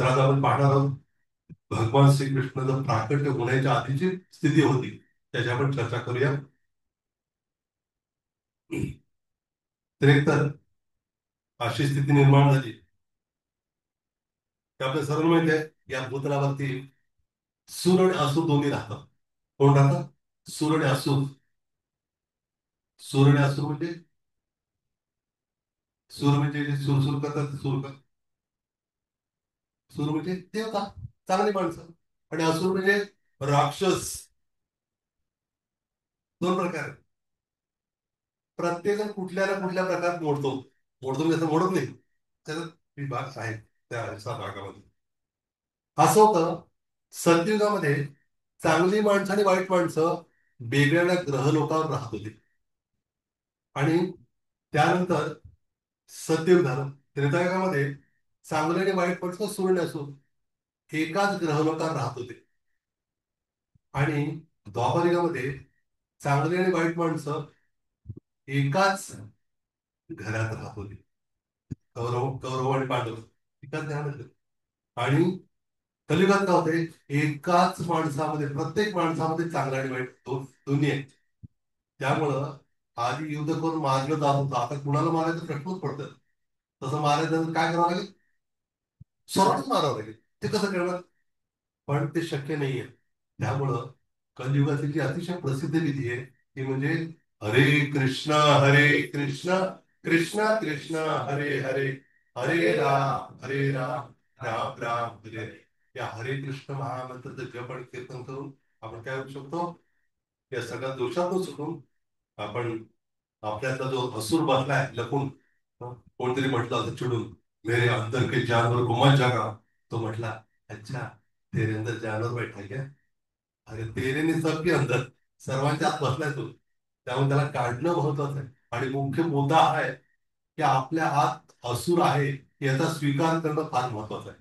तर आज आपण पाहणार आहोत भगवान श्रीकृष्ण जर प्राकट्य होण्याच्या आधीची स्थिती होती त्याची आपण चर्चा करूया. तर एकतर अशी स्थिती निर्माण झाली की आपल्या सर्व माहिती आहे या भूतलावरती सूर आणि असुर दोन्ही राहतात. कोण राहतात? सूर आणि असुर. सूर आणि असुर म्हणजे सूर म्हणजे जे सुरसुर करतात ते सूर म्हणजे देवता, चांगली माणसं. आणि असुर म्हणजे राक्षस. दोन प्रकार आहेत. प्रत्येक जण कुठल्या ना कुठल्या प्रकारात मोडतो. मोडतो म्हणजे असं मोडत नाही, त्याचा विभाग आहे त्या भागामध्ये. असं होतं सतयुगामध्ये. चांगली माणसं आणि वाईट माणसं वेगवेगळ्या ग्रह लोकांवर राहत होती. आणि त्यानंतर सतयुग झालं. त्रेतायुगामध्ये चांगले आणि वाईट माणसं सूर्य असून एकाच ग्रहलोकात राहत होते. आणि द्वापारयुगामध्ये चांगली आणि वाईट माणसं एकाच घरात राहत होती. कौरव कौरव आणि पांडव एकाच घरात. आणि कलियुगात काय होते, एकाच माणसामध्ये, प्रत्येक माणसामध्ये चांगला आणि वाईट दोन्ही आहेत. त्यामुळं आधी युद्ध करून मारलं जात होतं, आता कुणाला मारायचं प्रश्नच पडतं. तसं मारायचं काय करावं लागेल? सर्वच मारावं लागेल. ते कसं करणार? पण ते शक्य नाहीये. त्यामुळं कलियुगाची जी अतिशय प्रसिद्ध विधी आहे ती म्हणजे हरे कृष्ण हरे कृष्ण कृष्ण कृष्ण हरे हरे हरे राम राम राम हरे हरे. या हरे कृष्ण महामंत्राचं जप आणि कीर्तन करून आपण काय होऊ शकतो? या सगळ्या दोषातून सुटून आपण आपल्यातला जो असुर बसलाय लपून, कोणतरी म्हटलं असं चिडून, मेरे अंदर के जानवर को मत जगा. तो म्हटला, अच्छा तेरे अंदर जानवर बैठा क्या? अरे तेरे ने सबके अंदर, सर्वांच्या आत बसलाय तो. त्यामुळे त्याला काढणं महत्वाचं आहे. आणि मुख्य मुद्दा हा आहे की आपल्या आत असुर आहे याचा स्वीकार करणं फार महत्वाचं आहे.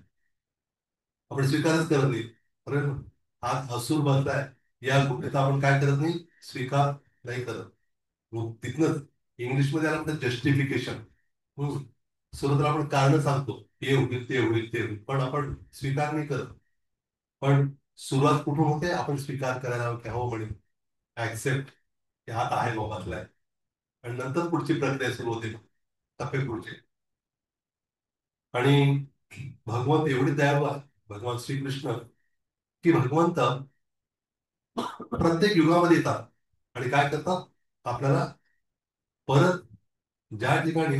आपण स्वीकारच करत नाही. बरोबर ना? आत असुर बसलाय या गोष्टीचा आपण काय करत नाही, स्वीकार नाही करत. मग तिथनच इंग्लिशमध्ये आलं म्हणतात जस्टिफिकेशन. सुरुवातीला आपण कारण सांगतो, हे होईल ते होईल ते होईल, पण आपण स्वीकार नाही करत. पण सुरुवात कुठून होते, आपण स्वीकार करायला हवं की हो म्हणे, ऍक्सेप्ट, की हात आहे बाबा असलाय. आणि नंतर पुढची प्रक्रिया सुरू होते, टप्पे पुढचे. आणि भगवंत एवढे दयाळू आहे, भगवान श्रीकृष्ण, की भगवंत प्रत्येक युगामध्ये येतात आणि काय करतात, आपल्याला परत ज्या ठिकाणी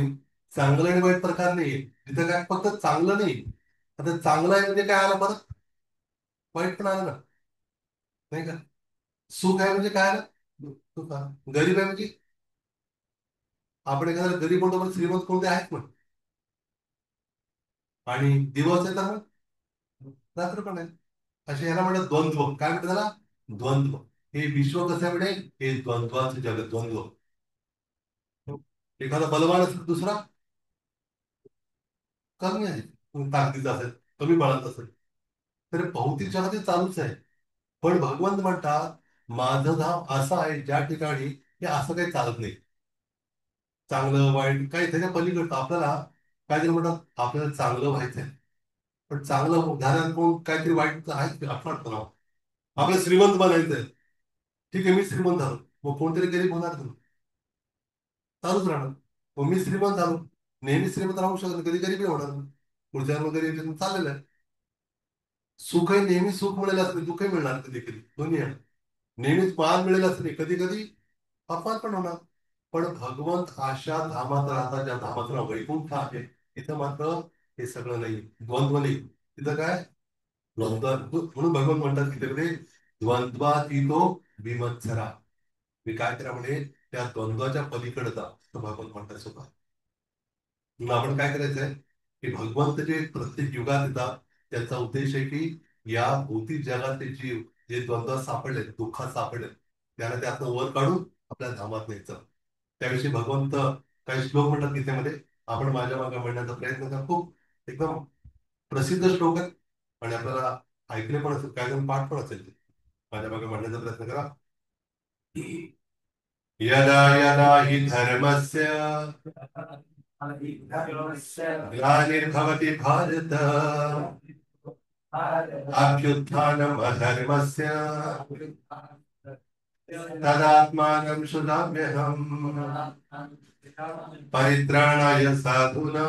चांगलं आणि वाईट प्रकार नाहीये तिथं काय फक्त चांगलं नाही, आता चांगलं आहे म्हणजे काय आलं, परत वाईट पण आलं ना, नाही का? सुख आहे म्हणजे काय आलं? सुख आलं. गरीब आहे म्हणजे आपण एखादा गरीब म्हणतो पण श्रीमंत कोणते आहेत पण. आणि दिवस आहे तर मग रात्र पण आहे. असे याला म्हणतात द्वंद्व. काय म्हणतात त्याला? द्वंद्व. हे विश्व कसं आहे म्हणजे हे द्वंद्वाचं जग, द्वंद्व. एखादा बलवान असेल, दुसरा कमी आहे ताकदीचा असेल, कमी बळाचा असेल, तर भौतिक जगात हे चालूच आहे. पण भगवंत म्हणतात माझं धाम असं आहे ज्या ठिकाणी हे असं काही चालत नाही. चांगलं वाईट काही त्याच्या पलीकडचं आपल्याला काहीतरी म्हणतात आपल्याला चांगलं व्हायचंय. पण चांगलं झाल्यावर कोण काहीतरी वाईट आहे असं वाटतं ना. आपल्याला श्रीमंत बनायचंय. ठीक आहे, मी श्रीमंत झालो, मग कोणतरी गरीब होणार का? चालूच राहणार. मग मी श्रीमंत झालो, नेहमी श्रीमंत राहू शकत नाही, कधी गरीबी होणार नाही. पुढच्या वगैरे चाललेलं आहे. सुखही नेहमी सुख मिळेल असं नाही, दुःखही मिळणार कधी कधी, दोन्ही आहे. नेहमीच मान मिळेल असं नाही, कधी कधी अपमान पण होणार. पण भगवंत अशा धामात राहतात ज्या धामात नाव वैकुंठ आहे. तिथं मात्र हे सगळं नाही, द्वंद्व नाही. तिथं काय द्वंद्व, म्हणून भगवंत म्हणतात की तिकडे द्वंद्वातीतो विमत्सरा. मी काय करा म्हणे, त्या द्वंद्वाच्या पलीकडे जा, तर भगवंत म्हणतात स्वतः. मग आपण काय करायचंय की भगवंत जे प्रत्येक युगात येतात त्याचा उद्देश आहे की या भौतिक जगातले जीव जे द्वंद्वात सापडले, दुःखात सापडले, त्याला त्यातनं वर काढून आपल्या धामात न्यायचं. त्याविषयी भगवंत काही श्लोक म्हणतात गीतेमध्ये. आपण माझ्या मागे म्हणण्याचा प्रयत्न करा. खूप एकदम प्रसिद्ध श्लोक आहेत आणि आपल्याला ऐकले पण असेल, काही जण पाठ पण असेल ते. माझ्या मागे म्हणण्याचा प्रयत्न करा. यदा यदा हि धर्मस्य ग्लानिर्भवति भारत अभ्युत्थानम् अधर्मस्य तदात्मानं सुधाम्यहम् परित्राणाय साधूनां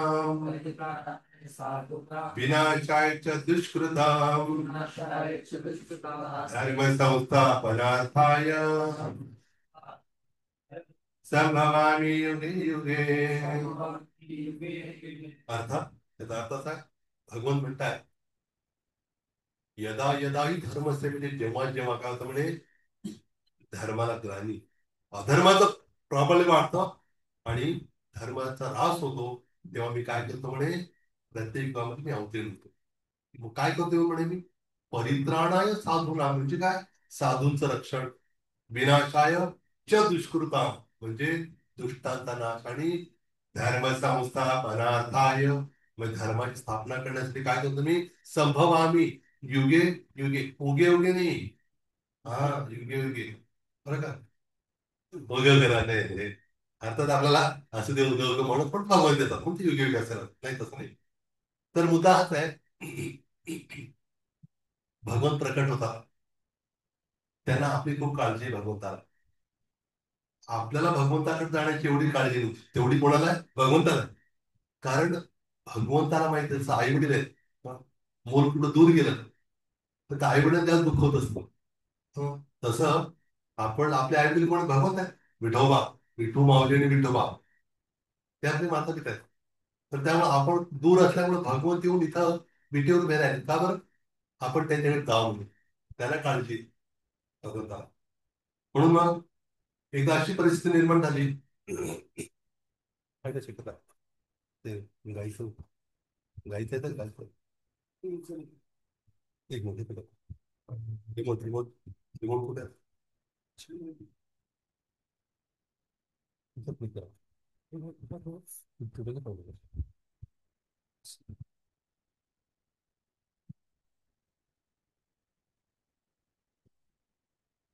विनाशाय च दुष्कृताम् धर्म संस्थापनार्थाय संभवामि युगे युगे. अर्थात त्याचा अर्थ असा भगवान म्हणताय यदा यदा ही धर्मस्य म्हणजे जेव्हा जेव्हा काय होतं म्हणे धर्माला ग्लानी अधर्माचं प्राबल्य वाढतं आणि धर्माचा ऱ्हास होतो तेव्हा मी काय करतो म्हणे प्रत्येक युगामध्ये मी अवतीर्ण होतो. मग काय करतो म्हणे मी परित्राणाय साधूना म्हणजे काय साधूंचं रक्षण विनाशाय च दुष्कृता म्हणजे दुष्टांचा नाश आणि धर्म संस्थापनार्थाय मग धर्माची स्थापना करण्यासाठी काय करतो मी संभवामी युगे युगे उगे उगे नाही हा युगे युगे बरं का उगे उगे नाही अर्थात आपल्याला असं ते उगे उगे म्हणून पण भगवत देतात पण ते युगे युगे असेल नाही तसं नाही. तर मुद्दा हाच आहे भगवंत प्रकट होता त्यांना आपली खूप काळजी आहे भगवंताला. आपल्याला भगवंताकडे जाण्याची एवढी काळजी नव्हती तेवढी कोणाला आहे भगवंताला आहे. कारण भगवंताला माहिती आहे आई वडील आहेत मूल कुठं दूर गेलं तर त्या आई वडिलांना त्याला दुःख होत असतं. तसं आपण आपल्या आई वडील कोण भगवंत आहे विठोबा विठू माऊली आणि विठोबा ते आपले माता पिता आहेत. तर त्यामुळे आपण दूर असल्यामुळे भगवंत येऊन इथं विटेवर उभे राहिले का बरं आपण त्यांच्याकडे जाऊ नये त्याला काळजी भगवंताला. म्हणून मग एकदा अशी परिस्थिती निर्माण झाली काय ते शिकत आहे ते गाईचं गाईचं आहे तर गाईचं एक मिनिट रिमोट रिमोट रिमोट कुठे आहे? इथं click करा. इथं बघा पाहिजे.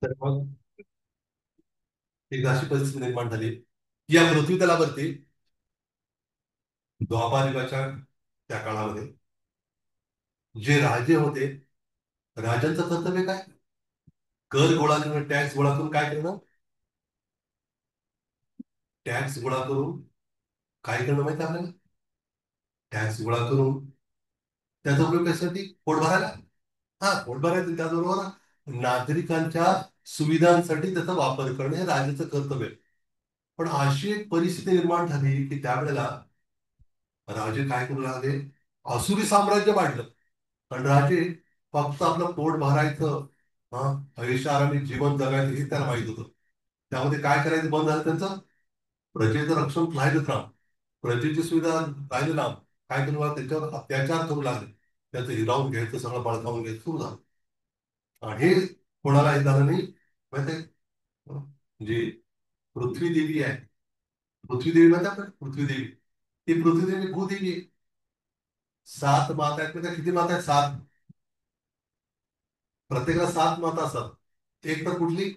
तर मग एकदा अशी परिस्थिती निर्माण झाली की या पृथ्वी तलावरती द्वापार त्या काळामध्ये जे राजे होते राजांचं कर्तव्य काय कर गोळा करणं टॅक्स गोळा करून काय करणं टॅक्स गोळा करून काय करणं माहिती आपल्याला टॅक्स गोळा करून त्याचा उपयोग कशासाठी पोट भरायला हा पोट भरायचं त्याचबरोबर नागरिकांच्या सुविधांसाठी त्याचा वापर करणं हे राजाचं कर्तव्य आहे. पण अशी एक परिस्थिती निर्माण झाली की त्यावेळेला राजे काय करू लागले आसुरी साम्राज्य वाढलं पण राजे फक्त आपलं पोट भरायचं हा ऐशारामी जीवन जगायचं हे त्याला माहित होतं. त्यामध्ये काय करायचं बंद झालं त्यांचं प्रजेचं रक्षण राहिलंच राम प्रजेची सुविधा राहिली राम काय करू लागले त्याच्यावर अत्याचार करू लागले त्याचं हिरावून घ्यायचं सगळं बळकावून घ्यायचं सुरू झालं. आणि हे कोणाला हे झालं नाही माहिती जी पृथ्वी देवी आहे पृथ्वी देवी माहिती आपण पृथ्वी देवी ती पृथ्वी देवी भूदेवी आहे. सात माता आहेत म्हणजे किती माता आहेत सात प्रत्येकाला सात माता असतात एक तर कुठली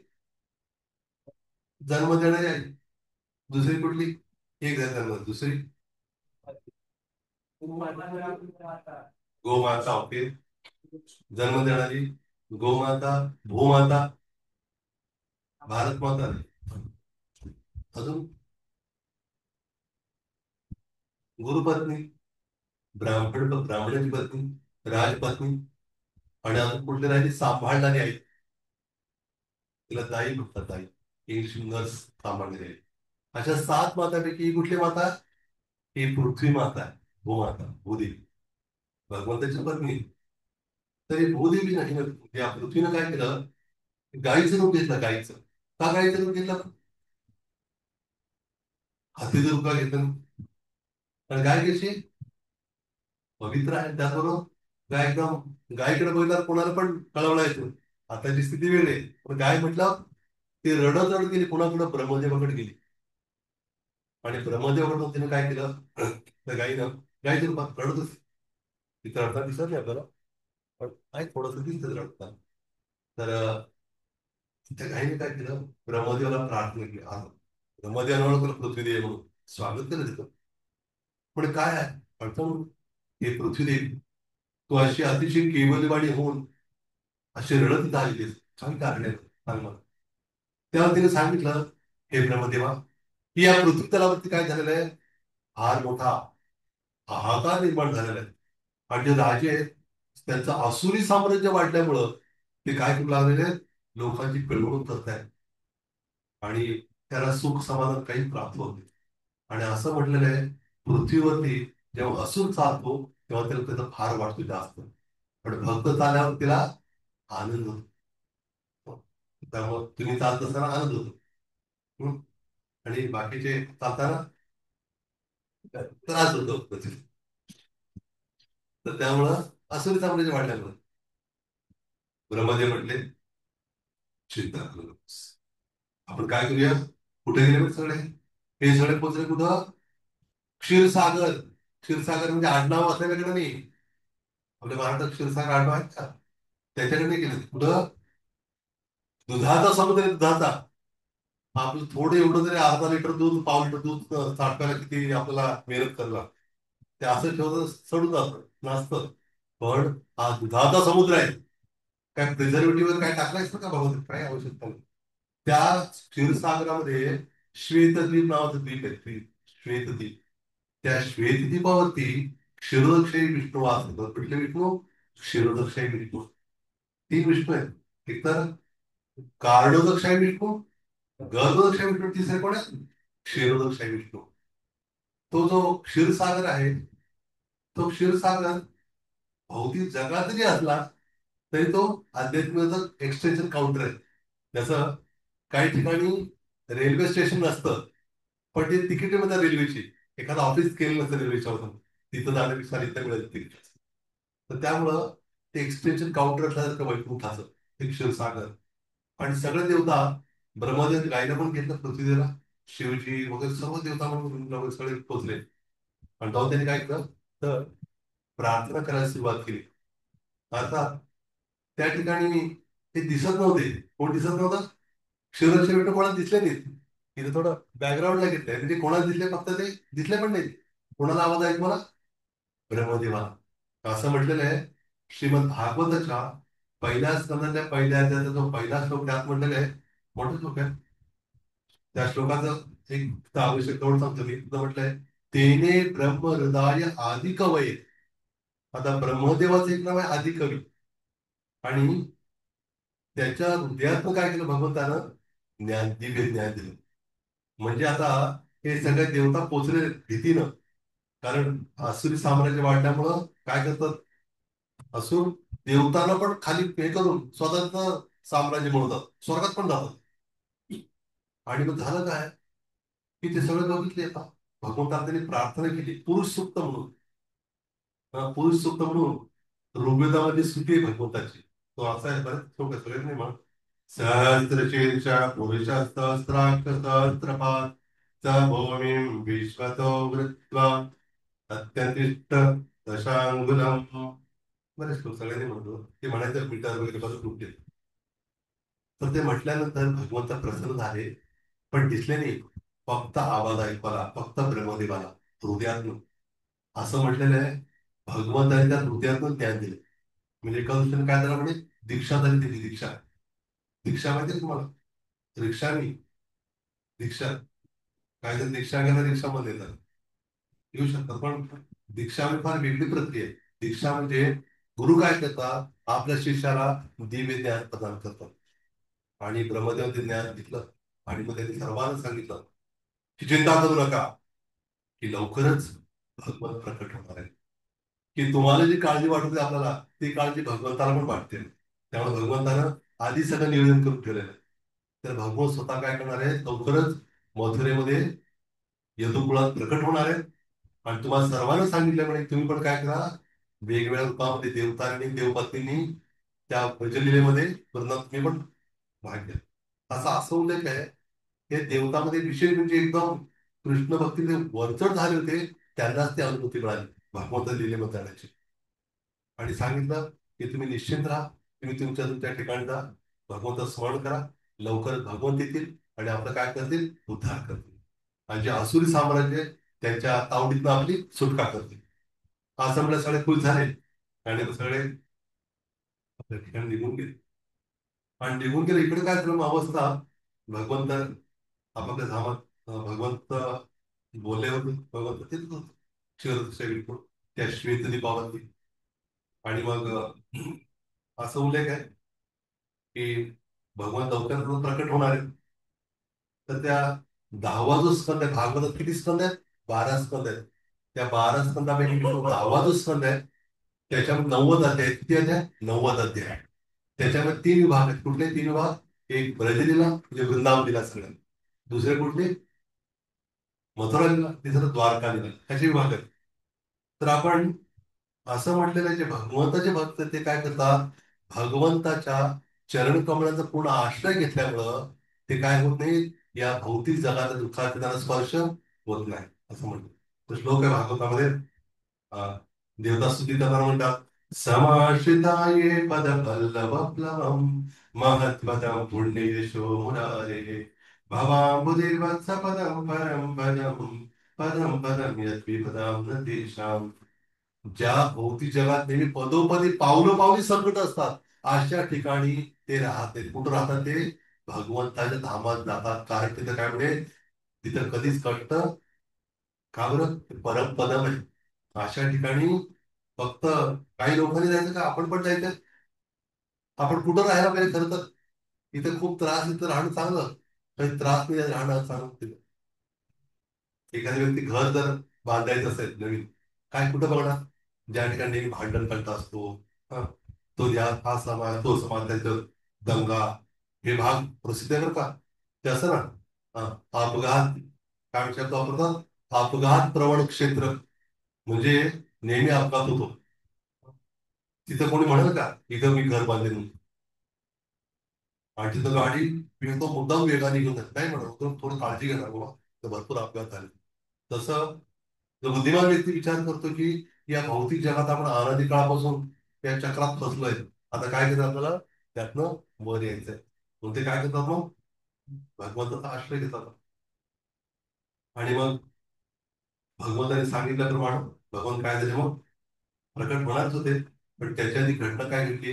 जन्म देणारी आहे दुसरी कुठली एक जन्म दुसरी गोमाता ओके जन्म देणारी गोमाता भूमाता भारत माता अजून गुरुपत्नी ब्राह्मणाची पत्नी राजपत्नी आणि अजून कुठले राहिली सांभाळणारी आई तिला ताई म्हणतात ताई इंग्लिश नर्स सांभाळणारी आई अशा सात मातापैकी ही कुठली माता ही पृथ्वी माता आहे भूमाता भूदेवी भगवंताची पत्नी तर ही भूदेवी नाही या पृथ्वीनं काय केलं गाईचं रूप घेतलं गाईचं का गाईचं रूप घेतलं हातीचं रूप का घेतलं कारण गाय कशी पवित्र आहे त्याचबरोबर गाय एकदम गायकडे बघितल्यावर कोणाला पण कळवला येतो आताची स्थिती वेगळी आहे पण गाय म्हटलं ती रडत रडत गेली कुणाकडं ब्रह्मदेवाकडे गेली आणि ब्रह्मदेवाकडून तिने काय केलं त्या गाईनं गायच्या रूपात रडत होती तिथं रडता दिसत नाही आपल्याला पण आहे थोडंसं दिसतं रडताना तर त्या गाईने काय केलं ब्रह्मदेवाला प्रार्थना केली ब्रह्मदेवाला तुला पृथ्वी दे म्हणून स्वागत केलं तिथं पण काय आहे अडचण हे पृथ्वी देवी तू अशी अतिशय केवलवाणी होऊन अशी रडत झालेली काही कारण आहे सांग मला. तेव्हा तिने सांगितलं, हे ब्रह्मदेवा, की या पृथ्वी तलावरती काय झालेलं आहे, फार मोठा हाहाकार निर्माण झालेला आहे. आणि जे राजे आहेत त्यांचं आसुरी साम्राज्य वाढल्यामुळं ते काय करू लागलेले आहेत, लोकांची पिळवणूक करतायत आणि त्याला सुख समाधान काही प्राप्त होत नाही. आणि असं म्हटलेलं आहे, पृथ्वीवरती जेव्हा असुर चालतो तेव्हा त्याला त्याचा फार वाटतो जास्त, पण भक्त चालल्यावर तिला आनंद होतो. त्यामुळे तुम्ही चालत असताना आनंद होतो. हं? आणि बाकीचे चालताना त्रास होतो. तर त्यामुळं असुरी साम्राज्य वाढल्यामुळे ब्रह्मदेव म्हटले, चिंता करू नकोस. आपण काय करूया, कुठे गेले मग सगळे, हे सगळे पोचले कुठं, क्षीरसागर. क्षीरसागर म्हणजे आडनाव असल्याकडे नाही, आपल्या महाराष्ट्रात क्षीरसागर आडनाव आहेत का, त्याच्याकडे नाही गेले. कुठं, दुधाचा समुद्र आहे, दुधाचा. आपलं थोडं एवढं तरी अर्धा लिटर दूध, पाव लिटर दूध साठवायला किती आपल्याला मेहनत करला, ते असं ठेवतं सडून जातं, नसतं. पण हा दुधाचा समुद्र आहे. काय प्रिझर्वेटिव्ह काय टाकलायस ना का बाबा, काय आवश्यकता नाही. त्या क्षीरसागरामध्ये श्वेतद्वीप नावाचं द्वीप आहे, श्वेतद्वीप. त्या श्वेतद्वीपावरती क्षीरोदक्षाई विष्णू वास करतात. कुठले विष्णू, क्षीरोदक्षाई विष्णू. तीन विष्णू आहेत, एक तर कार्डोदक्षाई विष्णू, गर्भदक्षाई विष्णू, तिसरे कोण आहे, क्षीरोदक्षाई विष्णू. तो जो क्षीरसागर आहे, तो क्षीरसागर भौतिक जगात जरी असला तरी तो अध्यात्माचं एक्सटेन्शन काउंटर आहे. जसं काही ठिकाणी रेल्वे स्टेशन नसतं, पण ते तिकीट मिळतात रेल्वेची. एखादं ऑफिस केलं नसतं रेल्वेच्या वरून, तिथं जाण्यापेक्षा इथं मिळेल तिकीट. तर त्यामुळं ते एक्सटेन्शन काउंटर असल्यासारखं वैकुंठाचं ते क्षीरसागर. आणि सगळे देवता, ब्रह्मदेव गायला पण घेतलं पृथ्वीला, शिवजी वगैरे सर्व देवता म्हणून सगळे पोचले. आणि जाऊन त्यांनी काय केलं, तर प्रार्थना करायला सुरुवात केली. आता त्या ठिकाणी ते दिसत नव्हते. कोण दिसत नव्हतं, क्षीरक्षर विष्णू कोणाला दिसले नाहीत. तिथे थोडं बॅकग्राऊंडला घेतलंय म्हणजे कोणाला दिसले, फक्त ते दिसले पण नाही. कोणाला आवाज आहे मला, ब्रह्मदेवाला. असं म्हटलेलं आहे श्रीमद भागवताच्या पहिल्या स्कंदाच्या पहिल्या अध्यायाचा जो पहिला श्लोक त्यात म्हटलेला आहे, मोठा श्लोक आहे. त्या श्लोकाचं एक आवश्यक तेवढं सांगतो मी. तुझं म्हटलंय, तेने ब्रह्म हृदय आदी कवये. आता ब्रह्मदेवाचं एक नाव आहे आदी कवी. आणि त्याच्या हृदयात काय केलं भगवंतानं, ज्ञान, दिव्य ज्ञान दिलं. म्हणजे आता हे सगळे देवता पोचले भीतीनं. कारण आसुरी साम्राज्य वाढल्यामुळं काय करतात, असुर देवतांना पण खाली हे करून स्वतःच साम्राज्य बनवतात, स्वर्गात पण जातात. आणि मग झालं काय, की ते सगळं बघितले आता. भगवंताला त्यांनी प्रार्थना केली पुरुष सुक्त म्हणून. पुरुष सुक्त म्हणून ऋग्वेदामध्ये स्तुती आहे भगवंताची. तो असा आहे, बरेच छोटे सगळे नाही म्हणून, सहस्रशीर्ष पुरुष सहस्राक्ष सहस्रपाद स भूमिं विश्वतो वृत्वा अत्यतिष्ठ दशांगुलम. बरेच लोक सगळ्यांनी म्हणतो, ते म्हणायचं मीटर वगैरे बरं खूप. तर ते म्हटल्यानंतर भगवंत प्रसन्न झाले, पण दिसले नाही. फक्त आवाज ऐकवाला, फक्त ब्रह्मदेवाला हृदयातून. असं म्हटलेलं आहे, भगवंताने त्या हृदयातून ज्ञान दिले. म्हणजे एका दृष्टीने काय झालं म्हणजे, दीक्षा झाली त्याची. दीक्षा, दीक्षा माहिती आहे तुम्हाला, रिक्षा नाही, दीक्षा. काय तर दीक्षा घ्यायला रिक्षामध्ये येतात, येऊ शकतात, पण दीक्षा म्हणजे फार वेगळी प्रक्रिया आहे. दीक्षा म्हणजे गुरु काय करतात, आपल्या शिष्याला दिव्य ज्ञान प्रदान करतात. आणि ब्रह्मदेव ते ज्ञान घेतलं. आणि मग त्यांनी सर्वांना सांगितलं की चिंता करू नका, की लवकरच भगवंत प्रकट होणार आहे. की तुम्हाला जी काळजी वाटते आपल्याला, ती काळजी भगवंताला पण वाटते. त्यामुळे भगवंतानं आधी सगळं नियोजन करून ठेवलेलं आहे. तर भगवंत स्वतः काय करणार आहे, लवकरच मथुरेमध्ये यदुकुळात प्रकट होणार आहे. आणि तुम्हाला सर्वांना सांगितल्यामुळे तुम्ही पण काय करा, वेगवेगळ्या रूपामध्ये देवतांनी देवपत्नींनी त्या भजलीलेमध्ये वृंदात तुम्ही पण भाग घ्या. असा उल्लेख आहे. हे देवतामध्ये विशेष म्हणजे एकदम कृष्ण भक्तीचे वरचढ झाले होते, त्यांनाच ती अनुभूती मिळाली भागवत लिलेमध्ये जाण्याची. आणि सांगितलं की तुम्ही निश्चिंत राहा, तुम्ही तुमच्या तुमच्या ठिकाणी जा, भगवंत स्मरण करा, लवकरच भगवंत येतील आणि आपलं काय करतील, उद्धार करतील. आणि जे आसुरी साम्राज्य त्यांच्या तावडीतनं आपली सुटका करतील. असं म्हणलं सगळे खुश झाले. आणि ते सगळे त्या ठिकाणी निघून गेले. आणि निघून गेले इकडे काय झालं अवस्था. भगवंत आपापल्या धामात, भगवंत बोलले होते, भगवंत तेच होते क्षीरसागर त्या श्वेतद्वीपावरती. आणि मग असं उल्लेख आहे की भगवान लवकर प्रकट होणार आहे. तर त्या 10वा जो स्कंद आहे, भागवतात किती स्कंद आहेत? 12 स्कंद आहेत. त्या 12 स्कंदापैकी जो 10वा जो स्कंद आहे त्याच्यामध्ये 90 अध्याय आहेत. किती अध्याय? 90 अध्याय. त्याच्यामध्ये 3 विभाग आहेत. कुठले 3 विभाग? एक ब्रजलीला म्हणजे वृंदावन लिला सगळं, दुसरे कुठले? मथुरा लिला, तिसरं द्वारका लिला. असे विभाग आहेत. तर आपण असं म्हटलेलं आहे, जे भगवंताचे भक्त आहेत, ते काय करतात? भगवंताच्या चरण कमळाचा पूर्ण आश्रय घेतल्यामुळं ते काय होत नाही, या भौतिक जगाच्या दुःखाचा त्यांना स्पर्श होत नाही, असं म्हणतो. तो श्लोक आहे भागवतामध्ये. अं, देवता स्तुती करताना म्हणतात, समाश्रिताये पद पल्लव प्लवम महत्पदम पुण्येशो मुरारे भवाम्बुधिर्वत्स पदम परम पदम पदम पदम यद्विपदाम न तेषाम. ज्या भौतिक जगात नेहमी पदोपदी पावलोपावली संकट असतात, अशा ठिकाणी ते राहते. कुठं राहतात ते? भगवंताच्या धामात जातात. कारण तिथं काय म्हणजे तिथं कधीच कष्ट, का बरं? ते परमपदम आहे. अशा ठिकाणी फक्त काही लोकांनी जायचं का? आपण पण जायचं? आपण कुठं राहायला पाहिजे खरं तर? इथे खूप त्रास, इथं राहणं चांगलं, काही त्रास नाही राहणं चांगलं. एखादी व्यक्ती घर जर बांधायचं असेल नवीन, काय कुठं बघणार? ज्या ठिकाणी नेहमी भांडण करता असतो, हा, तो या हा समाज तो समाज, त्याचं दंगा, हे भाग प्रसिद्ध आहे बरं का. ते असं ना, हा, अपघात, काय शब्द वापरतात? अपघात प्रवण क्षेत्र, म्हणजे नेहमी अपघात होतो. तिथं कोणी म्हणेल का इथं मी घर बांधले म्हणून? आणि तिथं गाडी तो मुद्दाम वेगाने घेऊन जात नाही, म्हणून तो थोडं काळजी घेणार बाबा, तर भरपूर अपघात झाले. तसं जो बुद्धिमान व्यक्ती विचार करतो की या भौतिक जगात आपण अनादी काळापासून त्या चक्रात फसलोय, आता काय करायचं आपल्याला? त्यातनं वर यायचंय. मग ते काय करतात? मग भगवंताचा आश्रय घेतात. आणि मग भगवंताने सांगितल्याप्रमाणे भगवान काय झाले मग? प्रकट होणारच होते. पण त्याच्या आधी घटना काय घडली?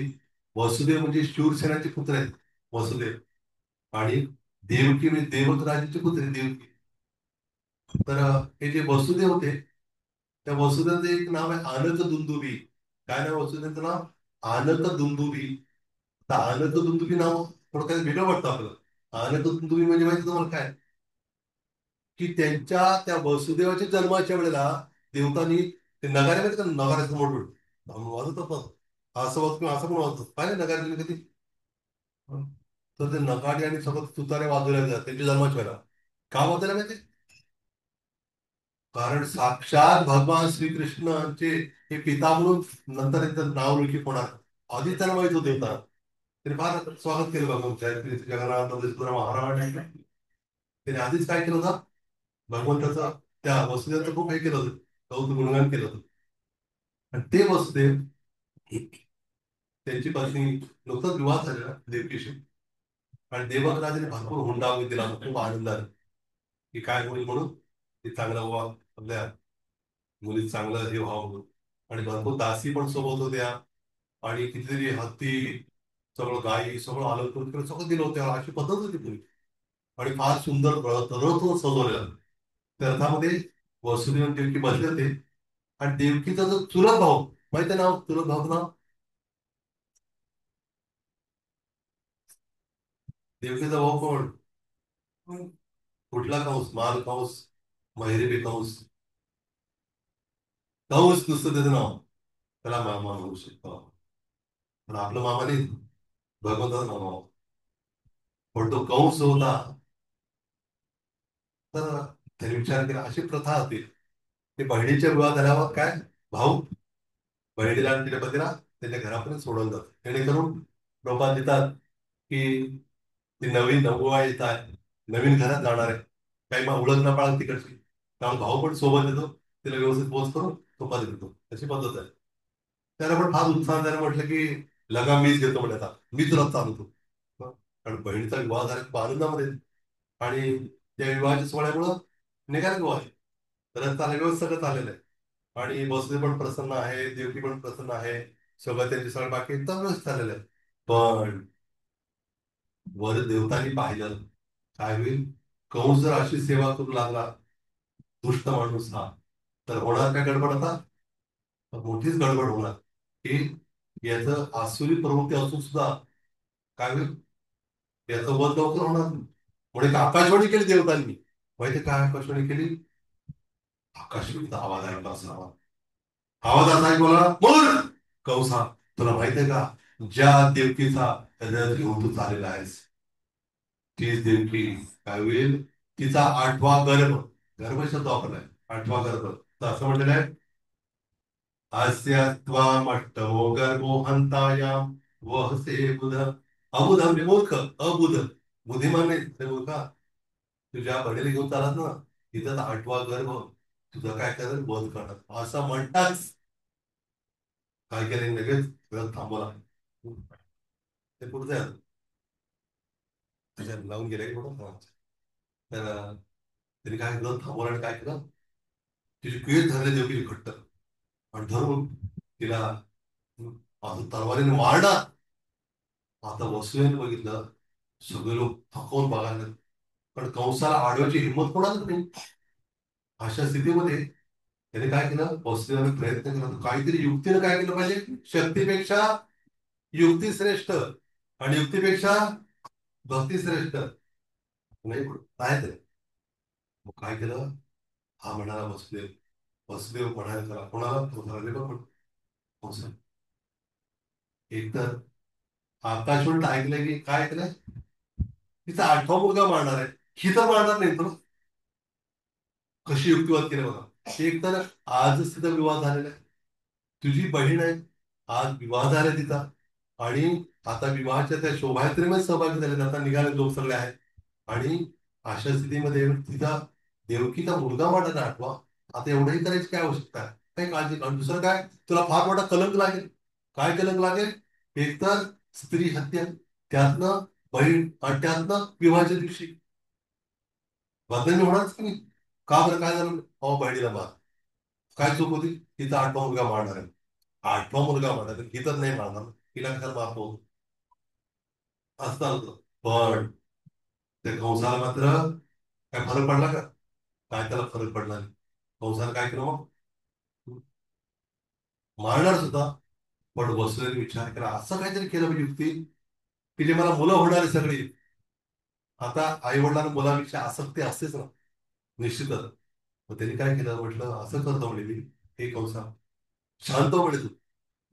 वसुदेव म्हणजे शूरसेनाचे पुत्र आहेत, वसुदेव. आणि देवकी म्हणजे देवक राजाचे पुत्र आहेत, देवकी. तर हे जे वसुदेव होते, त्या वसुदेवचं एक नाव आहे आनक दुंदुभी. काय नाव वसुदेवचं नाव? आनक दुंदुभी. तर आनक दुंदुभी नाव थोडं काही वेगळं वाटतं आपल्याला. आनक दुंदुभी म्हणजे माहिती तुम्हाला काय? की त्यांच्या त्या वसुदेवाच्या जन्माच्या वेळेला देवतांनी ते नगाऱ्यामध्ये का नगाऱ्याचं मोठं वाजत होतं, असं वाजत किंवा असं पण वाजत पाहिजे नगारे तुम्ही कधी? हं. तर ते नगाडे आणि सगळं तुतारे वाजवल्या जातात त्यांच्या जन्माच्या वेळेला. का वाजवल्या माहिती? कारण साक्षात भगवान श्रीकृष्णांचे हे पिता म्हणून नंतर त्यांचं नाव लिखित होणार. आधी त्यांना माहित होते होता. त्याने फार स्वागत केलं भगवंत जगन्नाथ महाराज. त्याने आधीच काय केलं होतं? भगवंताचं त्या वसुदेवाचं खूप हे केलं होतं, कौतुक गुणगान केलं होतं. आणि ते वसुदेव, त्यांची पत्नी, नुकताच विवाह झालेला देवकीशी. आणि देवक राजाने भरपूर हुंडा दिला, खूप आनंद आला की काय होईल म्हणून, की चांगला व्हा आपल्या मुली चांगलं हे व्हावं म्हणून. आणि भरपूर दासी पण सोबत होत्या. आणि कितीतरी हत्ती, सगळं गायी, सगळं आलं तिकडे सगळं दिलं होतं, अशी पद्धत होती पूर्वी. आणि फार सुंदर रथ सजवलेला. त्या रथामध्ये वसुदेव आणि देवकी बसले होते. आणि देवकीचा जो चुलत भाऊ, माहिती आहे नाव चुलत भाऊचं नाव? देवकीचा भाऊ कोण? कुठला कंस? माल कंस, महिरपी कंस? कंस नुसतं त्याचं नाव, त्याला मामा म्हणू शकतो. पण आपलं मामा नाही, भगवंताचा मामा होता. पण तो कंस जो होता, तर त्याने विचार केला अशी प्रथा होती की बहिणीच्या विवाह झाल्यावर काय, भाऊ बहिणीला आणि तिच्या पतीला त्याच्या घरापर्यंत सोडवलं जातं, जेणेकरून लोकांना देतात की ती नवीन नववा येत आहे, नवीन घरात जाणार आहे, काही मग ओळख ना पाळख तिकडची, त्यामुळे भाऊ पण सोबत येतो, तिला व्यवस्थित पोच करून तो पद देतो. अशी पद्धत आहे. त्याला पण फार उत्साह, त्याने म्हटलं की लगा मीच घेतो म्हणे, आता मीच रथ चालवतो. कारण बहिणीचा विवाह झाला खूप आनंदामध्ये. आणि त्या विवाहाच्या सोहळ्यामुळं निघाला विवाह आहे. रथ चालले, व्यवस्थित सगळं चाललेलं आहे. आणि बसले पण प्रसन्न आहे, देवकी पण प्रसन्न आहे. सगळं त्यांचे सगळं बाकी एकदम व्यवस्थित चाललेलं आहे. पण वर देवतांनी पाहिलं, काय होईल? कंस जर अशी सेवा करू लागला, दुष्ट माणूस हा, तर होणार काय गडबड आता? तर मोठीच गडबड होणार, की याचं आसुरी प्रवृत्ती असून सुद्धा काय होईल? याचं वध लवकर होणार नाही. म्हणून एक आकाशवाणी केली देवतांनी. माहिती काय आकाशवाणी केली? आकाशवाणीचा आवाज ऐकला असावा. आवाज असा ऐकला, बोल कंसा, तुला माहितीये का, ज्या देवकीचा रथ घेऊन तू चाललेला आहेस, तीच देवकी काय होईल? तिचा 8वा गर्भ, गर्भ शब्द वापरलाय, 8वा गर्भ. तर असं म्हटलेलं आहे, अस्य त्वामष्टमो गर्भो हंतायाम वहसे बुध. अबुध म्हणजे मूर्ख, अबुध, बुद्धिमान नाही ते मूर्खा. तुझ्या बहिणीला घेऊन चालत ना, तिथं 8वा गर्भ तुझं काय करेल? वध करणार असं म्हणताच काय केलं? लगेच रथ थांबवला. ते पुढचं आहे, त्याच्या लावून गेले थोडं. तर त्यांनी काय केलं? थांबवलं आणि काय केलं? तिची केस धरले देवकीची घट्ट, आणि धरून तिला असं तलवारीने मारणार. आता वसुदेवाने बघितलं, सगळे लोक थकवून बघायला लागले. पण कंसाला आडवायची हिंमत कोणाच नाही. अशा स्थितीमध्ये त्याने काय केलं? वसुदेवाने प्रयत्न केला, काहीतरी युक्तीनं काय केलं पाहिजे? शक्तीपेक्षा युक्ती श्रेष्ठ, आणि युक्तीपेक्षा भक्ती श्रेष्ठ. नाही काय ते? मग काय केलं? हा म्हणाला वसुदेव, वसुदेव म्हणायला त्याला, कोणाला? तो झाले बघ कंस. एकतर आकाशवाणीत ऐकलं की काय ऐकलंय? तिचा 8वा मुलगा मारणार आहे. ही तर मारणार नाही तर कशी युक्तिवाद केले बघा. एक तर आजच तिचा विवाह झालेला आहे, तुझी बहीण आहे, आज विवाह झाला तिचा, आणि आता विवाहाच्या त्या शोभायात्रेमध्ये सहभागी झाले, आता निघाले लोक सगळे आहेत. आणि अशा स्थितीमध्ये तिचा देवकीचा मुलगा वाटत 8वा. आता एवढंही करायची काय आवश्यकता आहे? काही काळजी, आणि दुसरं काय, तुला फार मोठा कलंक लागेल. काय कलंक लागेल? एकतर स्त्री हत्या, त्यातनं बहीण, आणि त्यातनं विवाहाच्या दिवशी बदनामी होणारच की नाही? का बरं? काय झालं? अहो, बहिणीला मार. काय चूक होती? तिचा 8वा मुलगा मारणार आहे. 8वा मुलगा मारणार आहे, ही तर नाही मारणार, तिला कशाला मारतो? असं होतं. पण त्या कंसाला मात्र काय फरक पडला का? काय त्याला फरक पडला नाही. कंसाने काय केलं मग? मारणारच होता, पण वसुदेवाने विचार केला, असं काहीतरी केलं पाहिजे युक्ती, की जे मला मुलं होणार आहे सगळी. आता आई वडिलांना मुलापेक्षा आसक्ती असतेच ना, निश्चितच. मग त्यांनी काय केलं? म्हटलं असं करतो म्हणे मी, हे कंसा, शांत हो म्हणे तू.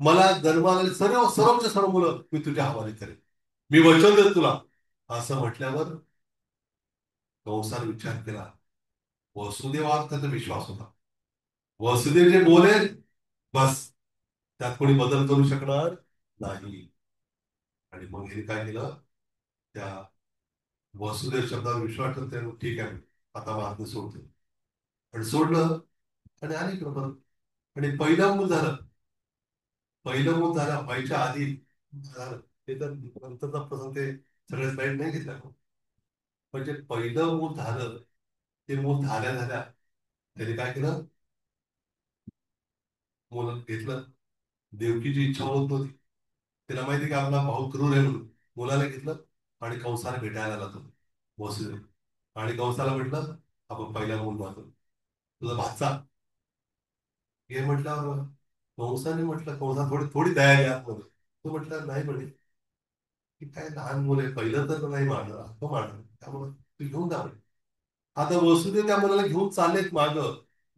मला जन्माला सर्व सर्वच्या सर्व मुलं मी तुझ्या हवाले करेन, मी वचन देतो तुला. असं म्हटल्यावर कंसाने विचार केला, वसुदेवावर त्याचा विश्वास होता. वसुदेव जे बोलेल, बस, त्यात कोणी बदल करू शकणार नाही. आणि मग हे काय केलं? त्या वसुदेव शब्दावर विश्वास ठेवून त्यानं ठीक आहे, आता मारणं सोडतो. आणि सोडलं, आणि आली परत. आणि पहिलं मूल झालं. पहिलं मूल झालं व्हायच्या आधी झालं. ते तर नंतरचा प्रसंग, ते सगळे स्लाईड नाही घेतल्या. म्हणजे पहिलं मूल झालं, ते मूल झाल्या झाल्या त्याने काय केलं? मुलं घेतलं. देवकीची इच्छा होत नव्हती, तिला माहिती की आपला भाऊ क्रूर आहे म्हणून. मुलाला घेतलं आणि कंसाला भेटायला आला तो वसुदेव. आणि कंसाला म्हटलं, आपण पहिला मूल मारतो, तुझा भाचा हे म्हटल्यावर कंसाने म्हटलं, कंसा थोडी थोडी दया घ्या आतमध्ये. तो म्हटलं नाही म्हणे, की काय लहान मुलं आहे, पहिलं तर नाही मारणार, तो मारणार, त्यामुळे तू घेऊन जा म्हणे. आता वसुदेव त्या मुलाला घेऊन चाललेत माग,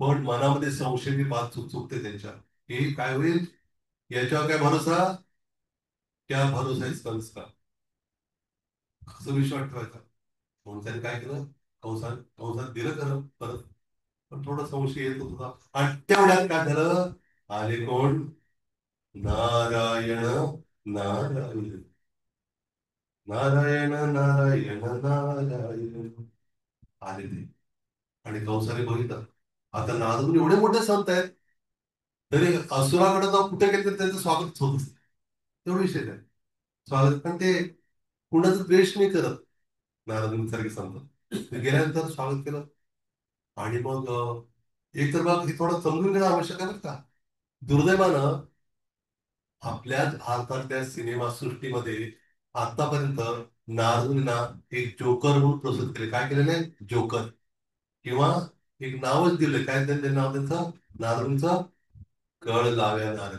पण मनामध्ये संशयाची बात चुकते त्यांच्या, की काय होईल? याच्यावर काय भरोसा? क्या भरोसा आहे कंसका? असं विश्वास ठेवायचा. म्हणून त्याने काय केलं? कंसात कंसात दिलं खरं परत, पण थोडा संशय येत होता. आणि तेवढ्यात काय झालं? आले कोण? नारायण, नारायण, नारायण, नारायण, नारायण, आले ते. आणि कंसाने बघितलं, आता नारद एवढे मोठे संत आहेत, तरी असुराकडे जाऊन कुठे गेले तर त्यांचं स्वागत होत असते. तेवढा विषय नाही, स्वागत. पण ते कुणाचं द्वेष नाही करत, नारदांसारखे संत. ते गेल्यानंतर स्वागत केलं. आणि मग एक तर मग हे थोडं समजून घेणं आवश्यक आहे बरं का. दुर्दैवानं आपल्याच भारतातल्या सिनेमा सृष्टीमध्ये आतापर्यंत नारदूंना एक जोकर म्हणून प्रस्तुत केले. काय केलेलं आहे? जोकर. किंवा एक नावच दिलं. काय त्यांचं नाव? त्यांचं नारदूंचं कळ लाव्या नारद.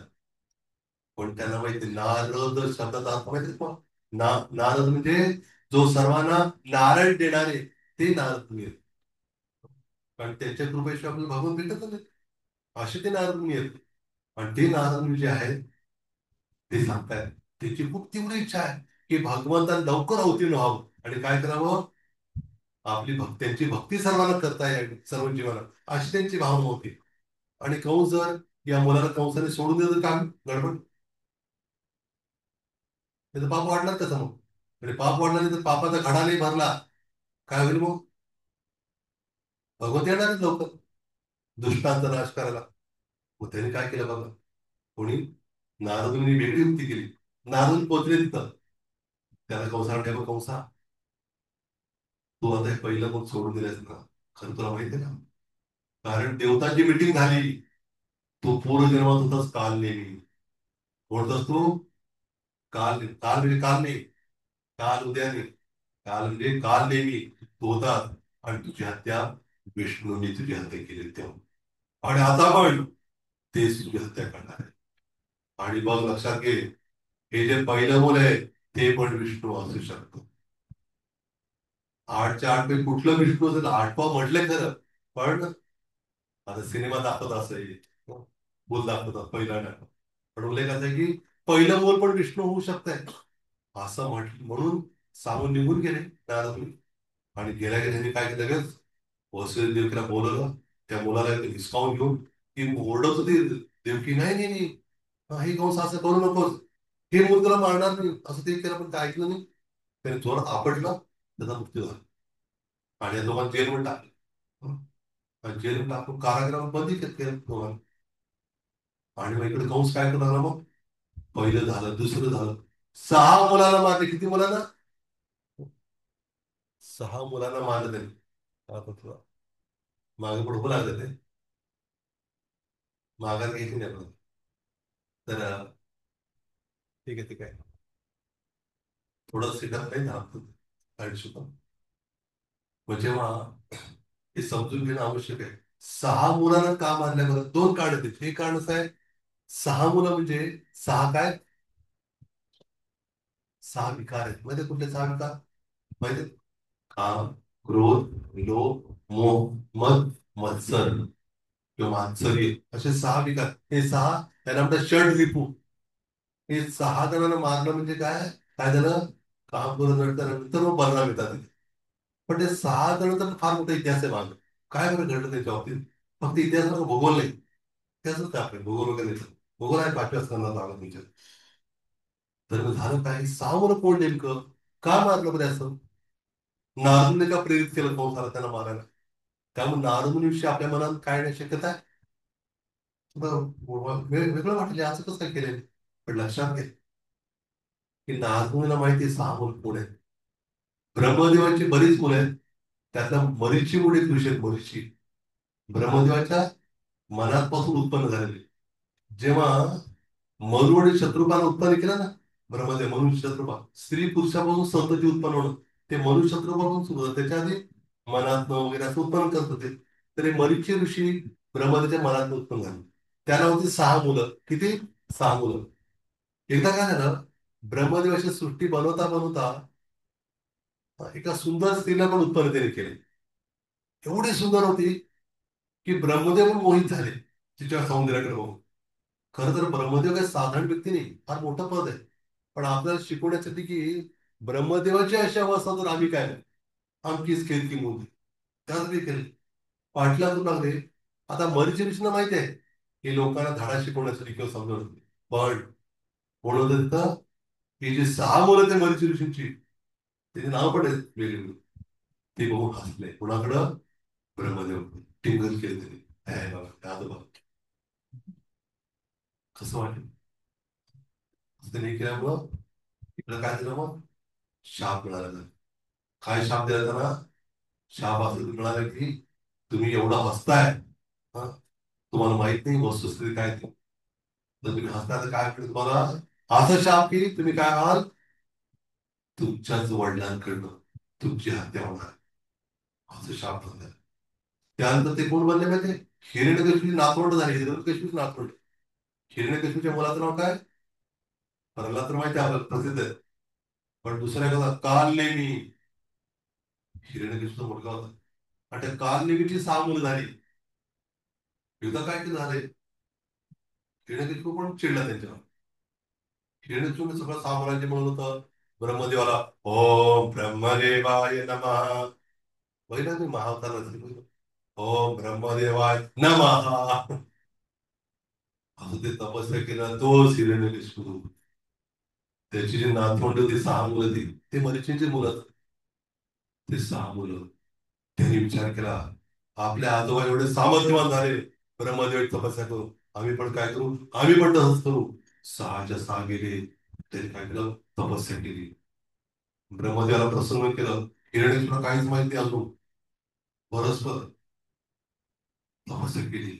पण त्यांना माहिती नारद शब्दाचा अर्थ माहिती मग नारद म्हणजे जो सर्वांना नारळ देणारे, ते नारद मुनी आहेत. कारण त्यांच्या कृपेशिवाय आपल्याला भगवान भेटत नाही. असे ते नारद मुनी आहेत. आणि ते नारद मुनी जे आहेत ते सांगतायत त्याची खूप तीव्र इच्छा आहे की भगवंतांना लवकर अवतीर्ण व्हावं आणि काय करावं, आपली त्यांची भक्ती सर्वांना करता यावी, सर्व जीवाला, अशी त्यांची भावना होती. आणि कंस जर या मुलाला कंसाने सोडून दिलं तर काम गडबड, त्याचं पाप वाढणार कसं मग? आणि पाप वाढला नाही तर पापाचा घडा नाही भरला, काय होईल मग? भगवंत येणारच लवकर दुष्टांचा नाश करायला. मग त्याने काय केलं बघा, कोणी नारदुनी वेगळी युक्ती केली. नारद पोचले तिथं, त्याला कंसा म्हणते, "बघ कंसा, तू आता हे पहिलं मग सोडून दिलंस ना, खरं तुला माहिती आहे ना, कारण देवतांची मिटिंग झाली, तू पूर्वजन्मात होतास काल नेमी. कोणतास तू? काल. काल म्हणजे काल नाही, काल उद्या नाही, काल म्हणजे काल नेमी तू होतात. आणि तुझी हत्या विष्णूंनी तुझी हत्या केली तेव्हा, आणि आता पण तेच तुझी हत्या करणार आहे. आणि बघ लक्षात घे, हे जे पहिलं मुल आहे ते पण विष्णू असू शकतो. 8च्या 8 पैकी कुठलं विष्णू असेल? 8वा म्हटलंय खरं, पण आता सिनेमा दाखवत असेल, बोल दाखवतात पहिला नाटक, पण उल्लेख असा आहे की पहिलं बोल पण विष्णू होऊ शकतंय, असं म्हणून सांगून निघून गेले नारद. आणि गेल्या गेल्या त्यांनी काय केलं, लगेच वसुदेव देवकीला बोलवलं. त्या मुलाला हिसकावून घेऊन ती ओरडत होती देवकी, नाही नाही नाही, हे कंस असं करू नकोस, हे मूल तुला मारणार नाही, असं ते केलं, पण ते ऐकलं नाही. त्याने जोरात आपटलं, त्याचा मृत्यू झाला. आणि या दोघांना जेलमध्ये टाकलं. आणि जेलमध्ये टाकून कारागृहात बंदी केलं दोघांना. आणि मग इकडे कंस काय करणार मग? पहिलं झालं, दुसरं झालं, 6 मुलांना मारले. किती मुलांना? 6 मुलांना मारलं त्यांनी. आता तुला मागे पुढे होऊ लागलं ते, माघार घ्यायची नाही आपण. तर ठीक आहे, ठीक आहे, थोडं सिटअप नाही ना आणि सुद्धा, मग जेव्हा हे समजून घेणं आवश्यक आहे. 6 मुलांना का मारल्या बरं? 2 कारण आहेत. हे कारण असं आहे, 6 मुलं म्हणजे 6 काय? 6 विकार आहेत. म्हणजे कुठले 6 विकार माहिती? काम, क्रोध, लोभ, मोह, मद, मत्सर किंवा मात्सर्य, असे 6 विकार. हे 6 त्यांना म्हणतात षड रिपू. हे 6 जणांना मारलं म्हणजे काय? काय झालं? काम करून नंतर मग बलराम येतात. पण ते 6 जण तर फार मोठा इतिहास आहे मागं. काय बरं घडलं त्याच्या बाबतीत? फक्त इतिहास नका, भूगोल नाही. इतिहासच काय आपले भूगोल वगैरे नाही. भूगोल आहे 5व्या स्कंदात आला तुमच्या. तर मग झालं काय? 6 मुलं कोण नेमकं? का मारलं बरं असं? नारदने का प्रेरित केलं कंसाला त्यांना मारायला? त्यामुळे नारदमुनीविषयी आपल्या मनात काय नाही शक्यता आहे? वेगळं वाटलं, असं कसं काय केलं? पण लक्षात घे की नारदमुनीला माहिती आहे 6 मुलं कोण आहेत. ब्रह्मदेवाची बरीच मुलं आहेत. त्यातला मरीची मुलं एक विषय, मरीची ब्रह्मदेवाच्या मनापासून उत्पन्न झालेले. जेव्हा मनु आणि शत्रुपाला उत्पन्न केलं ना, ब्रह्मदेव मनु शत्रुपा, स्त्री पुरुषापासून संतती उत्पन्न होणं, ते मनु शत्रुपासून सुरू होतं. त्याच्या आधी मनात वगैरे असं उत्पन्न करत होते. तर हे मरीची ऋषी ब्रह्मदेवाच्या मनात उत्पन्न झाले. त्याला होती 6 मुलं. किती? 6 मुलं. एकदा काय झालं, ब्रह्मदेवाची सृष्टी बनवता बनवता एका सुंदर स्त्रीला पण उत्पन्न त्याने केले. एवढी सुंदर होती की ब्रह्मदेव पण मोहित झाले तिच्या सौंदर्याकडे बघून. खरं तर ब्रह्मदेव काही साधारण व्यक्ती नाही, फार मोठं पद आहे. पण आपल्याला शिकवण्यासाठी की ब्रह्मदेवाची अशी अवस्था तर आम्ही काय नाही, आमचीच केली मुली, त्यासाठी केली, पाठला करू लागले. आता मरीची ऋषीना माहिती आहे की लोकांना धडा शिकवण्यासाठी किंवा समजवण्यासाठी, पण बोलवलं तिथं की जे 6 मुलं ते मरीची ऋषींची, त्याचे नाव पण आहेत वेगवेगळे. ते बघून हसले. कुणाकडं? ब्रह्मदेव. टिंगल केले त्यांनी, "आहे बाबा, दादा बाबा." कसं वाटेल? असं त्यांनी केल्यामुळं इकडं काय झालं मग? शाप मिळाला त्यांना. काय शाप दिला त्यांना? शाप असं मिळाला की तुम्ही एवढा हसताय, हा, तुम्हाला माहित नाही वस्तुस्थिती काय ती. तर तुम्ही हसणार काय वाटतं तुम्हाला? असं शाप की तुम्ही काय आहाल, तुमच्याच वडिलांकडनं तुमची हत्या होणार, असं शाप होणार. त्यानंतर ते कोण बनले माहिती? हिरण्यकशिपूची नातवंड झाली. हिरण्यकशिपूची नातवंड. हिरण्यकशिपूच्या मुलाचं नाव काय? प्रल्हाद तर माहिती आहे आपल्याला, प्रसिद्ध आहे. पण दुसऱ्या एखादा काल नेमी, हिरण्यकशिपूचा मुलगा होता. आणि त्या काल नेमीची 6 मुलं झाली. एकदा काय ते झाले, हिरण्यकशिपू पण चिडला त्यांच्यावर. हिरण्यकशिपूने सगळं 6 मुलांचे म्हणून होतं ब्रह्मदेवाला, ओम ब्रह्मदेवाय नमः. पहिला मी महावतार झाली, ओम ब्रह्मदेवाय नमः. असं ते तपस्या केला तोच हिरण्यकशिपू. त्याची जी नातवंड होती 6 मुलं, ती ते मरीचींची मुलं. ते 6 मुलं, त्यांनी विचार केला, आपल्या आजोबा एवढे सामर्थ्यवान झाले ब्रह्मदेव तपस्या करू, आम्ही पण काय करू, आम्ही पण तसंच करू. 6च्या 6 गेले. त्यांनी काय केलं, तपस्या केली. ब्रह्मदेवाला प्रसन्न केलं. हिरण्येश्वराला काहीच माहिती नाही अजून. परस्पर तपस्या केली.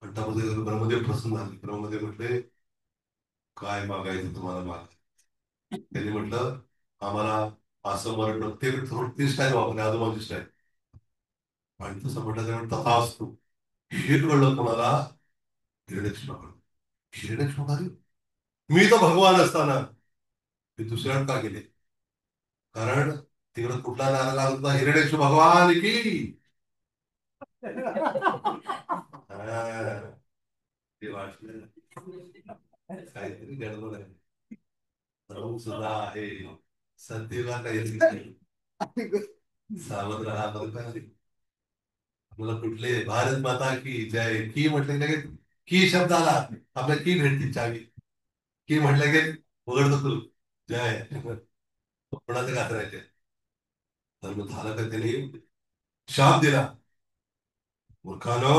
आणि तपस्या करून ब्रह्मदेव प्रसन्न झाले. ब्रह्मदेव म्हटले, काय मागायचं तुम्हाला माग. त्यांनी म्हटलं, आम्हाला असं मरण, ते थोडं ती स्टाईल वापरली, आजोबाची स्टाईल. आणि तसं म्हटलं त्यामुळे तथा असतो. हे कळलं कोणाला? हिरण्यकशिपूला. हिरण्यकशिपू म्हणाले, मी तर भगवान असताना ते दुसऱ्याकडे का गेले? कारण तिकडे कुठला नारा लागत होता, हिरण्यकशिपू भगवान की. हा, ते वाटलं काहीतरी गडबड आहे. प्रभू सुद्धा आहे, सत्यला काही सावध राहा बरं का. मला कुठले भारत माता की जय की म्हटलं की लगेच की शब्द आला, आपल्या की भेटती चावी. की म्हटलं की उघडतो तू जय. कोणाचं गात राहायचे. तर मग झालं का त्याने शाप दिला, मूर्खानो,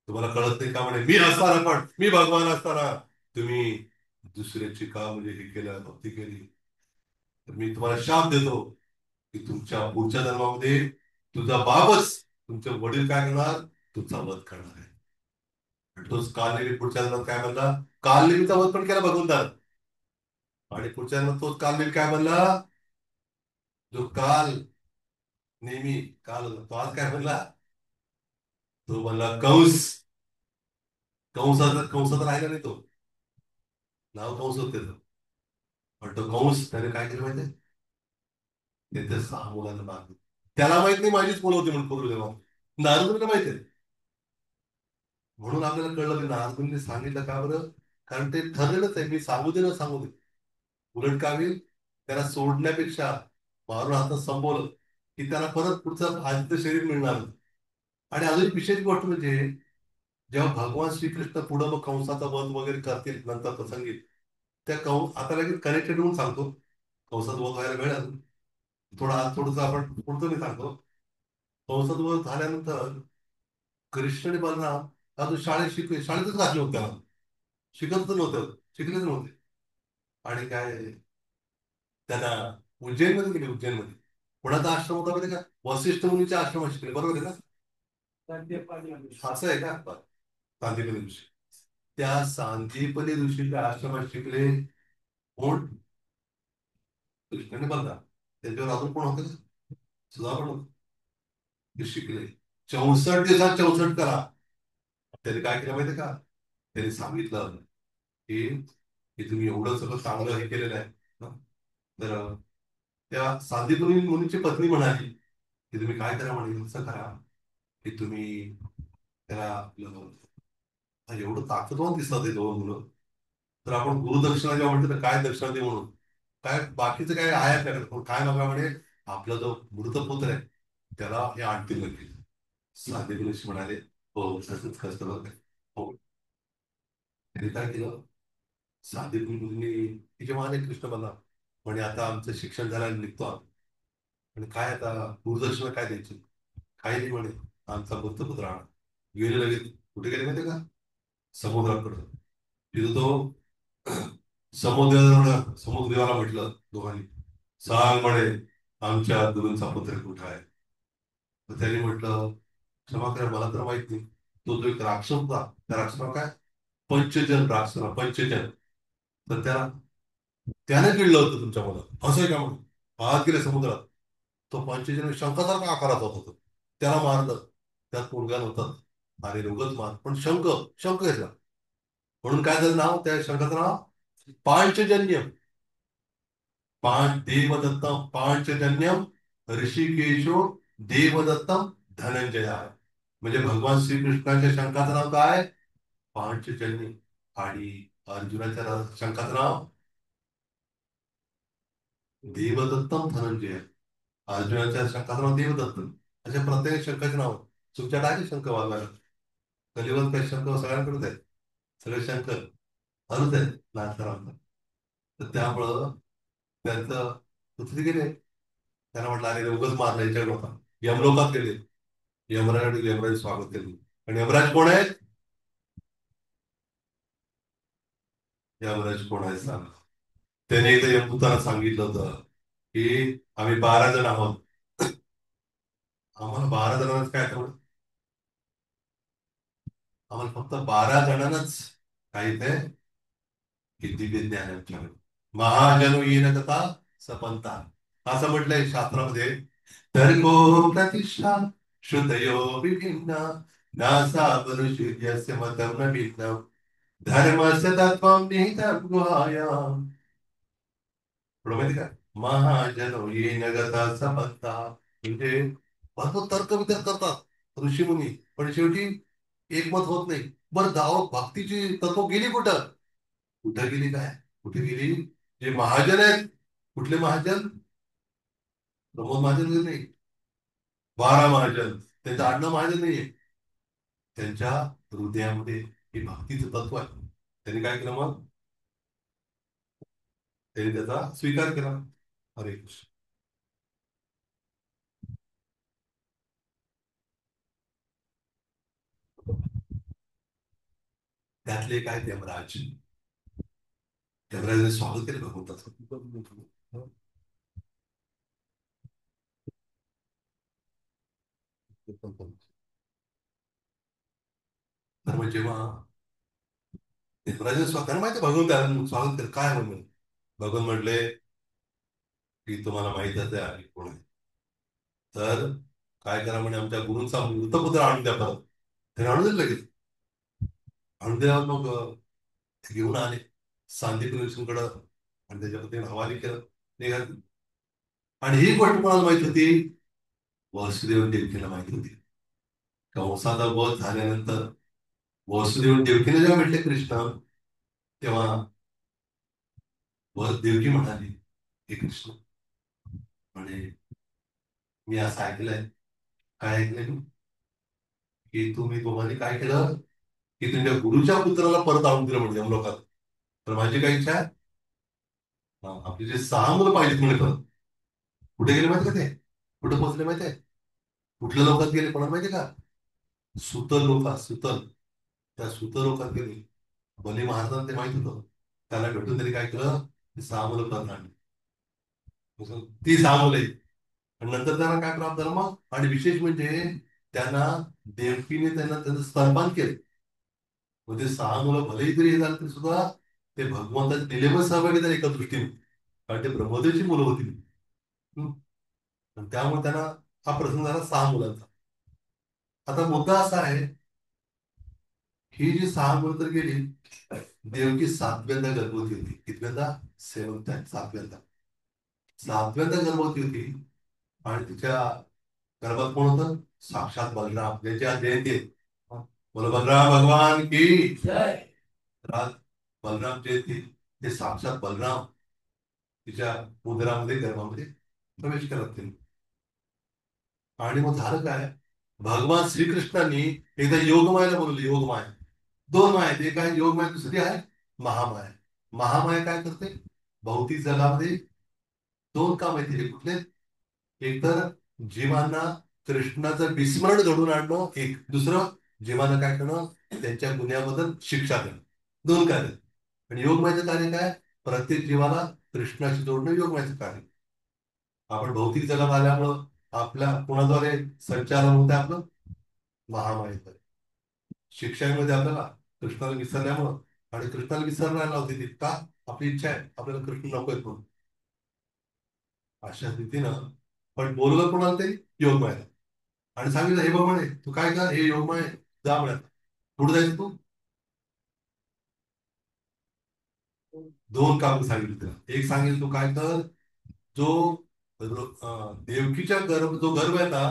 तुम्हाला कळत नाही का म्हणे, मी असताना पण, मी भगवान असताना तुम्ही दुसऱ्याची का म्हणजे हे केलं, भक्ती केली, तर मी तुम्हाला शाप देतो की तुमच्या पुढच्या जन्मामध्ये तुझा बापच, तुमचे वडील काय करणार, तुझा वध करणार आहे. आणि तोच कालनेमी पुढच्या जन्मात काय म्हणला, कालनेमीचा वध पण केला भगवंतानं. आणि पुढच्या जन्मात तोच कालनेमी काय म्हणला, जो काल नेहमी काल होता, तो आज काय म्हणला, तो म्हणला कंस. कंसात राहिला नाही तो, नाव कंस होत त्याचं. पण तो कंस त्याने काय केलं माहितीये, त्याच्या 6 मुलांना मारलं. त्याला माहित नाही माझीच मुलं होती म्हणून पूर्वजन्मात. नारदला माहिती. म्हणून आपल्याला कळलं की नारदुनीने सांगितलं का बरं, कारण ते ठरलेलंच आहे, मी सांगू दे ना सांगू दे. उलट काय होईल, त्याला सोडण्यापेक्षा मारून हातात संपवलं की त्याला परत पुढचं आदित्य शरीर मिळणार. आणि अजून एक विशेष गोष्ट म्हणजे, जेव्हा भगवान श्रीकृष्ण पुढं मग कंसाचा वध वगैरे करतील नंतर प्रसंगी, त्या आता लगेच कनेक्टेड होऊन सांगतो. कंसाचा वध व्हायला मिळेल थोडा, आज थोडंसं आपण पुढचं मी सांगतो. कंसाचा वध झाल्यानंतर कृष्ण आणि बलराम अजून शाळेतच घातले होते त्याला. शिकतच नव्हतं, शिकलेच नव्हते. आणि काय, त्यांना उज्जैनमध्ये गेले. उज्जैनमध्ये कोणाचा आश्रम होता माहिती का, वसिष्ठ मुनीच्या आश्रमात शिकले, बरोबर आहे ना? असं आहे का? सांदीपनी ऋषी, त्या सांदीपनी ऋषीच्या आश्रमात शिकले. कोण? कृष्णाने बलराम. त्यांच्यावर अजून कोण होतं का? सुद्धा पण होतं. ते शिकले. 64 दिवसात 64 करा. त्यांनी काय केलं माहितीये का, त्यांनी सांगितलं की की तुम्ही एवढं सगळं चांगलं हे केलेलं आहे ना. तर त्या सांदीपनी मुनीची पत्नी म्हणाली की तुम्ही काय करा म्हणे, असं करा की तुम्ही त्याला आपलं, एवढं ताकदवान दिसतात ते 2 मुलं, तर आपण गुरुदक्षिणा जेव्हा म्हणतो तर काय दक्षिणा दे म्हणून, काय बाकीचं काय आहे आपल्याकडे, पण काय नका म्हणे, आपला जो मृत पुत्र आहे त्याला हे आणतील नक्की. सांदीपनी ऋषी म्हणाले, हो तसंच कसं बरं काय. हो, त्यांनी काय केलं, सांदीपनी मुलींनी तिचे माने कृष्ण बनला. म्हणे आता आमचं शिक्षण झालं निघतो आम्ही. आणि काय आता गुरुदक्षिणा काय द्यायची, काही नाही म्हणे, आमचा वृत्तपत्र आणा. गेले लगेच. कुठे गेले माहिती का, समुद्राकडं. तिथं तो समुद्रदेवाला म्हटलं दोघांनी, सांग म्हणे आमच्या गुरूंचा पत्र कुठं आहे. तर त्यांनी म्हटलं, क्षमा करा मला तर माहित नाही. तो जो एक राक्षस होता, त्या राक्षसाला काय, पंचजन राक्षस पंचजन. तर त्याने गिळलं होतं तुमच्या मुलाला, असं आहे का म्हणून आत गेले समुद्रात. तो पंचजन शंखासारखा आकारात होता तो. त्याला मारलं. त्यात मुलगा नव्हता. अरे रोगच मार, पण शंख घेतला. म्हणून काय झालं नाव त्या शंखाचं नाव? पांचजन्यम. देवदत्तम पांचजन्यम ऋषिकेशो देवदत्तम धनंजय. म्हणजे भगवान श्रीकृष्णाच्या शंखाचं नाव काय? पांचजन्य. आणि अर्जुनाच्या शंखाचं नाव देवदत्तम धनंजय. अर्जुनाच्या शंखाचं नाव देवदत्त. अशा प्रत्येक शंखाचे नाव. तुमच्या काय शंख वाजवायला? कलियुगात काही शंख सगळ्यांकडेच आहेत. सगळे शंख हलत आहेत नाथराम. तर त्यामुळं त्यांचं पृथ्वी गेले. त्यांना म्हटलं अरे उगाच मारला याच्याकडे होता. यमलोकात गेले. यमराज स्वागत केले. आणि यमराज कोण आहेत? यमराज कोण आहे सांग. त्याने एकदा यमदूताला सांगितलं होतं की आम्ही 12 जण आहोत. आम्हाला 12 जणांनाच काय तेवढं. आम्हाला फक्त 12 जणांनाच काही ते की दिव्य ज्ञान आहे आमच्याकडे. महाजनो येन कथा सपंता. असं म्हटलंय शास्त्रामध्ये. तर्को प्रतिष्ठा श्रुतयो विभिन्ना नासा मनुष्यस्य मतं न भिन्नम धर्मस्य तत्त्वं निहितं गुहायाम. तुला माहिती का? महाजनो येन गता सपंता. म्हणजे भरपूर तर्क वितर्क करतात ऋषीमुनी, पण शेवटी एकमत होत नाही. बरं दाव भक्तीची तत्व गेली कुठं? कुठं गेली काय? कुठे गेली? जे महाजन आहेत. कुठले महाजन? प्रमोद महाजन वगैरे नाही. 12 महाजन. त्यांचं आडनाव महाजन नाहीये. त्यांच्या हृदयामध्ये हे भक्तीचं तत्व आहे. त्यांनी काय केलं मग? त्यांनी त्याचा स्वीकार केला. हरे कृष्ण. त्यातले काय यमराज. यमराजाने स्वागत केलं भगवंताचं. तर मग जेव्हा यमराजाने स्वतःला माहिती भगवंताला स्वागत केलं काय म्हणून. भगवान म्हटले की तुम्हाला माहितच आहे आम्ही कोण आहे. तर काय करा म्हणे आमच्या गुरूंचा वृत्तपत्र आणून द्या परत. त्याने आणून दिलं लगेच. आणून द्यावर मग ते घेऊन आले सांदीप ऋषींकडं. आणि त्याच्या पत्नीने हवाली केलं. निघाले. आणि ही गोष्ट कोणाला माहित होती? वासुदेव देवकीला माहित होती. कंसाचा वध झाल्यानंतर वासुदेव देवकीने जेव्हा भेटले कृष्ण, तेव्हा देवकी म्हणाली हे कृष्ण म्हणे मी असं ऐकलंय. काय ऐकलंय मी? की तुम्ही दोघांनी काय केलं की तुमच्या गुरुच्या पुत्राला परत आणून दिलं म्हणजे यमलोकात. तर माझी काय इच्छा आहे. आपली जे 6 मुलं पाहिजेत म्हणे परत. कुठे गेले माहिती का ते? कुठे पोहोचले माहिती आहे? कुठल्या लोकात गेले कोणाला माहिती का? सुतल लोकात. सुतल. त्या सुतल लोकात गेले. बली महाराजांना ते माहित होतं. त्याला भेटून त्यांनी काय केलं? ते 6 मुलं परत आणली. ती 6 मुलं आहेत. आणि नंतर त्यांना काय प्राप्त झालं मग? आणि विशेष म्हणजे त्यांना देवकीने त्यांना त्यांचं स्तनपान केलं. म्हणजे 6 मुलं भलेही तरी हे झालं तरी सुद्धा ते भगवंताच्या दिलेवर सहभागी झाले एका दृष्टीने. कारण ते ब्रह्मदेवची मुलं होती. हम्म. आणि त्यामुळे त्यांना हा प्रसंग झाला 6 मुलांचा. आता मुद्दा असा आहे ही जी 6 मुलं तर गेली. देवकी 7व्यांदा गर्भवती होती. कितव्यांदा? 7व्यांदा. 7व्यांदा गर्भवती होती. आणि तिच्या गर्भात कोण होतं? साक्षात बलराम, ज्याची आज जयंती आहे. बोलो बलराम भगवान की जय. तर आज बलराम जयंती. ते साक्षात बलराम तिच्या उदरामध्ये गर्भामध्ये प्रवेश करत गेले. आणि मग झालं काय? भगवान श्रीकृष्णांनी एकदा योगमायेला बोलवलं. योगमाया 2 माया आहेत. एक आहे योगमाया, दुसरी आहे महामाया. महामाया काय करते? भौतिक जगामध्ये 2 काम आहेत तिथे. कुठले? एक तर जीवांना कृष्णाचं विस्मरण घडून आणणं. एक दुसरं जीवांना काय करणं? त्यांच्या गुन्ह्याबद्दल शिक्षा देणं. 2 कार्य. आणि योगमायेचं कार्य काय? प्रत्येक जीवाला कृष्णाशी जोडणं योगमायेचं कार्य. आपण भौतिक जगात आल्यामुळं आपल्या कोणाद्वारे संचालन होतं आपलं? महामायेद्वारे. शिक्षामध्ये आपल्याला कृष्णाला विसरल्यामुळं. आणि कृष्णाला विसरायला होती ती का, आपली इच्छा आहे आपल्याला कृष्ण नको आहेत म्हणून. अशा रीतीनं पण बोलवलं कोणाला तरी योगमाया. आणि सांगितलं हे बघ म्हणे तू काय कर, हे योगमाय जा म्हणे. कुठं जायचं तू. दोन काम सांगितलं तिला. एक सांगितलं तू काय कर, जो देवकीच्या गर्भ जो गर्भ आहे ना,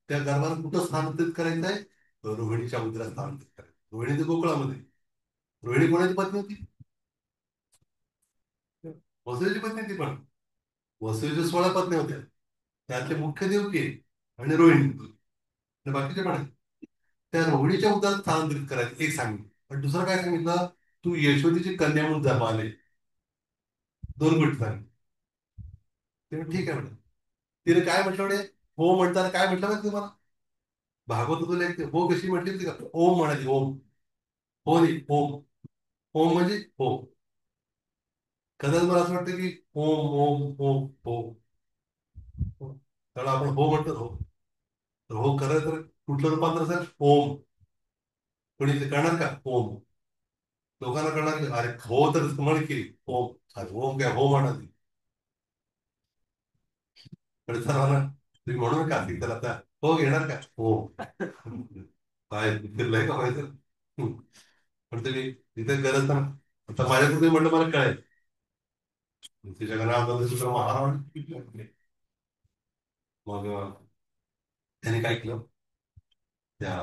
त्या गर्भाला कुठं स्थानांतरित करायचं आहे, रोहिणीच्या उदरात स्थानांतरित करायचं. रोहिणी ते गोकुळामध्ये. रोहिणी कोणाची पत्नी होती, वसुदेवची पत्नी ती पण. वसुदेवच्या 16 पत्नी होत्या, त्यातले मुख्य देवकी आणि रोहिणी आणि बाकीचे पण आहेत. त्या रोहिणीच्या उदरात स्थानांतरित करायचं एक सांगितलं. आणि दुसरं काय सांगितलं, तू यशोदीची कन्या म्हणून जन्म आले. दोन गोष्टी सांगितलं. ते म्हणले, ठीक आहे म्हणे. तिने काय म्हटलं म्हणे, हो म्हणताना काय म्हटलं माहिती तुम्हाला, भागवत तुला एक हो कशी म्हटली होती का, ओम म्हणाली, ओम. हो नाही ओम. ओम म्हणजे हो. कदाच मला असं वाटतं की ओम ओम ओम हो हो. कारण आपण हो म्हणतो हो, तर हो खरं तर कुठलं रूपांतर असेल ओम. कोणी ते करणार का ओम, लोकांना कळणार की अरे हो तर म्हण की ओम. अरे ओम काय हो म्हणाली. पण सर्वांना तुम्ही म्हणू नका की तर आता हो घेणार का हो. काय फिरलंय का व्हायचं. पण तुम्ही तिथे गरज ना, आता माझ्या तुम्ही म्हटलं मला कळेल. ते जगन्नाथ सुद्धा महाराज. मग त्याने काय केलं, त्या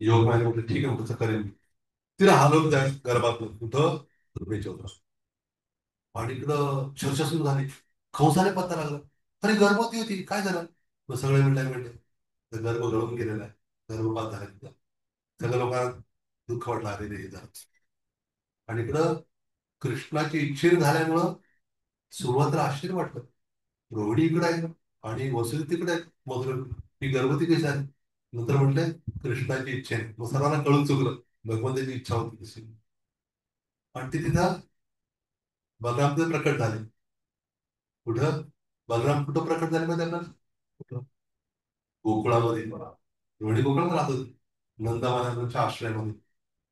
योग माझ्या म्हटलं ठीक आहे तसं करेन. तिला हलवलं त्या गर्भातून कुठं, रुपेच्या होतं. आणि इकडं चर्चा सुरू झाली, खवसाने पत्ता लागला. अरे गर्भवती होती काय झालं. मग सगळे म्हणले तर गर्भ गळून गेलेला आहे, गर्भपात झाला तिथं. सगळ्या लोकांना दुःख वाटलं, अरे रे हे झालं. आणि इकडं कृष्णाची इच्छेने झाल्यामुळं सुरुवातीला आश्चर्य वाटलं. रोहिणी इकडे आहे आणि वसुली तिकडे आहे, मग ही गर्भवती कशी झाली. नंतर म्हटलंय कृष्णाची इच्छा आहे, मग सर्वांना कळून चुकलं भगवंताची इच्छा होती तशी. आणि ती तिथं बलरामदेव प्रकट झाले. कुठं, बलराम कुठं प्रकट झाले माहिती आपल्याला, कुठं? गोकुळामध्ये. रोहिणी गोकुळात राहत होती, नंदा आश्रयामध्ये.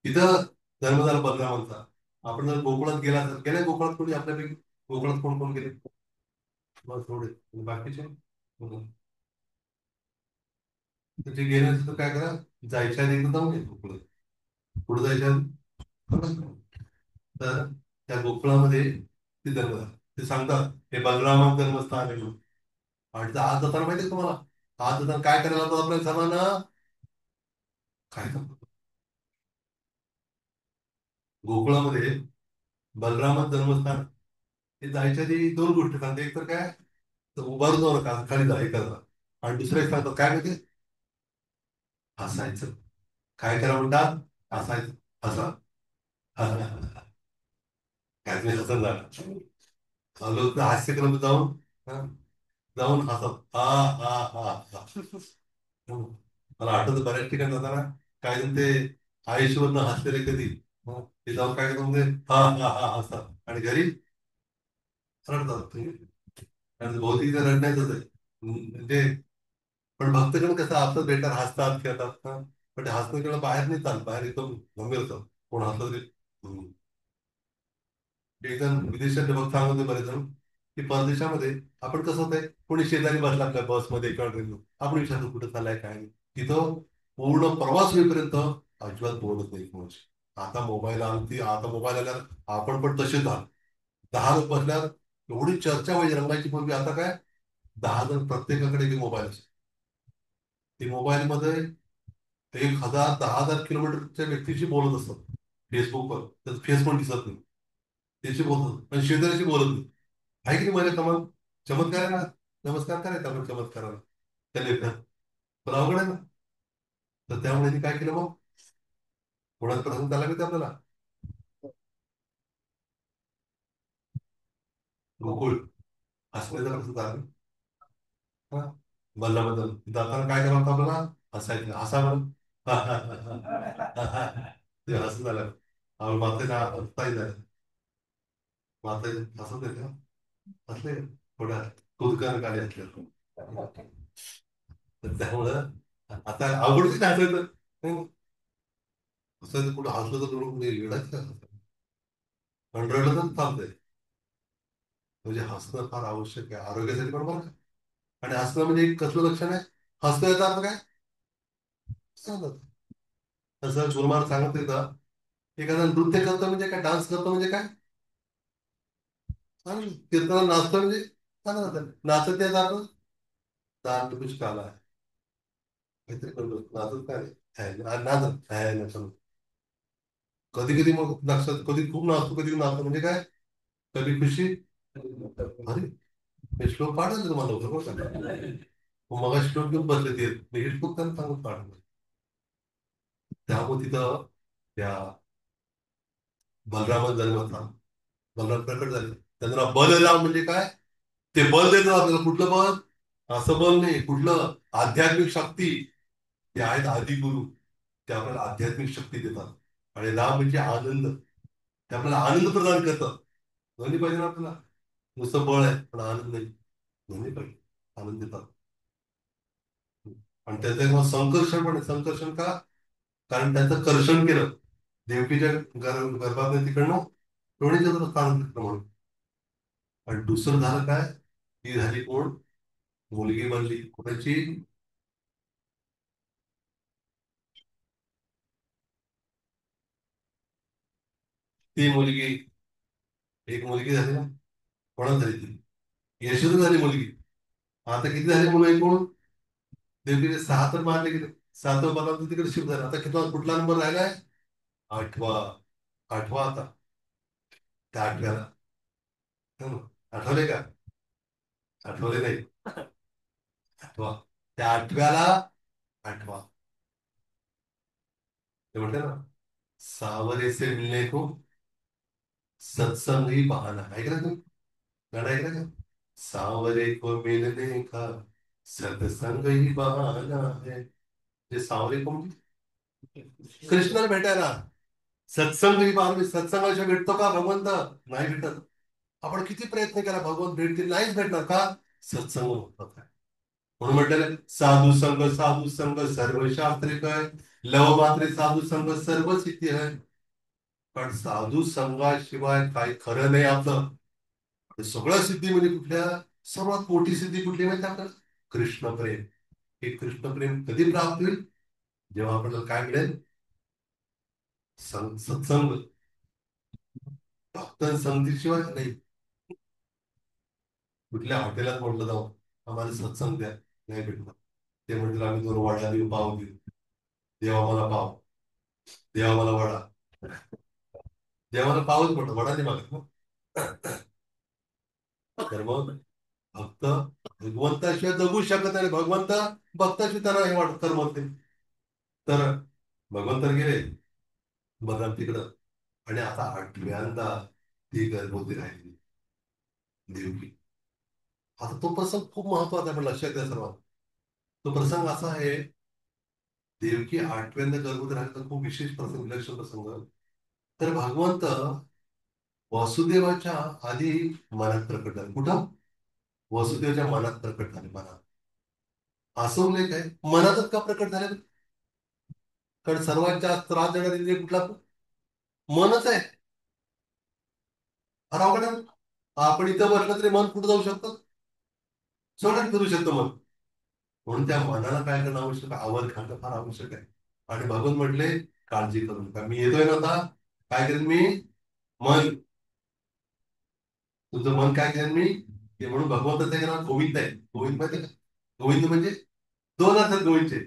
तिथं जन्म झाला बलरामांचा. आपण जर गोकुळात गेला तर गेले गोकुळात कोणी आपल्यापैकी, गोकुळात कोण कोण गेले, बस थोडे. आणि बाकीचे त्याचे गेले असेल तर काय करा, जायच्या आधी एकदा जाऊन येतो पुढे. पुढे जायच्या आधी तर त्या गोकुळामध्ये ते जन्म झाला. ते सांगतात हे बलरामाचं जन्मस्थान आहे म्हणून. आणि आज जाताना माहिती आहे तुम्हाला, आज जाताना काय करायला होतं आपल्या सर्वांना, काय सांगतो, गोकुळामध्ये बलरामाचं जन्मस्थान हे जायच्या आधी दोन गोष्टी सांगते. एक तर काय, तर उभारून जाऊ नका, खाली जा हे करा. आणि दुसरं एक सांगतात काय माहिती, हसायचं. काय करा म्हणतात, हसायचं. हसा. काय तुम्ही हसत झाला, लोक हास्यक्रम जाऊन हा, जाऊन हसत हा हा हा हा. मला आठवतं बऱ्याच ठिकाणी जाताना काय जण ते आयुष्यवरनं हसलेले कधी, ते जाऊन काय करतो म्हणजे हा हा हा हसतात आणि घरी रडतात. कारण भौतिक रडण्याचंच आहे म्हणजे. पण भक्तगण कसं असतात भेटतात, हसतात खेळतात हा. पण ते हसणं केलं बाहेर नाही चालत, बाहेर एकदम गंभीर होतं कोण हसलं तरी. एक जण विदेशातले भक्त सांगत होते बरेच जण, की परदेशामध्ये आपण कसं होतंय, कोणी शेजारी बसला आपल्या बसमध्ये किंवा ट्रेनमध्ये, आपण विचारतो कुठं चाललाय काय नाही. तिथं पूर्ण प्रवास होईपर्यंत अजिबात बोलत नाही कोणाशी. आता मोबाईल आली, आता मोबाईल आल्यावर आपण पण तसे झालो. 10 लोक बसल्यावर एवढी चर्चा व्हायची रंगायची पूर्वी, आता काय 10 जण प्रत्येकाकडे मोबाईल असतो. ते मोबाईल मध्ये 1,000 10,000 किलोमीटरच्या व्यक्तीशी बोलत असतात फेसबुकवर, तर फेस पण दिसत नाही. त्याची बोलत पण शेजाऱ्याशी बोलत नाही. आहे की नाही माझ्या कमाल, चमत्कार आहे ना. नमस्कार करायचा आपण चमत्काराला त्या लेखनात, पण अवघड आहे ना. तर त्यामुळे त्यांनी काय केलं मग, कोणाचा प्रसंग झाला का ते आपल्याला, गोकुळ हसण्याचा प्रसंग झाला. हा, बल्लाबद्दल जाताना काय करावं होतं आपल्याला, हसायचं हसा म्हणून. ते हसू झालं. मातेला हसताही झालं. माते हसत येते ना, हसले थोड्या कुदकार गाडी असल्या. तर त्यामुळं आता अवघडच नाही हसायचं. असं कुठं हसलं तर कुठं कुठे लिडायचं आणि रडलं तर चालतंय. म्हणजे हसणं फार आवश्यक आहे आरोग्यासाठी, बरोबर का? आणि हसणं म्हणजे एक कसलं लक्षण आहे? हसणं याचा अर्थ काय? चालत. तसं गुरुमार सांगत येतं, एखादा नृत्य करतो म्हणजे काय, डान्स करतो म्हणजे काय? कीर्तनाला नाचतो म्हणजे चांगलं. नाचत त्याचा अर्थ दांड कुछ काला आहे. काहीतरी करतो नाचत काय नाचत आहे नसतं. कधी कधी मग लक्षात, कधी खूप नाचतो कधी नाचतो म्हणजे काय? कधी खुशी. अरे हे श्लोक पाठायचं तुम्हाला लवकर बरं का? मग श्लोक घेऊन बसले ते मी हे श्लोक त्यांना सांगून पाठवलं. त्यामुळे तिथं त्या बलरामाचा जन्म झाला. बलराम प्रकट झाले, त्यांना बलराम म्हणजे काय? ते बल देतात आपल्याला. कुठलं बल? असं बल नाही, कुठलं? आध्यात्मिक शक्ती. ते आहेत आदिगुरु, ते आपल्याला आध्यात्मिक शक्ती देतात. आणि राम म्हणजे आनंद, ते आपल्याला आनंद प्रदान करतात. दोन्ही पाहिजे ना आपल्याला. नुसतं बळ आहे पण आनंद नाही. दोन्ही पाहिजे. आनंद देतात. आणि त्याचं एक मग संकर्षण पण आहे. संकर्षण का? कारण त्याचं कर्षण केलं देवकीच्या गर्भात तिकडनं दोन्ही स्थान घेतलं म्हणून. आणि दुसरं झालं काय? ती झाली कोण? मुलगी बनली कोणाची? ती मुलगी, एक मुलगी झाली ना. कोणाच झाली ती? यशोदा झाली मुलगी. आता किती झाले मुलं एकूण? देवकीचे सहा तर मारले गेले. सातवं मला तिकडे शिफ्ट झालं. आता किती, कुठला नंबर राहिलाय? आठवा. आठवा आता. त्या आठव्याला. हं. आठवले का? आठवले नाही. आठवा. त्या आठव्याला. आठवा. ते म्हणते ना, सावरे से मिलने को सत्संग ही बहाना. ऐकलं तुम्ही? गाणं ऐकलं का? सावरे को मिलने का सत्संग ही बहाना है. जे सावरे को म्हणजे कृष्णाला भेटायला सत्संग ही बहाना. सत्संगाशिवाय भेटतो का भगवंत? नाही भेटत. आपण किती प्रयत्न केला भगवंत भेटतील, नाहीच भेटणार का? सत्संग महत्वाचा आहे. म्हणून म्हटलेलं साधू संग सर्व शास्त्रिक आहे. लव मात्रे साधू संग सर्व सिद्धी आहे. पण साधू संघाशिवाय काही खरं नाही आपलं. आणि सगळ्या सिद्धी म्हणजे कुठल्या? सर्वात मोठी सिद्धी कुठली माहिती आपल्याला? कृष्ण प्रेम. हे कृष्ण प्रेम कधी प्राप्त होईल? जेव्हा आपल्याला काय मिळेल? सत्संग. फक्त संगतीशिवाय नाही. कुठल्या हॉटेलात म्हटलं जाऊ आम्हाला सत्संग द्या, नाही भेटणार. ते म्हटलं आम्ही दोन वडा देऊ, पाव देऊ. देवा मला पाव, देवा मला वडा. देवाला पावच म्हटलं, वडा नाही मागत ना. तर मग भक्त भगवंताशिवाय जगू शकत नाही. भगवंत भक्ताशिवाय त्याला हे वाटत तर म्हणते. तर भगवंत गेले बलराम तिकडं. आणि आता आठव्यांदा ती गर्भवती राहिली देवकी. आता तो प्रसंग खूप महत्वाचा आहे, पण लक्षात द्या सर्वांना. तो प्रसंग असा आहे, देवकी आठव्यांदा गर्भवती राहिली तर खूप विशेष प्रसंग, विलक्षण प्रसंग. तर भगवंत वासुदेवाच्या आधी मनात प्रकट झाले. कुठं? वसुदेवाच्या मनात प्रकट झाले. मनात. असं उल्लेख आहे मनातच का प्रकट झाले? कारण सर्वात जास्त त्रास देणारे इंद्रिय कुठला? मनच आहे. फार अवघड आहे. आपण इथं बसलं तरी मन कुठं जाऊ शकतं? सगळ्यात करू शकतं मन. म्हणून त्या मनाला काय करणं आवश्यक आहे? आवर घालणं फार आवश्यक आहे. आणि भगवंत म्हटले, काळजी करू नका, मी येतोय ना आता. काय करेन मी? मन. तुझं मन काय करेन मी? ते म्हणून भगवंताचं नाव गोविंद आहे. गोविंद माहिती का? गोविंद म्हणजे दोन अर्थात गोविंदचे.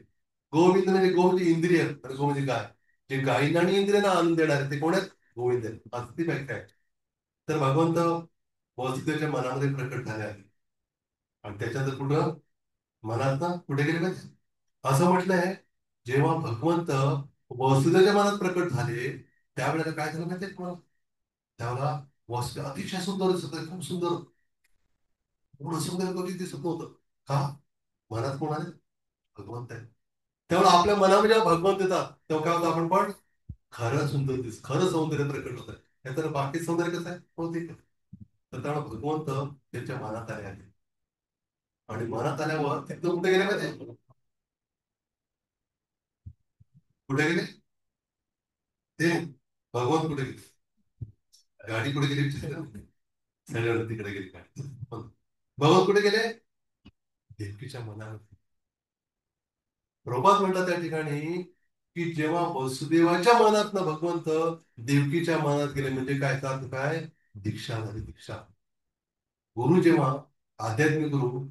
गोविंद म्हणजे गो म्हणजे इंद्रिय आणि गो म्हणजे गाय. जे गायींना आणि इंद्रियांना आनंद देणार ते कोण आहेत? गोविंद आहेत. असं ती व्याख्या आहे. तर भगवंत वसुदेवाच्या मनामध्ये प्रकट झाले आहे. आणि त्याच्यात कुठं? मनात ना कुठे गेले पाहिजे? असं म्हटलंय, जेव्हा भगवंत वसुदेवाच्या मनात प्रकट झाले त्यावेळेला काय झालं माहितीये तुम्हाला? त्यावेळेला वसुदेव अतिशय सुंदर दिसत होते, खूप सुंदर. एवढं सुंदर कधी दिसत नव्हतं. का? मनात कोण आहे? भगवंत आहे. तेव्हा आपल्या मनामध्ये जेव्हा भगवंत येतात तेव्हा काय होतं? आपण पण खरं सुंदर खरं सौंदर्य प्रकट होत आहे. नाहीतर बाकी सौंदर्य कसं आहे? होते. तर त्यामुळे भगवंत त्यांच्या मनात आले आहे. आणि मनात आल्यावर तिथं कुठे गेले माहिती? कुठे गेले? ते भगवान कुठे गेले? गाडी कुठे गेली सगळं तिकडे गेली गाडी. भगवान कुठे गेले? देवकीच्या मनावर. प्रभात म्हणतात त्या ठिकाणी की जेव्हा वसुदेवाच्या मनात ना भगवंत देवकीच्या मनात गेले, म्हणजे काय अर्थ काय? दीक्षा झाली, दीक्षा. गुरु जेव्हा, आध्यात्मिक गुरु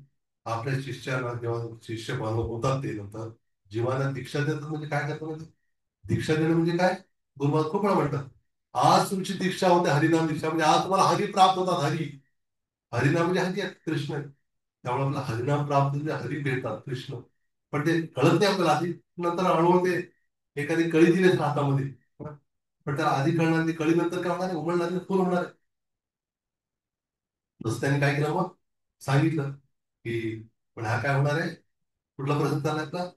आपल्या शिष्याला जेव्हा शिष्य बनवत होतात ते नंतर जीवाला दीक्षा देतात, म्हणजे काय करतात म्हणजे दीक्षा देणं म्हणजे काय? गुरुमात खूप वेळा म्हणतात आज तुमची दीक्षा होते हरिनाम दीक्षा, म्हणजे आज तुम्हाला हरी प्राप्त होतात. हरी, हरिनाम म्हणजे हरी आहेत, कृष्ण आहेत. त्यामुळे आपला हरिनाम प्राप्त म्हणजे हरी भेटतात कृष्ण. पण ते कळत नाही आपल्याला आधी, नंतर अनुभव ते एखादी कळी दिली हातामध्ये. पण त्याला आधी कळणार, ती कळी नंतर काय होणार आहे? उमलणार आहे, फुल होणार आहे. तसं त्यांनी काय केलं मग? सांगितलं की पण हा काय होणार आहे? कुठला प्रसंग चालला आपला?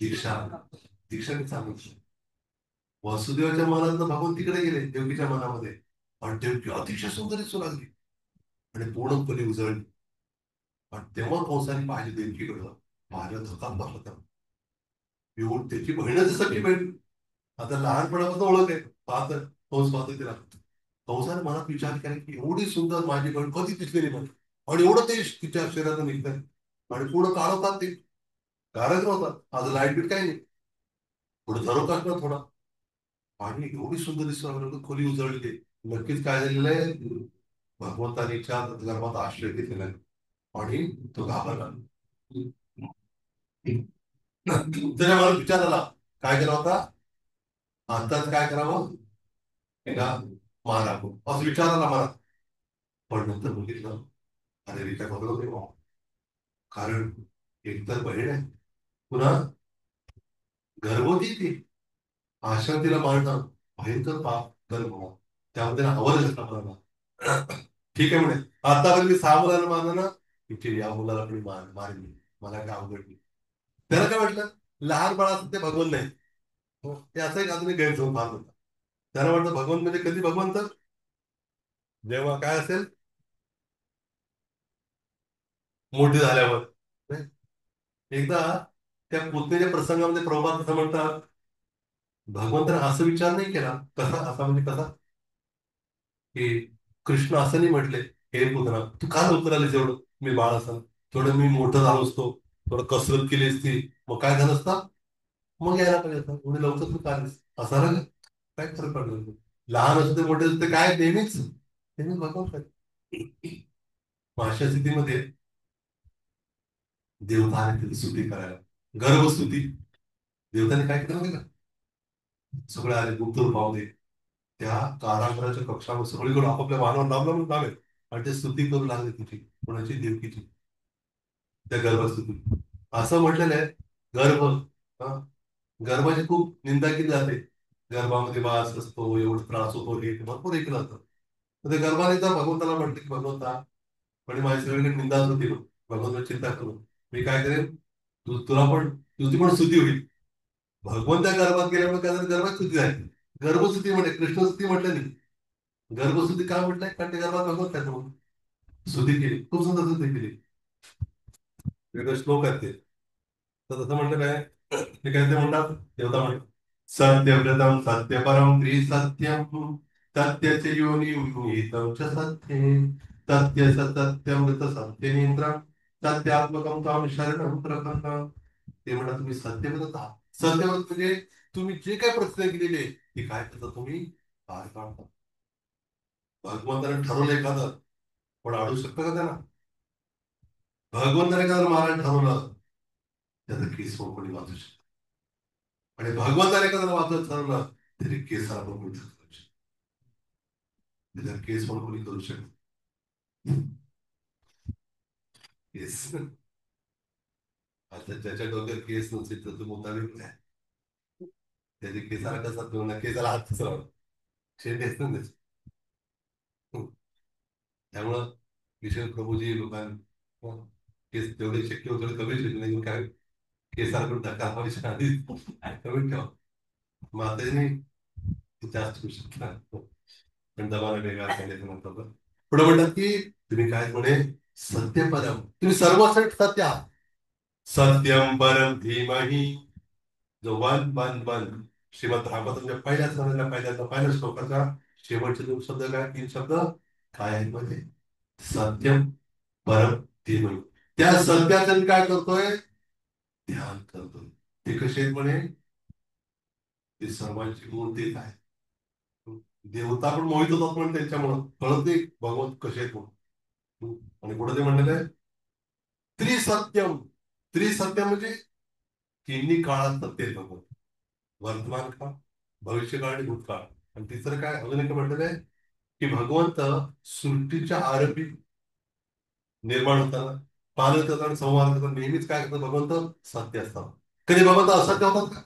दीक्षा. दीक्षा मी सांगितलं. वसुदेवाच्या मनात भगवान तिकडे गेले देवकीच्या मनामध्ये, आणि देवकी अतिशय सुंदर दिसू लागली आणि पूर्णपणे उजळली. आणि तेव्हा कंसाने पाहिजे देवकीकडं, पाहिलं धक्काच बसला त्याला. एवढं त्याची बहीणच सख्खी बहीण, आता लहानपणापासून ओळख आहे. पाहत कंस पाहतो तिला. कंसाने मनात विचार केला की एवढी सुंदर माझी बहीण कधी दिसलेली नाही, आणि एवढं तेज तिच्या शरीरातून निघतंय, आणि पूर्ण काढवतात ते कार्यक्रम होता. आज लाईट बीट काही नाही, थोडं झरोकाच ना थोडा, आणि एवढी सुंदर दिसतो खोली उजळली ते. नक्कीच काय झालेलं आहे? भगवंतानीच्या गर्भात आश्रय घेतलेला आहे, आणि तो घाबरला. त्याच्या मला विचार आला काय केला होता, आताच काय करावं, तिला मारावं असं विचार आला मला. पण नंतर बघितलं, अरे रित्या बरोबर आहे भाऊ. कारण एकतर बहीण आहे, पुन्हा गर्भवती ती, आशा तिला मारणं भयंकर पाप कर्म हो. त्यामध्ये आवडच आपल्याला. ठीक आहे म्हणे, आतापर्यंत मी 6 मुलांना मारलं ना, तिथे या मुलाला पण मारेन मी, मला काय अवघड नाही. त्याला काय वाटलं, लहान बाळाचं ते भगवान नाही. हो, ते असं एक अजून एक गैरसमज फार होता. त्याला वाटतं भगवान म्हणजे कधी भगवंत, जेव्हा काय असेल, मोठी झाल्यावर. नाही? एकदा त्या पुतणीच्या प्रसंगामध्ये प्रभुपाद असं म्हणतात, भगवंताने असं विचार नाही केला. कसा असा म्हणजे कसा, की कृष्ण असं नाही म्हटले, हे पुत्रा तू का लवकर आलीस एवढं, मी बाळ असं थोडं मी मोठं झालो असतो, थोडं कसरत केली असती, मग काय झालं असतं, मग यायला पाहिजे होतं, एवढी लवकर तू का आलीस असा ना. काय फरक पडलं नाही. लहान असते मोठे असते काय, नेहमीच नेहमीच भगवंत आहे. मग अशा स्थितीमध्ये देवता आले तिथे स्तुती करायला, गर्भस्तुती. देवताने काय केलं माहिती का? सगळे आले गुप्त रूपामध्ये, त्या कारागृहाच्या कक्षावर सगळीकडे आपापल्या वाहनावर लांब लांब, आणि ते स्तुती करू लागले तिची, कोणाची? देवकीची, त्या गर्भस्तुती. असं म्हटलेलं आहे, गर्भ, हा, गर्भाची खूप निंदा केली जाते. गर्भामध्ये वास असतो, एवढा त्रास होतो, हे ते भरपूर ऐकलं जातं. तर ते गर्भाने तर भगवंताला म्हटलं की भगवंता, म्हणजे माझी सगळीकडे निंदाच होती बघ. भगवंत चिंता करू, मी काय करेन, तुला पण तुझी पण स्तुती होईल. भगवंत त्या गर्भात गेल्यामुळे काय झालं, गर्भात स्तुती झाली. गर्भस्तुती म्हणे, कृष्णस्तुती म्हटलं नाही. गर्भस्तुती काय म्हटलंय, कारण ते गर्भात भगवंत काय म्हणून स्तुती केली, खूप सुंदर स्तुती केली. वेगळं श्लोक आहेत ते. तर तसं म्हटलं काय, ते काय ते म्हणतात, देवता म्हणतात सत्यव्रतम सत्यपरम त्रिसत्यम सत्यच योनियुक्तं च सत्ये सत्य सत्यमृत सत्यनेत्रम सत्यात्मकम त्वां शरणं प्रपन्नम्. ते म्हणतात तुम्ही सत्यव्रत आहात. सत्यव्रत म्हणजे तुम्ही जे काय प्रतिज्ञा केलेली आहे ती काय करता तुम्ही, पार पाडता. भगवंताने ठरवलं एखादं, पण अडू शकतं का त्याला? भगवंताने एखादं मारायला ठरवलं, त्याचा केस पण कोणी वाचू शकतो. आणि भगवंताने एखाद्याला वाचत ठरवलं, तरी केसाला पण कोणी करू शकतो. त्याचा केस पण कोणी करू शकतो. केस, आता ज्याच्या डोक्यात केस नसेल तर तो मुद्दाम काय, त्याच्या केसाला कसा ठेवणार, केसाला हात कसा लावणार? शेत येत ना त्याचं. त्यामुळं किशोर प्रभूजी लोकांना केस तेवढे शक्य होतं कमी ठेवले, नाही काय केसाला पण धक्का लावायच्या आधी कमी ठेवा. माताजीने जास्त होऊ शकतात, पण जमाना वेगळा केल्याचं नंतर पुढे म्हणतात की तुम्ही काय म्हणे, सत्य परम, तुम्ही सर्व सत्य आहात. सत्यम परम धीमहि. जो वन वन वन, श्रीमद भागवताच्या पहिल्याच मधला पहिल्या श्लोकाचा शेवटचे दोन शब्द काय, तीन शब्द काय आहेत मध्ये? सत्यम परम धीमहि. त्या सत्याचं मी काय करतोय? ध्यान करतोय. ते कसे आहेत म्हणे? ते सर्वांची मूर्ती आहे. देवता पण मोहित होतात पण त्यांच्यामुळं कळत नाही भगवंत कसे आहेत म्हणून. आणि पुढे ते म्हणलेलं आहे त्रिसत्यम. त्रिसत्यम म्हणजे तिन्ही काळात सत्य आहे भगवंत. वर्तमान काळ, भविष्य काळ आणि भूतकाळ. आणि तिसरं काय अजून एक म्हटलेलं आहे की भगवंत सृष्टीच्या आरंभी निर्माण होताना, पालन करताना, संहार करताना नेहमीच काय करतात भगवंत? सत्य असतात. कधी भगवंत असत्य होतात का?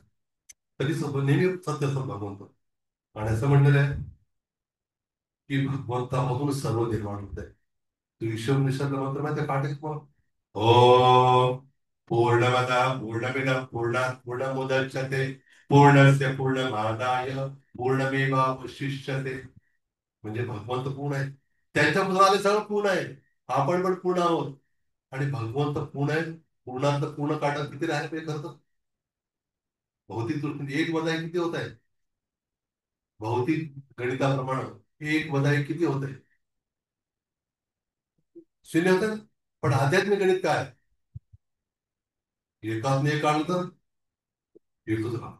कधी नेहमी सत्य असतात भगवंत. आणि असं म्हणलेलं आहे की भगवंतामधून सर्व निर्माण होत आहे. तो ईश्वर निसर्ग मंत्र माहिती पाठ तुम्हाला? ओ पूर्णमदा पूर्णमिदं पूर्णात् पूर्णमुदच्यते पूर्णस्य पूर्णमादाय पूर्णमेवावशिष्यते. म्हणजे भगवंत पूर्ण आहे, त्यांच्या पुत्राले सगळं पूर्ण आहे. आपण पण पूर्ण आहोत. आणि भगवंत पूर्ण आहे. पूर्णात पूर्ण काढत किती राहिले पाहिजे खरं तर? भौतिक दृष्टी एक वजा एक किती होत आहे? भौतिक गणिताप्रमाणे एक वजा एक किती होत आहे? शून्य होत आहे. पण आध्यात्मिक गणित काय? एकात एक काढलं तर एकच राहा.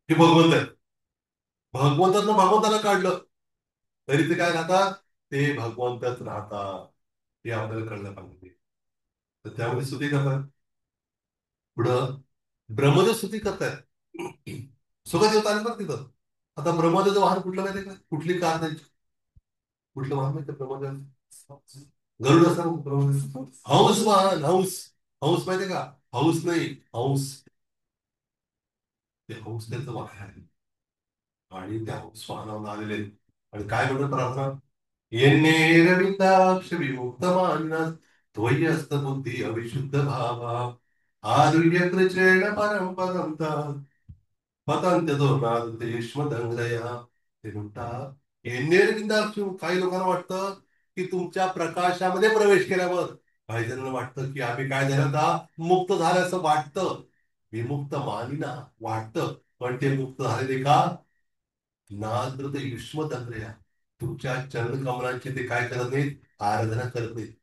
हे भगवंत आहे. भगवंतानं भगवंताला काढलं तरी ते काय राहतात? ते भगवंतच राहतात. हे आपल्याला कळलं पाहिजे. तर त्यामध्ये स्तुती करतात. पुढं ब्रह्मदेव स्तुती करतायत. सुखदेव आले बघ तिथं. आता ब्रह्मदेवचं वाहन कुठलं माहिती का? कुठली कार त्यांची? कुठलं वाहन माहिती ब्रह्मदेव? गरुड असं ब्रह्मदेव हंस वाहन, हंस. हंस माहितीये का? हंस नाही, हंस. ते हंस त्यांचं वाहन आहे. आणि त्या हंस वाहनावर आलेले आहेत. आणि काय म्हणतात प्रार्थना? येन्नेरविंदाक्ष विमुक्त मानस त्वय्यस्त बुद्धी अविशुद्ध भावा आरुह्य कृचेण परम पदम पतंत्य धोरणात युष्मदंग्रया. ते म्हणतात येन्नेरविंदाक्ष. काही लोकांना वाटतं की तुमच्या प्रकाशामध्ये प्रवेश केल्यावर, काही जणांना वाटतं की आम्ही काय झालं का मुक्त झालं असं वाटतं. विमुक्त मानिना वाटतं, पण ते मुक्त झालेले का? नाद्रत युष्मदंग्रया. तुमच्या चरणकमलांची ते काय करत नाहीत? आराधना करत नाहीत.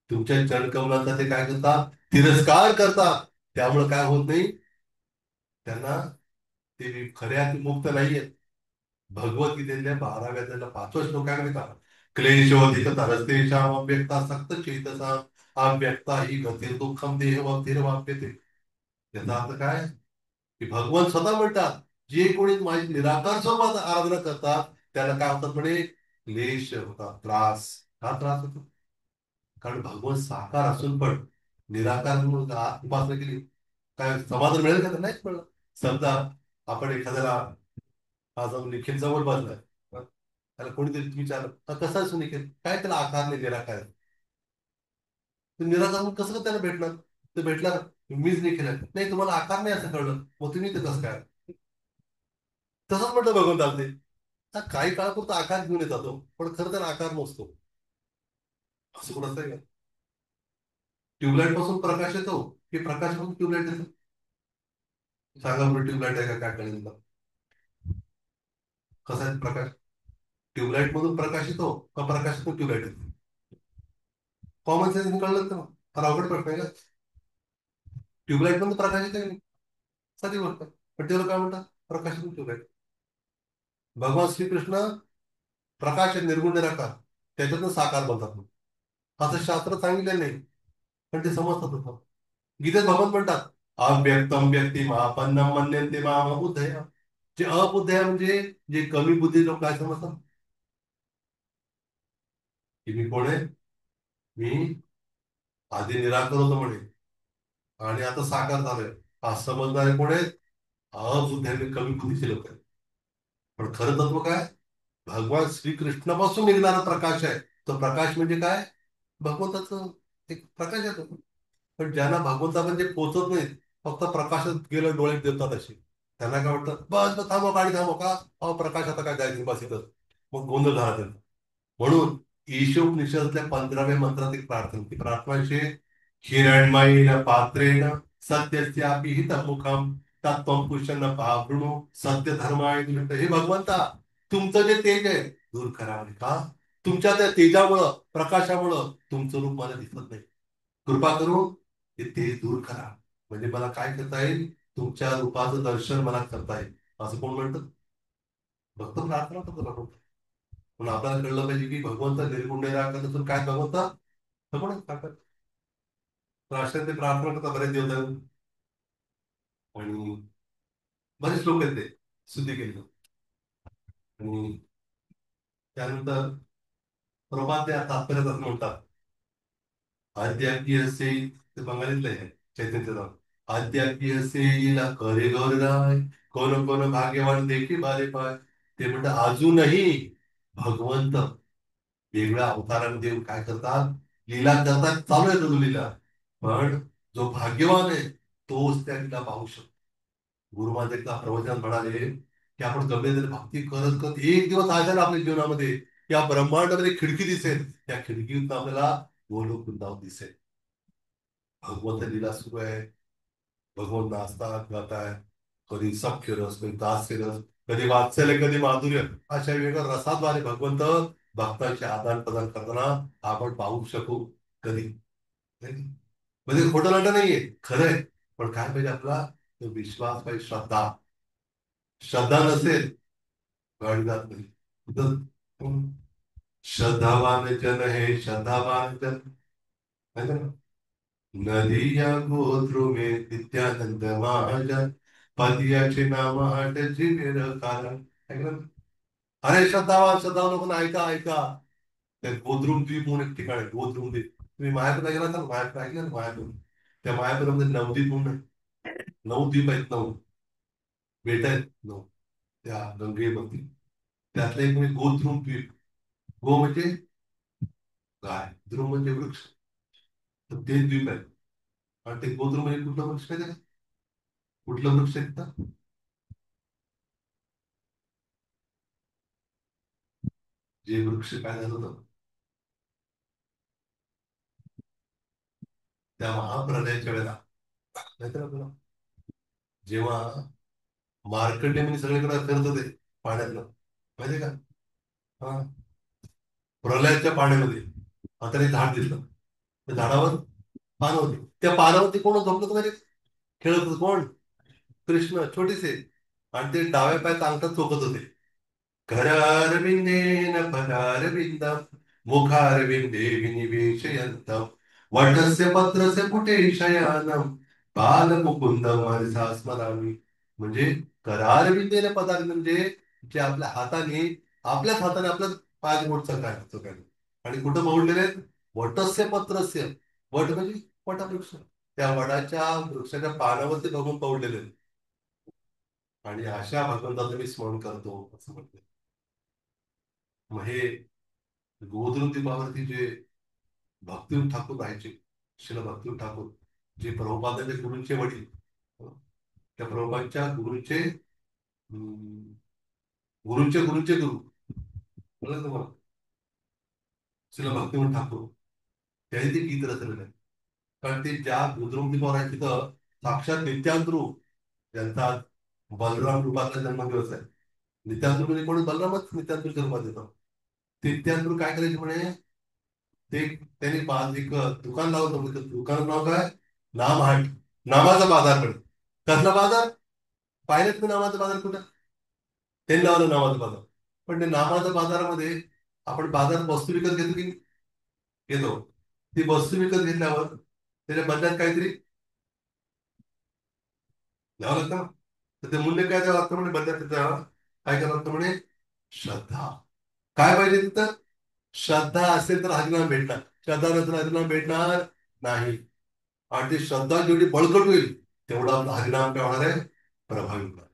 तुमच्या चरणकमलांचा ते काय करतात? तिरस्कार करतात. त्यामुळे काय होत नाही त्यांना? ते खऱ्या मुक्त नाहीयेत. भगवद्गीतेतल्या 12व्या अध्यायाला 5वं श्लोक काय म्हणतात? क्लेशोधिक तरस्तेषाम् अव्यक्ता सक्त चेतसा अव्यक्ता ही गती दुःखम देहवाप्यते. याचा अर्थ काय? की भगवान स्वतः म्हणतात जे कोणी माझी निराकार स्वरूपात आराधना करतात त्याला काय होतात म्हणे? क्लेश होतात, त्रास. का त्रास होतो? कारण भगवान साकार असून पण निराकार म्हणून उपासना केली, काय समाधान मिळेल का? नाहीच मिळणार. समजा आपण एखाद्याला आज निखिल जवळ बसलाय, त्याला कोणीतरी विचारलं कसा असू निखिल, काय त्याला आकार नाही, निराकार आहे. तर निराकार म्हणून कसं काय त्याला भेटणार? ते भेटणार मीच निखिल आहे. नाही तुम्हाला आकार नाही असं कळलं, मग तुम्ही ते कसं काय? तसंच म्हटलं भगवंत ते. काही काळापुरता आकार घेऊन येतात तो, पण खरं तर आकार नसतो. असं कोण असतंय का? ट्यूबलाईट पासून प्रकाश येतो की प्रकाशापासून ट्यूबलाईट येतो? सांगा बरं, ट्यूबलाईट आहे का काय कळेल तुला? कसा आहे प्रकाश? ट्यूबलाईट मधून प्रकाश येतो का प्रकाशातून ट्यूबलाईट येतो? कॉमन सेन्स कळलं तर फार अवघड प्रश्न आहे का? ट्यूबलाईट मधून प्रकाश येते की नाही? साधी गोष्ट आहे. पण त्याला काय म्हणतात? प्रकाशातून ट्यूबलाईट. भगवान श्रीकृष्ण प्रकाश आहे, निर्गुण निराकार, त्याच्यातून साकार बनतात. असं शास्त्र सांगितलं नाही, पण ते समजतात होतं. गीतेत भगवान म्हणतात अव्यक्तम व्यक्ती महापन्नम मन्यन्ते माम अबुद्धया. जे अबुद्ध आहे म्हणजे जे कमी बुद्धी लोक काय समजतात की मी कोण आहे? मी आधी निराकार होतो म्हणे आणि आता साकार झालोय. हा समजणारे कोण आहेत? अबुद्ध आणि कमी बुद्धीचे लोक आहेत. पण खरं तत्व काय? भगवान श्रीकृष्णापासून निघणारा प्रकाश आहे. तो प्रकाश म्हणजे काय? भगवंताचं एक प्रकाश आहे तो. पण ज्यांना भगवंतामध्ये पोहोचत नाहीत, फक्त प्रकाशात गेलं डोळे देतात असे, त्यांना काय वाटतं बस बस थांबव गाडी थांबव का? अहो प्रकाश आता काय जायचं बस इथं. मग गोंधळ झाला त्यांचा. म्हणून ईशोपनिषदातल्या 15व्या मंत्रात एक प्रार्थना, ती प्रार्थना अशी आहे, हिरण्मयीन पात्रेण सत्यस्यापि हितमुखम तत्त्वं पुरुषं पावृणु सत्य धर्म आहे हे भगवंता, तुमचं जे तेज आहे दूर करा म्हणे. का? तुमच्या त्या तेजामुळं, प्रकाशामुळं तुमचं रूप मला दिसत नाही. कृपा करून ते तेज दूर करा, म्हणजे मला काय करता येईल, तुमच्या रूपाचं दर्शन मला करता येईल. असं कोण म्हणतं? फक्त प्रार्थना करतो भगवंत. पण आपल्याला कळलं पाहिजे की भगवंत निर्गुण निराकार नसून काय भगवंता सगुण ताकद. तर अशा ते प्रार्थना करता बरेच देवता. आणि बरेच लोक आहेत ते शुद्धी केली. आणि त्यानंतर प्रभात त्या तात्पर्यात असं म्हणतात, अद्यापि ते बंगालीतलं आहे चैतन्य नाव. अद्यापि येईल करे गौरराय, कोण कोण भाग्यवान देखील बारे पाय. ते म्हणतात अजूनही भगवंत वेगळ्या अवतारामध्ये येऊन काय करतात, लीला करतात. चालू आहे तो लीला. पण जो भाग्यवान आहे तोच त्या लीला पाहू शकतो. गुरु महाराज एकदा प्रवचनात म्हणाले की आपण गमेंद्र भक्ती करत करत एक दिवस आहे ना आपल्या जीवनामध्ये या ब्रह्मांडामध्ये खिडकी दिसेल, त्या खिडकीतून आपल्याला गोलोक वृंदावन दिसेल. भगवंत लीला सुरू आहे. भगवंत नाचतात गाताय, कधी सख्य रस, कधी दास्य रस, कधी वात्सल्य, कधी माधुर्य, अशा वेगवेगळ्या रसाद्वारे भगवंत भक्तांचे आदान प्रदान करताना आपण पाहू शकू. कधी नाही? म्हणजे खोटं नाटं नाहीये, खरं आहे. पण काय पाहिजे आपला तो विश्वास पाहिजे, श्रद्धा. श्रद्धा नसेल गाडी जात नाही. तर श्रद्धावान जन हे श्रद्धावान जन है ना. नदिया गोद्रुमे नित्यानंद महाजन पतियाचे नाम आठ जीवेर कारण ऐकलं ना? अरे श्रद्धावान श्रद्धावान लोक ऐका ऐका. त्या गोद्रुम द्वीप म्हणून एक ठिकाण आहे, गोद्रुम द्वीप. तुम्ही मायापूरला गेला तर मायापूर ऐकलं ना, मायापूर. त्या मायापूरमध्ये नवद्वीप म्हणून आहे. 9 द्वीप आहेत, 9 बेट आहेत, 9 त्या गंगेवरती. त्यातलं एक म्हणजे गोद्रुम द्वीप. गो म्हणजे गाय, ध्रुव म्हणजे वृक्ष. तर ते द्वीप आहे. आणि ते गोद्रुम म्हणजे कुठलं वृक्ष आहे ते? कुठलं वृक्ष आहे तिथं? जे वृक्ष काय झालं होतं त्या महाप्रलयाच्या वेळेला, नाहीतर आपल्याला जेव्हा मार्कंडे म्हणजे सगळीकडे फिरत होते पाण्यातलं, माहितीये का? हा, प्रलयाच्या पाण्यामध्ये आता ते झाड दिसलं. त्या झाडावर पानं होती. त्या पानावरती कोण झोपलं होतं माहिती? खेळत होतं कोण? कृष्ण छोटीसे. आणि ते डाव्या पायात अंगठात चोखत होते. करारविन्देन पदारविन्दं मुखारविन्दे विनिवेशयन्तम् वटस्य पत्रस्य पुटे शयानं बालमुकुन्दं मनसा स्मरामि. म्हणजे करारविंदेन पदार्थ म्हणजे जे आपल्या हाताने, आपल्याच हाताने आपलं पाय बोटचं काय होतं काय. आणि कुठं मोडलेले आहेत? वटस्य पत्रस्य. वट म्हणजे वटवृक्ष. त्या वडाच्या वृक्षाच्या पानावरती बघून पडलेले आहेत. आणि अशा भगवंताचं मी स्मरण करतो असं म्हणते. मग हे गोधूमदीपावरती जे भक्तीविनोद ठाकूर राहायचे, शिला भक्तीविनोद ठाकूर, जे प्रभुपादांच्या गुरूंचे वडील, त्या प्रभुपादांच्या गुरूंचे गुरूंचे गुरूंचे गुरु, कळलं तुम्हाला? शिला भक्तीविनोद ठाकूर त्यांनी ते गीत रचलेलं आहे. कारण ते ज्या गोधूमदीपावर आहे तिथं साक्षात नित्यांतरू यांचा बलराम रूपातला जन्मदिवस आहे. नित्यांतरू म्हणजे कोणी? बलरामच नित्यांतरूच्या रूपात येतो. नित्यांतरू काय करायचे म्हणे, ते त्यांनी एक दुकान लावलं होतं. दुकान नाव काय? नामहाट. नामाचा बाजार म्हणे. कसला बाजार? पाहिलेत ना नामाचा बाजार कुठं? त्यांनी लावलं नामाचा बाजार. पण ते नामाच्या बाजारामध्ये आपण बाजारात वस्तू विकत घेतो की घेतो. ती वस्तू विकत घेतल्यावर त्याच्या बदल्यात काहीतरी द्यावं लागतं ना. तर ते मूल्य काय द्यावं लागतं म्हणे बदल्यात? त्याच्या काय करावं लागतं म्हणे? श्रद्धा. काय पाहिजे तिथं? श्रद्धा असेल तर हरिनाम भेटणार. श्रद्धा नसेल हरिनाम भेटणार नाही. आणि ती श्रद्धा जेवढी बळकट होईल तेवढा आपला हरिनाम काय होणार आहे? प्रभावी होणार.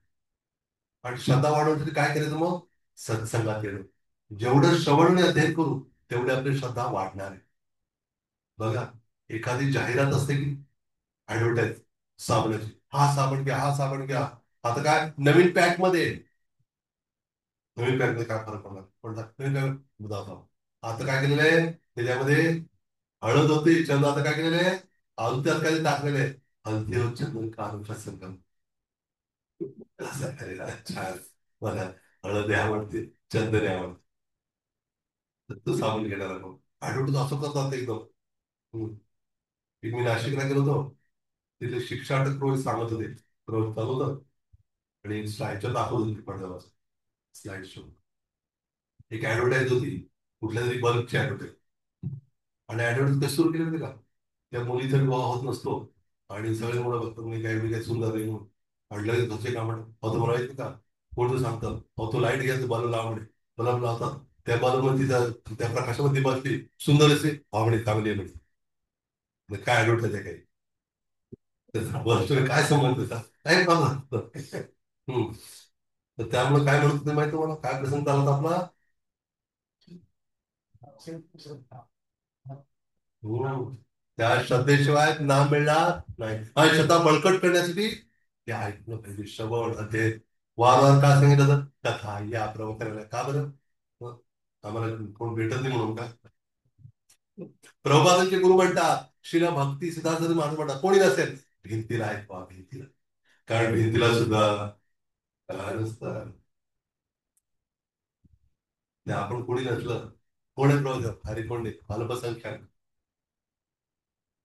आणि श्रद्धा वाढवण्यासाठी काय करायचं मग? सत्संगात येणं. जेवढं श्रवण आणि अध्ययन करू तेवढी आपली श्रद्धा वाढणार आहे. बघा, एखादी जाहिरात असते की ऍडव्हर्टाईज साबणाची, हा साबण घ्या, हा साबण घ्या. आता काय नवीन पॅक मध्ये, नवीन पॅक मध्ये काय फरक पडणार? पडणार नवीन पॅक दाखवा. आता काय केलेलं आहे त्याच्यामध्ये? हळद होती, चंद. आता काय केलेलं आहे? अजून त्यात काय टाकलेलं आहे? हलते हो चंदन का संगम. असं करायला छान. मला हळद आवडते, चंदन आवडते. तर तो साबण घेणार मग आठवड्यात असं करतात एकदम. हम्म. एक मी नाशिकला गेलो होतो. तिथे शिक्षा अटक रोज सांगत होते. रोज चालू होतं. आणि स्लाईडच्या दाखवत होती पडद्यावर. Slide show. एक ऍडव्हर्टाईज होती. कुठल्या तरी बल्बची ऍडव्हर्टाईज. आणि ऍडव्हर्टाईज कशी सुरू केली होती का? त्या मुलीचा विवाह होत नसतो. आणि सगळे मुलं बघतात मी काय मी काय सुंदर नाही म्हणून. आणि लगेच घरचे काम म्हणतात अहो तुम्हाला माहिती का? कोण तर सांगतं अहो तो लाईट घ्या बल्ब लावा म्हणे. बल्ब लावतात. त्या बल्ब मध्ये त्या प्रकाशामध्ये बसली सुंदर असते हा म्हणे चांगली आहे म्हणे. मग काय ऍडव्हर्टाईज आहे काही. त्याचा वर्षाने काय संबंध त्याचा काय काम नसतं. हम्म. तर त्यामुळे काय म्हणत होते माहिती मला काय प्रसंग चालत आपला. हो. त्या श्रद्धेशिवाय नाम मिळणार नाही. आणि श्रद्धा बळकट करण्यासाठी ते ऐकलं पाहिजे श्रवण अध्ययन. वारंवार का सांगितलं तर कथा या प्रवचनाला का बरं. हं? आम्हाला कोण भेटत नाही म्हणून का. प्रभुपादांचे गुरु म्हणतात शिला भक्ती सिद्धार्थ माझं म्हणतात कोणी नसेल भिंतीला ऐकवा भिंतीला. कारण भिंतीला सुद्धा काय नसतं. ते आपण कोणी नसलं कोण आहे प्रवचन हरी कोण नाही अल्पसंख्याक.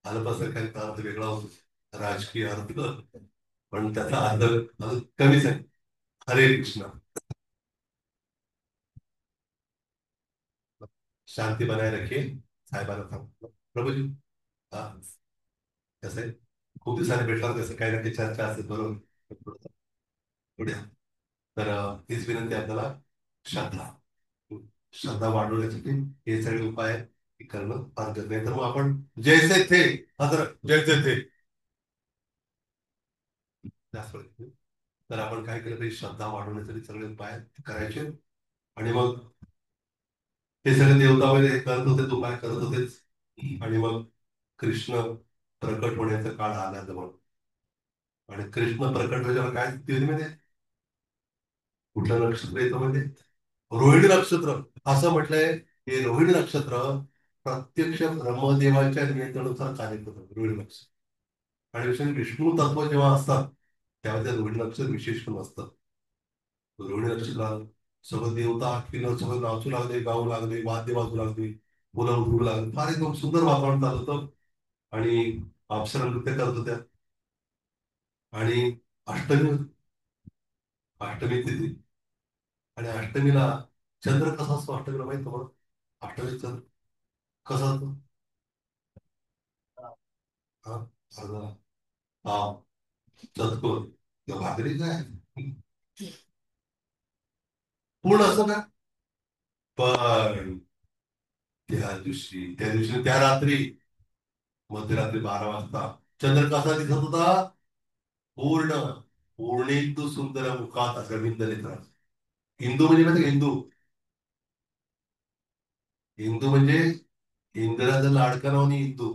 अल्पसंख्याकचा अर्थ वेगळा होतो राजकीय अर्थ. पण त्याचा अर्थ अजून कमीच आहे. हरे कृष्ण. शांती बनाए रखिए. साहेबांना सांगतो प्रभूजी. हा कसं आहे खूप दिवसांनी भेटला कसं काही ना काही चर्चा असते बरोबर. पुढे तर हीच विनंती आपल्याला श्रद्धा. श्रद्धा वाढवण्यासाठी हे सगळे उपाय करणं फार गरजेचं आहे. तर मग आपण जैसे थे तर जैसे थे जास्त वेळ. तर आपण काय केलं पाहिजे श्रद्धा वाढवण्यासाठी सगळे उपाय करायचे. आणि मग हे सगळे देवता वगैरे हे करत होते उपाय करत होतेच. आणि मग कृष्ण प्रकट होण्याचा काळ आला जवळ. आणि कृष्ण प्रकट व्हायच्यावर काय स्थिती होती माहिती. कुठलं नक्षत्र येतं म्हणजे रोहिणी नक्षत्र. असं म्हटलंय की रोहिणी नक्षत्र प्रत्यक्ष ब्रह्मदेवाच्या नियंत्रणानुसार कार्य करतं रोहिणी नक्षत्र. आणि विष्णू तत्व जेव्हा असतात तेव्हा त्या रोहिणी नक्षत्र विशेष पण असतात. रोहिणी नक्षत्रात सगळं देवता किल्लर सगळं नाचू लागले गाऊ लागले वाद्य वाजू लागले. मुलं उठू लागले फार एकदम सुंदर वातावरण चालू होतं. आणि अप्सरा नृत्य करत होत्या. आणि अष्टमी अष्टमी तिथी. आणि अष्टमीला चंद्र कसा असतो अष्टमीला माहित तुम्हाला. अष्टमी चंद्र कसा असतो. हा अर्धा हा चतकोर किंवा भाकरी काय पूर्ण असतो का. पण त्या दिवशी त्या रात्री मध्यरात्री 12 वाजता चंद्र कसा दिसत होता. पूर्ण पूर्णेंदू सुंदर मुखात अरविंद नेत्र. हिंदू म्हणजे माहिती का हिंदू. हिंदू म्हणजे इंदिराचं लाडकं नाव नाही हिंदू.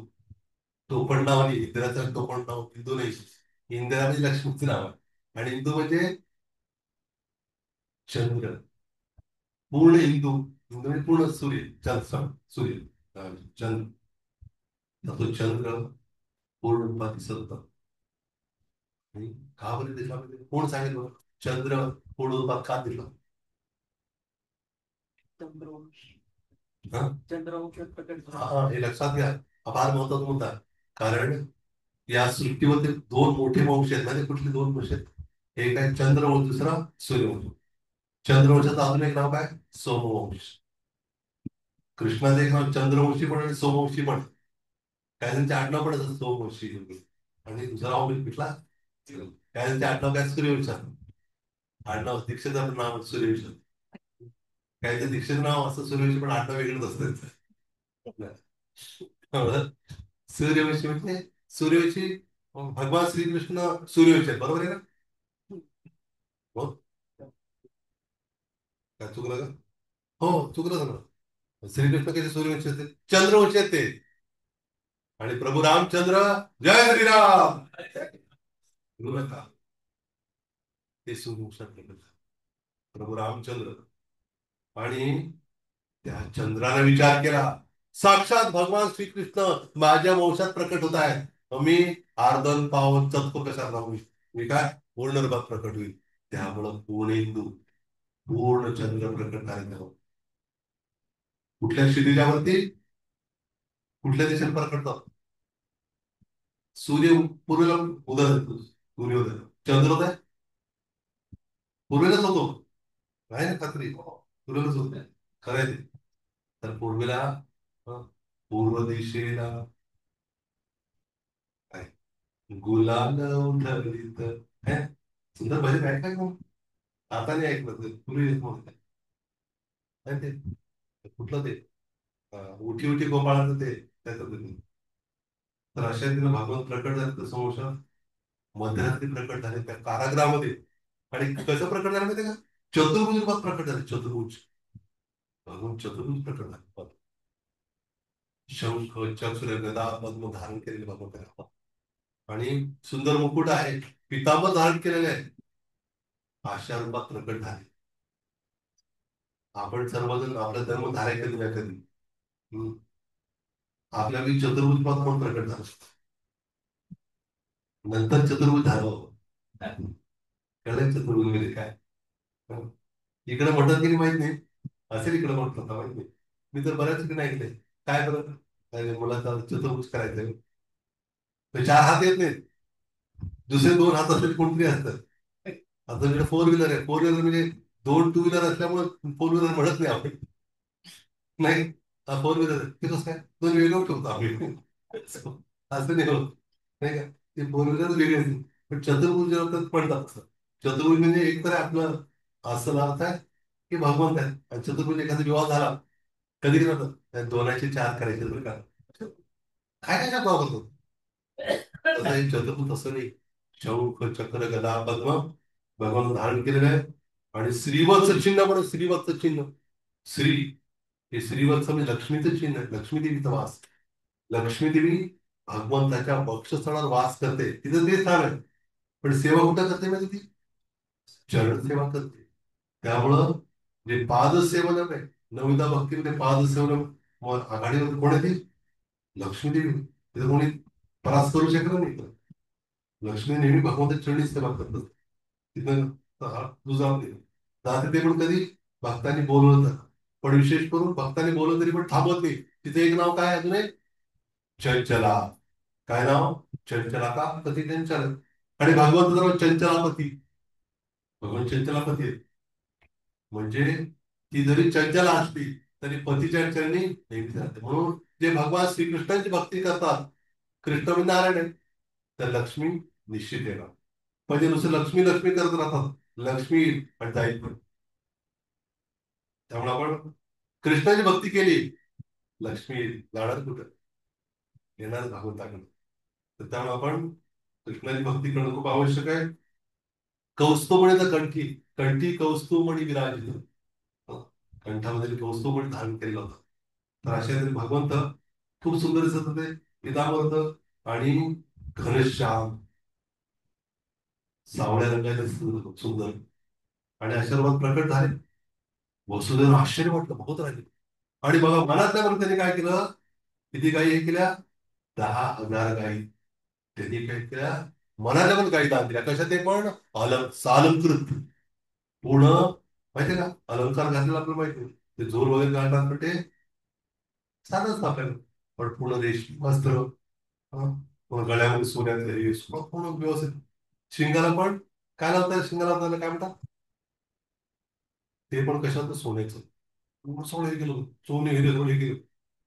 टोपण नाव नाही इंदिराचं टोपण नाव हिंदू नाही. इंदिरा म्हणजे लक्ष्मीचं नाव आहे. आणि हिंदू म्हणजे चंद्र. पूर्ण हिंदू हिंदू म्हणजे पूर्ण सूर्य चंद्र सूर्य. चंद्र. तर तो चंद्र पूर्ण रूपात दिसत होता. आणि का बरं दिसला म्हणजे कोण सांगेल बरं. चंद्र पूर्ण रूपात का दिसला. हा? हा हे लक्षात घ्या. हा फार महत्वाचा मुद्दा आहे. कारण या सृष्टीमध्ये दोन मोठे वंश आहेत म्हणजे कुठले दोन वंश आहेत. एक आहे चंद्रवंश दुसरा सूर्यवंश. चंद्रवंशाचं अजून एक नाव काय सोमवंश. कृष्णाचं एक नाव चंद्रवंशी पण आणि सोमवंशी पण. काय त्यांचे आडनाव पण असं सोमवंशी. आणि दुसरा वंश कुठला काय त्यांचे आडनाव काय सूर्यवंश. आडनाव दीक्षेचं नाव सूर्यवंश. काय ते दीक्षेचं नाव असं सूर्यवंशी पण आडनाव वेगळंच असतं त्यांचं. सूर्यवंशी म्हणजे सूर्यवंशी भगवान श्रीकृष्ण सूर्यवंशी आहेत बरोबर आहे ना. हो काय चुकलं का. हो चुकलं ना. श्रीकृष्ण कसे सूर्यवंशी आहेत चंद्रवंशी आहेत ते. आणि प्रभू रामचंद्र जय श्रीराम बोलू नका. ते सूर्यवंशात प्रभू रामचंद्र. आणि त्या चंद्राने विचार केला साक्षात भगवान श्रीकृष्ण माझ्या वंशात प्रकट होत आहेत. मग मी आर्दन पावन तत्व कशाला होईल, मी काय पूर्ण रूपात प्रकट होईल. त्यामुळं पूर्णेंदू, पूर्ण चंद्र प्रकट कार्यक्रम कुठल्या क्षितिजावरती, कुठल्या दिशेला प्रकटतात. सूर्य पूर्वेला उदय होतो, सूर्योदय. चंद्रोदय पूर्वेलाच होतो, आहे ना खात्री, पूर्वेलाच होत. खरं आहे ते. तर पूर्वेला, पूर्व दिशेला काय गुलाल उधळीत, है सुंदर भजन आहे काय मग. आता नाही ऐकलं ते पूर्वी येत नव्हतं. काय ते कुठलं ते, उठी उठी गोपाळाचं ते त्याचं ते. तर अशा रीतीनं भागवत प्रकट झाले तर समोर मध्यरात्री प्रकट झाले त्या कारागृहामध्ये. आणि कसं प्रकट झालं माहिती का, चतुर्भुज रूपात प्रकट झाले, चतुर्भुज. भगवान चतुर्भुज प्रकट झाले. शंख चक्र गदा पद्म धारण केलेले भगवंत, आणि सुंदर मुकुट आहे, पितांबर धारण केलेले आहे, अशा रूपात प्रकट झाले. आपण सर्वजण आपला धर्म धारण कधी ना कधी. हम्म. आपल्या चतुर्भुज रूपात कोण प्रकट झालं, नंतर चतुर्भुज झालं. कळलं चतुर्भुज म्हणजे काय. इकडे म्हणतात की माहित नाही, असेल इकडे म्हणतात माहित नाही. मी तर बऱ्याच ठिकाणी ऐकलंय. काय बरं, अरे मला तर चतुर्भुज करायचंय, तर चार हात येत नाहीत, दुसरे दोन हात असलेले कोणतरी असतात. आता इकडे फोर व्हीलर आहे, फोर व्हीलर म्हणजे दोन टू व्हीलर असल्यामुळे फोर व्हीलर म्हणत नाही आपण. नाही, फोर व्हीलर ते कसं काय दोन वेगळं ठेवतो आम्ही. असं नाही होत, नाही का. ते फोर व्हीलर वेगळे असते, पण चतुर्भुज म्हणतात असं. चतुर्भुज म्हणजे एक तर आपलं असं अर्थ आहे की भगवंत आहे, आणि चतुर्भुज एखादा विवाह झाला कधी करतात त्या दोनाचे चार करायचे बरं का. काय काय काय करतो, तसं हे चतुर्भुज तसं नाही. शंख चक्र गदा पद्म भगवान धारण केलेलं आहे. आणि श्रीवत्स चिन्ह, म्हणून श्रीवत्स चिन्ह. श्री हे श्रीवत्स म्हणजे लक्ष्मीचं चिन्ह आहे, लक्ष्मी देवीचा वास. लक्ष्मी देवी भगवंताच्या वक्षस्थळावर वास करते, तिथं ते स्थान आहे. पण सेवा कुठं करते माहिती ती, चरण सेवा करते. त्यामुळं जे पादसेवन आहे, नवविधा भक्तीमध्ये पादसेवन आघाडीवर कोण आहे ती, लक्ष्मी देवी. तिथं कोणी त्रास करू शकत नाही. लक्ष्मी नेहमी भगवंताच्या चरणी सेवा करतात. तिथं तुझा जाते ते पण कधी भक्तांनी बोलवलं, पण विशेष करून भक्तांनी बोलवलं तरी पण थांबत नाही. तिथे एक नाव काय अजून एक, चंचला. काय नाव, चंचला का पती चंचल. आणि भागवत नाव चंचलापती, भगवान चंचलापती आहेत. म्हणजे ती जरी चंचल असली तरी पतीच्या चरणी नेहमी राहते. म्हणून जे भगवान श्रीकृष्णांची भक्ती करतात, कृष्ण म्हणजे नारायण आहे, तर लक्ष्मी निश्चित येणार. म्हणजे नुसतं लक्ष्मी लक्ष्मी करत राहतात, लक्ष्मी आणि जाईल पण. त्यामुळे आपण कृष्णाची भक्ती केली, लक्ष्मी जाणार कुठं, येणार भगवंताकडे. तर त्यामुळे आपण कृष्णाची भक्ती करणं खूप आवश्यक आहे. कौस्तुभमणी तर कंठी, कंठी कौस्तुभमणी विराजित, कंठामध्ये कौस्तुभमणी धारण केलेला होता. तर अशा तऱ्हेने भगवंत खूप सुंदर दिसत होते, पितांबर आणि घनश्याम सावळ्या रंगाचे खूप सुंदर. आणि अशा रूपात प्रकट झाले. वसुदेव आश्चर्य वाटलं, बघत राहिले. आणि बघा मनातल्या मनात त्यांनी काय केलं, किती गायी हे केल्या, 10,000 गायी. त्यांनी काय केल्या, मनातल्या पण गायी दान दिल्या. कशा ते पण सालंकृत पूर्ण, माहितीये का अलंकार घातलेला आपल्याला माहिती आहे. ते जोर वगैरे घालतात पण ते साधंच आपल्याला, पण पूर्ण रेशमी वस्त्र, हं, पूर्ण गळ्यामध्ये सोन्याचं हे सगळं पूर्ण व्यवस्थित. शिंगाला पण काय लावतात, शिंगाला त्याला काय म्हणतात, ते पण कशाचं, सोन्याचं. पूर्ण सगळं हे केलं, सोने हिरे सगळे हे केलं.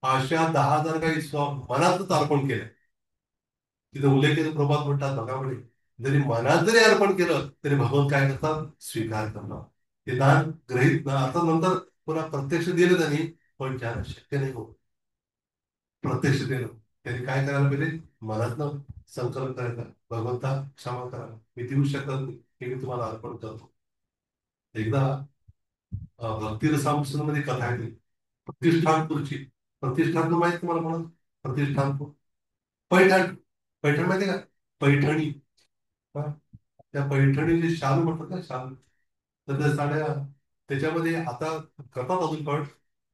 अशा 10,000 काही मनातच अर्पण केलं. तिथे उल्लेख केले, प्रभात म्हणतात बघा म्हणे, जरी मनात जरी अर्पण केलं तरी भगवान काय करतात, स्वीकार करणार. ते दान ग्रहित ना आता नंतर पुन्हा प्रत्यक्ष दिलं त्यांनी, पण ज्याला शक्य नाही होत प्रत्यक्ष देणं, त्यांनी काय करायला पाहिजे, मनातनं संकल्प करायचा, भगवंता क्षमा करा, मी देऊ शकत नाही, हे मी तुम्हाला अर्पण करतो. एकदा भक्तिरसामध्ये कथा आहे ती, प्रतिष्ठानपूरची. प्रतिष्ठानपूर माहिती तुम्हाला म्हणून, प्रतिष्ठानपूर, पैठण, पैठण माहिती का, पैठणी. हा? त्या पैठणीचे शालू म्हणतात ना, शालू. तर त्या साड्या, त्याच्यामध्ये आता करतात अजून पण,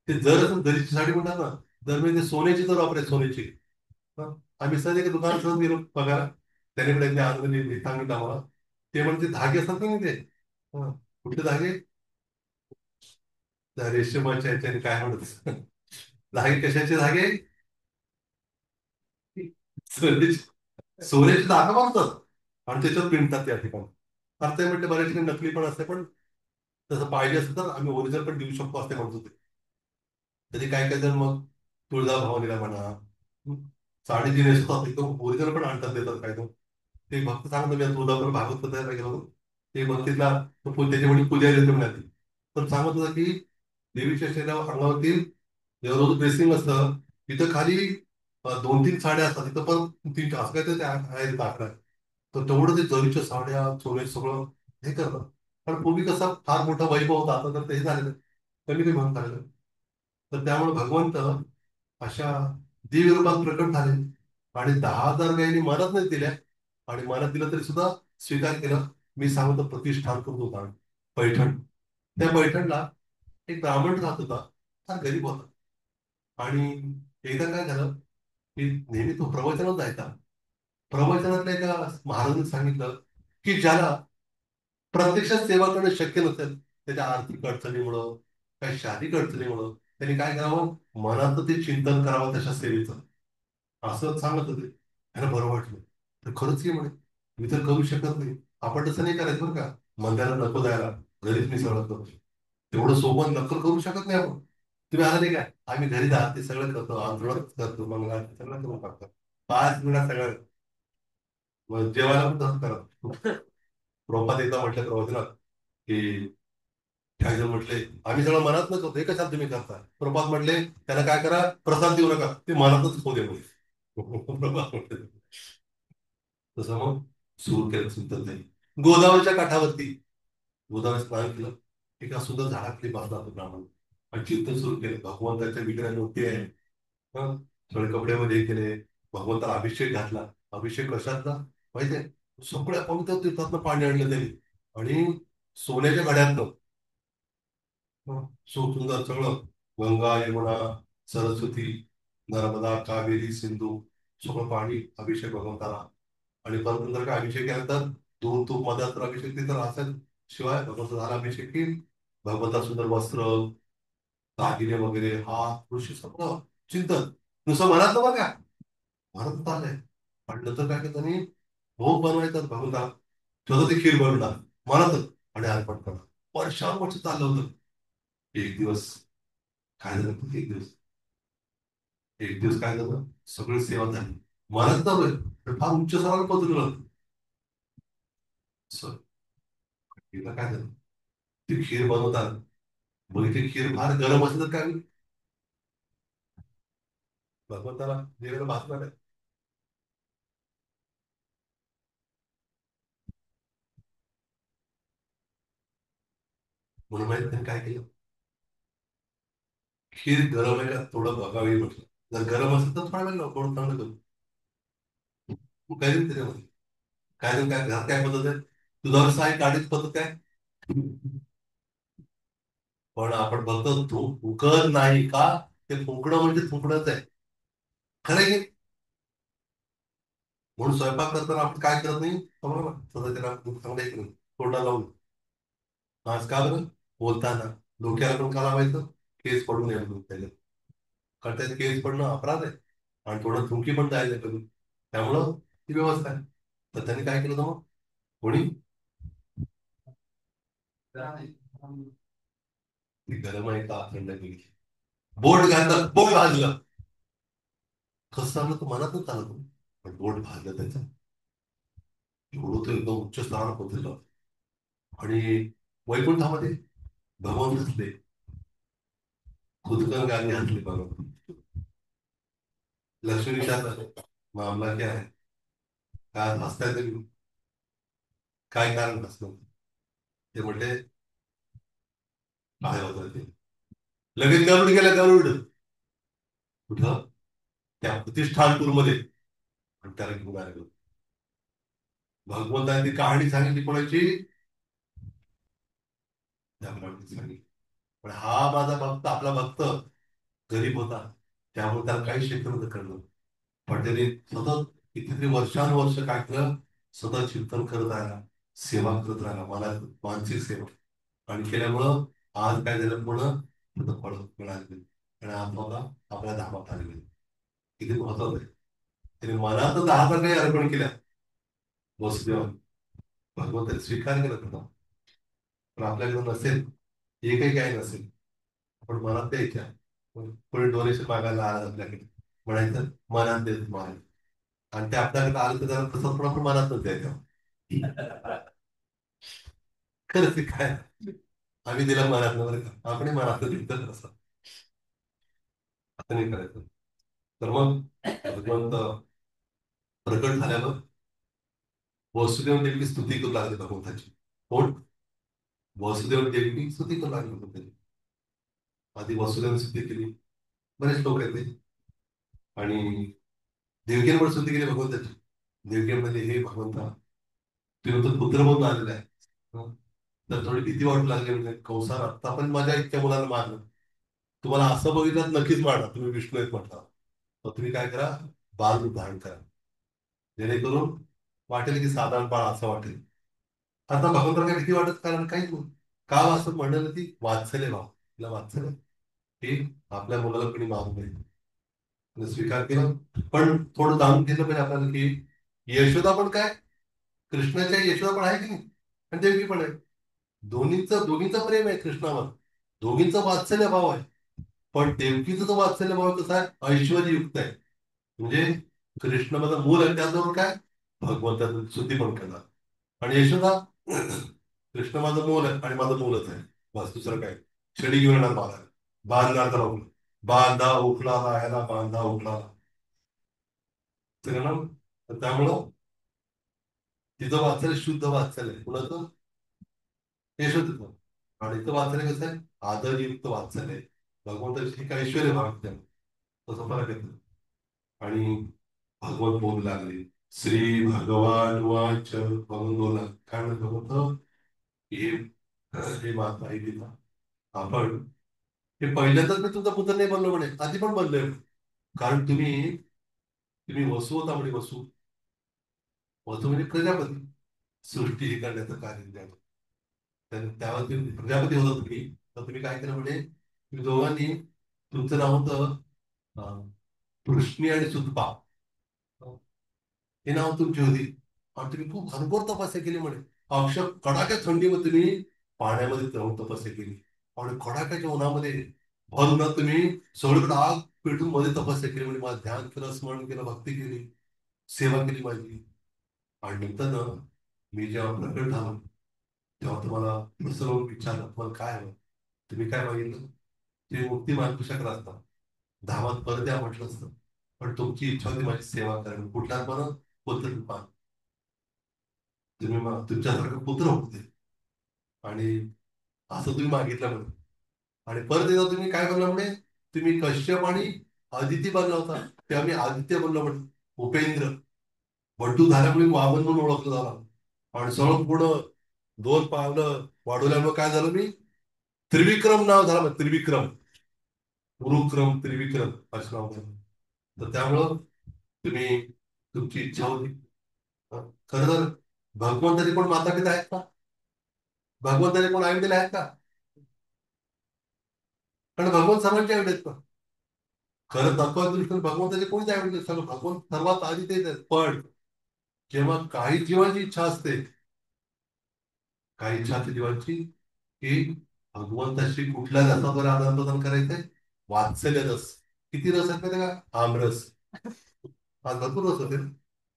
ते जर जरीची साडी म्हणतात ना, जर म्हणजे ते सोन्याची जर वापरायची, सोन्याची. हा? आम्ही सहज एका दुकानात सहज गेलो बघायला, त्याने पण त्यांनी आनंद सांगितलं आम्हाला. ते म्हणजे धागे असतात ना ते, हा, कुठले धागे? त्या रेशमाच्या याच्याने काय म्हणत धागे, कशाचे धागे? सोन्याचे. सोन्याचे धागे बांधतात आणि त्याच्यावर पिंटतात त्या ठिकाणी. आता म्हटलं बऱ्याच ठिकाणी नकली पण असते, पण तसं पाहिजे असतं तर आम्ही ओरिजिनल पण देऊ शकतो असते म्हणत होते. तरी काय काय जण मग तुळजाभवानीला म्हणा, साडी जी नेसतात एकदम ओरिजिनल पण आणतात, देतात काय तो. ते भक्त सांगतो मी तुळजापूर भागवत कथा काय गेलो, ते भक्तीतला त्याच्यामुळे पूजा देते म्हणाली. तर सांगत होता की देवीच्या शरीरावर अंगावरती जेव्हा रोज ड्रेसिंग असतं तिथं खाली 2-3 साड्या असतात, तिथं पण 3 असं काय ते आहे आकडा. तर तेवढं ते जरीच्या साड्या सोन्याचं सगळं हे करतात. कारण पूर्वी कसा फार मोठा वैभव होता, आता तर ते हे झालेलं कमी कमी म्हणून झालेलं. तर त्यामुळे भगवंत अशा दिव्य रूपात प्रकट झाले आणि 10,000 गायींनी मनात नाही दिल्या, आणि मनात दिलं तरी सुद्धा स्वीकार केला. मी सांगतो प्रतिष्ठान करत होता पैठण. त्या पैठणला एक ब्राह्मण राहत होता, फार गरीब होता. आणि एकदा काय झालं की नेहमी तो प्रवचनात जायचा. प्रवचनातल्या एका महाराजांनी सांगितलं की ज्याला प्रत्यक्षात सेवा करणं शक्य नसेल, त्याच्या आर्थिक अडचणीमुळं, काही शारीरिक अडचणीमुळं, त्यांनी काय करावं, मनात ते चिंतन करावं तशा सेवेचं, असं सांगत होते. त्यांना बरं वाटलं. तर खरंच की म्हणे, मी तर करू शकत नाही. आपण तसं नाही करायचं बरं का, मंदिराला नको जायला, घरीच मी सगळं करतो. तेवढं सोबत नक्कल करू शकत नाही आपण. तुम्ही आला नाही काय, आम्ही घरी जात ते सगळं करतो, आंदोलनच करतो, मंगळारती सगळं करून टाकतो. 5 मिनिटात सगळं. मग जेवायला पण तसंच करा. प्रभुपाद एकदा म्हटलं प्रवचनात की काय जण म्हटले, आम्ही सगळं मनात न करतो, हे कशात तुम्ही करता? प्रभात म्हटले त्याला काय करा, प्रसाद देऊ नका, ते मनातच होऊ दे म्हणे. प्रभात म्हटले तसं मग सुरू केलं सुद्धा नाही. गोदावरीच्या काठावरती गोदावरी स्नान केलं, एका सुद्धा झाडाखाली बसला होता ब्राह्मण आणि चिंतन सुरू केलं. भगवंताच्या विग्रह मूर्ती आहे, हं, सगळे कपड्यामध्ये हे केले, भगवंताला अभिषेक घातला. अभिषेक कशातला माहितीये? सगळ्या पवित्र तीर्थातनं पाणी आणलं त्यांनी, आणि सोन्याच्या घड्यातनं. सुंदर सगळं, गंगा, यमुना, सरस्वती, नर्मदा, कावेरी, सिंधू, सगळं पाणी अभिषेक भगवंताला. आणि परत नंतर काय अभिषेक केल्यानंतर दूध तूप मधात तर अभिषेक ते तर असेल. शिवाय भगवंत झाला अभिषेक की भगवंता सुंदर वस्त्र, दागिने वगैरे, हात ऋषी सगळं चिंतन नुसतं मनात बघा का, मनात चाललंय. आणि नंतर काय करत त्यांनी भोग बनवायचा भगवंता, स्वतः ते खीर बनवणार मनातच आणि अर्पण करणार. वर्ष चाललं होतं. एक दिवस काय झालं, एक दिवस काय झालं, सगळी सेवा झाली, मनात चालू आहे, पण फार उच्च सरावर पदरलं. तिला काय झालं, ती खीर बनवतात, मग ती खीर फार गरम असेल तर काय होईल? भगवंताला देवाला भासणार आहे. म्हणून माहिती त्यांनी काय केलं, खीर गरम आहे का थोडं बघावी म्हटलं. जर गरम असेल तर थोडा वेळ लाव, थोडं थंड करू. मग काय देईल त्याच्यामध्ये, काय देईल, काय घरात काय पद्धत आहे, दुधावर साय काढीच पद्धत काय. पण आपण बघतो फुकत नाही का, ते फुंकणं म्हणजे फुंकणंच आहे. खरं आहे की? म्हणून स्वयंपाक करताना आपण काय करत नाही, बरोबर स्वतः त्याला चांगलं एक तोंडा लावून. आज का बरं, बोलताना डोक्याला पण का लावायचं, केस पडून नये म्हणून त्याला. कारण त्याचे केस पडणं अपराध आहे, आणि थोडं थुंकी पण जायला कमी. त्यामुळं ती व्यवस्था आहे. तर त्यांनी काय केलं होतं मग, कोणी ती गरम आहे का थंड केली, बोट घातलं, बोट भाजलं. कसं चाललं तर मनातच चालत, पण बोट भाजलं त्याचं, एवढं तो एकदम उच्च स्थानावर पोहोचलेलं. आणि वैकुंठामध्ये भगवान हसले, खुदकन गाणी हसले भगवान. लक्ष्मी विचारलं मामला क्या है, काय हसताय तुम्ही, काय कारण हसलं? ते म्हटले काय होतं ते, लगेच गरुड गेला, गरुड कुठं, त्या प्रतिष्ठानपूरमध्ये. आणि त्याला घेऊन आले. भगवंताने ती कहाणी सांगितली कोणाची, त्या ब्राह्मणाची सांगितली. पण हा माझा भक्त, आपला भक्त गरीब होता, त्यामुळे त्याला काही शक्य नव्हतं करणं. पण त्याने सतत कितीतरी वर्षानुवर्ष काय केलं, सतत चिंतन करत राहिला, सेवा करत राहिला, मला मानसिक सेवा. आणि केल्यामुळं आज काय झालं, पुढं तिथं फळ मिळाली आणि आत्माला आपल्या धामात आलेले. किती महत्वाचं आहे. त्याने मनात 10,000 काही अर्पण केल्या वसुदेवाने, भगवंताने स्वीकार केला होता. पण आपल्याकडे नसेल, एकही काही नसेल, आपण मनात द्यायच्या. कोणी डोनेशन मागायला आलं आपल्याकडे, म्हणायचं मनात देत तुम्हाला. आणि ते आपल्याकडे आलं तर त्याला तसंच पण आपण मनातच द्यायचं. खरंच ते काय, आम्ही दिला मनात बरं का, आपण मनात दिलं असं. आता नाही करायचं. तर मग भगवंत प्रकट झाल्यावर वसुदेव देवी स्तुती करू लागले भगवंताची. कोण? वसुदेव देवी स्तुती करू लागले भगवंताची. आधी वसुदेव स्तुती केली, बरेच लोक आहेत ते. आणि देवकीने पण स्तुती केली भगवंताची. देवकीमध्ये हे भगवंता, तुम्ही तो पुत्र म्हणून आलेला आहे. हं. तर थोडी भीती वाटू लागली, म्हणजे कंसार आता पण माझ्या इतक्या मुलाला मारलं, तुम्हाला असं बघितलं नक्कीच मारणार, तुम्ही विष्णू आहेत म्हटला. तर तुम्ही काय करा, बाल रूप धारण करा, जेणेकरून वाटेल की साधारण बाळ असं वाटेल. आता भगवंताला काही भीती वाटत कारण काहीच नाही. का असं म्हणलं, ती वात्सल्य भाव, तिला वात्सल्य की आपल्या मुलाला कोणी मारू नये, तिने स्वीकार केला. पण थोडं जाणून घेतलं पाहिजे आपल्याला की यशोदा पण काय, कृष्णाच्या यशोदा पण आहे की नाही, आणि देवकी पण आहे. दोघींचं प्रेम आहे कृष्णावर, दोघींचं वात्सल्य भाव आहे. पण देवकीचं तो वात्सल्य भाव कसा आहे, ऐश्वर्ययुक्त आहे. म्हणजे कृष्ण माझं मूल आहे, त्याचबरोबर काय, भगवंताचं स्तुती पण करणार. आणि यशोदा, कृष्ण माझं मूल आहे आणि माझं मूलच आहे, बस दुसरं काय. छडी घेऊन येणार मला, बांधणार तर उकला, बांधा उकला ह्याला, बांधा उकला. तर त्यामुळं तिचं वात्सल्य शुद्ध वात्सल्य आहे. कुणाचं? यशोदेचं. आणि इथं वात्सल्य कसं आहे, आदरयुक्त वात्सल्य आहे. भगवंताची एक ऐश्वर्य भागते, तसं फरक येतो. आणि भगवत बोलू लागले, श्री भगवान वाच, भगवत बोला काय म्हणत भगवंत, हे हे माता हे पिता, आपण हे पहिल्यांदाच मी तुमचा पुत्र नाही बनलो म्हणे, आधी पण बनलोय. कारण तुम्ही तुम्ही वसू होता म्हणे, वसू. वसू म्हणजे प्रजापती, सृष्टी हे करण्याचं कार्य द्यावं. तर त्यावर तुम्ही प्रजापती होता तुम्ही. तर तुम्ही काय केलं म्हणे, तुम्ही दोघांनी, तुमचं नाव होतं पृश्नी आणि सुतपा, हे नाव तुमची होती. आणि तुम्ही खूप घनघोर तपस्या केली म्हणे. अक्षर कडाक्या थंडीमध्ये तुम्ही पाण्यामध्ये जाऊन तपस्या केली, आणि कडाक्याच्या उन्हामध्ये भर उन्हात तुम्ही सगळीकडे आग पेटून मध्ये तपस्या केली म्हणे. माझं ध्यान केलं, स्मरण केलं, भक्ती केली, सेवा केली माझी. आणि नंतर ना, मी जेव्हा प्रकट झालो, तेव्हा तुम्हाला सर्व विचारलं तुम्हाला काय हवं. तुम्ही काय मागितलं? तुम्ही मुक्ती मागू शकला असता, धामात परत या म्हटलं असतं. पण तुमची इच्छा होती माझी सेवा करणं, कुठल्या पण पुत्र रूपात. तुम्ही तुमच्यासारखं पुत्र होते, आणि असं तुम्ही मागितलं म्हणून. आणि परत एकदा तुम्ही काय बनला म्हणे, तुम्ही कश्यप आणि आदिती बनला होता, तेव्हा मी आदित्य बनलो म्हणे, उपेंद्र. बंडू झाल्यामुळे वामन म्हणून ओळखलं झाला. आणि सगळं पुढं 2 पावलं वाढवल्यामुळे काय झालं, मी त्रिविक्रम नाव झालं, त्रिविक्रम, गुरुक्रम त्रिविक्रम असं नाव झालं. तर त्यामुळं तुम्ही, तुमची इच्छा होती. खरं तर भगवंताचे कोण माता पिता आहेत का? भगवंताने कोण आई वडील आहेत का? कारण भगवंत सर्वांचे आई वडील आहेत. खरं तत्वादृष्टीने भगवंताचे कोणीच आई वडील, सगळं भगवंत सर्वात आधी तेच आहेत. पण जेव्हा काही जीवाची इच्छा असते, काही इच्छा असते जीवाची, की भगवंताशी कुठल्या रसाद्वारे आदान प्रदान करायचंय, वात्सल्य रस. किती रस आहेत माहिती का? आमरस. आज भरपूर रस होते,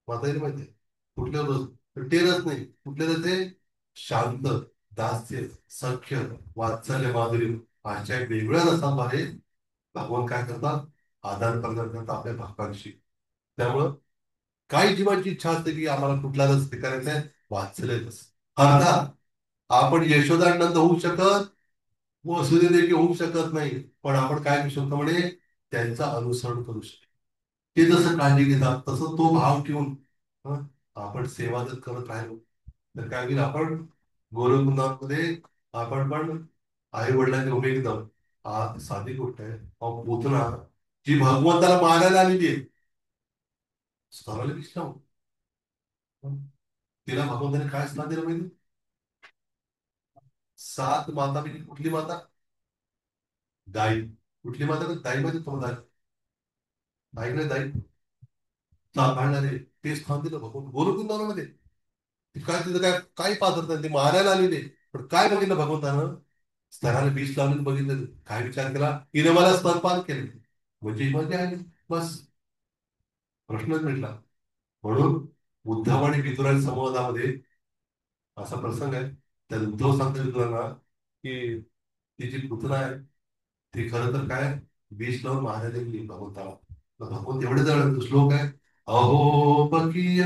माता माहिती आहे कुठले रस. तर ते रस नाही, कुठले रस आहे, शांत, दास्य, सख्य, वात्सल्य, माधुर्य, अशा वेगळ्या रसाद्वारे भगवान काय करतात, आदान प्रदान करतात आपल्या भक्तांशी. त्यामुळं काही जीवांची इच्छा असते की आम्हाला कुठला रस स्वीकारायचा आहे, वात्सल्य रस. अर्थात आपण यशोदानंद होऊ शकत, वसुदेव देखील होऊ शकत नाही, पण आपण काय करू शकतो म्हणे, त्यांचं अनुसरण करू शकतो. ते जसं काळजी घेतात तसं तो भाव ठेवून, हं, आपण सेवा जर करत राहिलो, तर काय होईल, आपण गोलकुंडामध्ये आपण पण आई वडिलांच्या उभे एकदम. आज साधी गोष्ट आहे, अहो, पूतना जी भगवंताला मारायला आलेली आहे, स्वराला विष्णू, तिला भगवंताने काय स्थान दिलं माहिती? सात माता पैकी कुठली माता? दाई. कुठली माता तर दाई मध्ये तुम्हाला ऐकलं दाई सांभाळणारे ते स्थान दिलं भगवंत गोलोक. ती काय तिथं काय काय पाहत ते मारायला आलेले. पण काय बघितलं भगवंतानं? स्तनाला विष लावून बघितलं. काय विचार केला? हिने मला स्तनपान केले म्हणजे ही मजा आली. बस, प्रश्नच मिटला. म्हणून उद्धव आणि विदुराच्या संवादामध्ये असा प्रसंग आहे. त्या उद्धव सांगतो विदुरांना की तिची पुतना आहे, ती खरं तर काय विष लावून मारायला गेली भगवंताला. तर भगवंत एवढे जण श्लोक आहे. अहो बकीय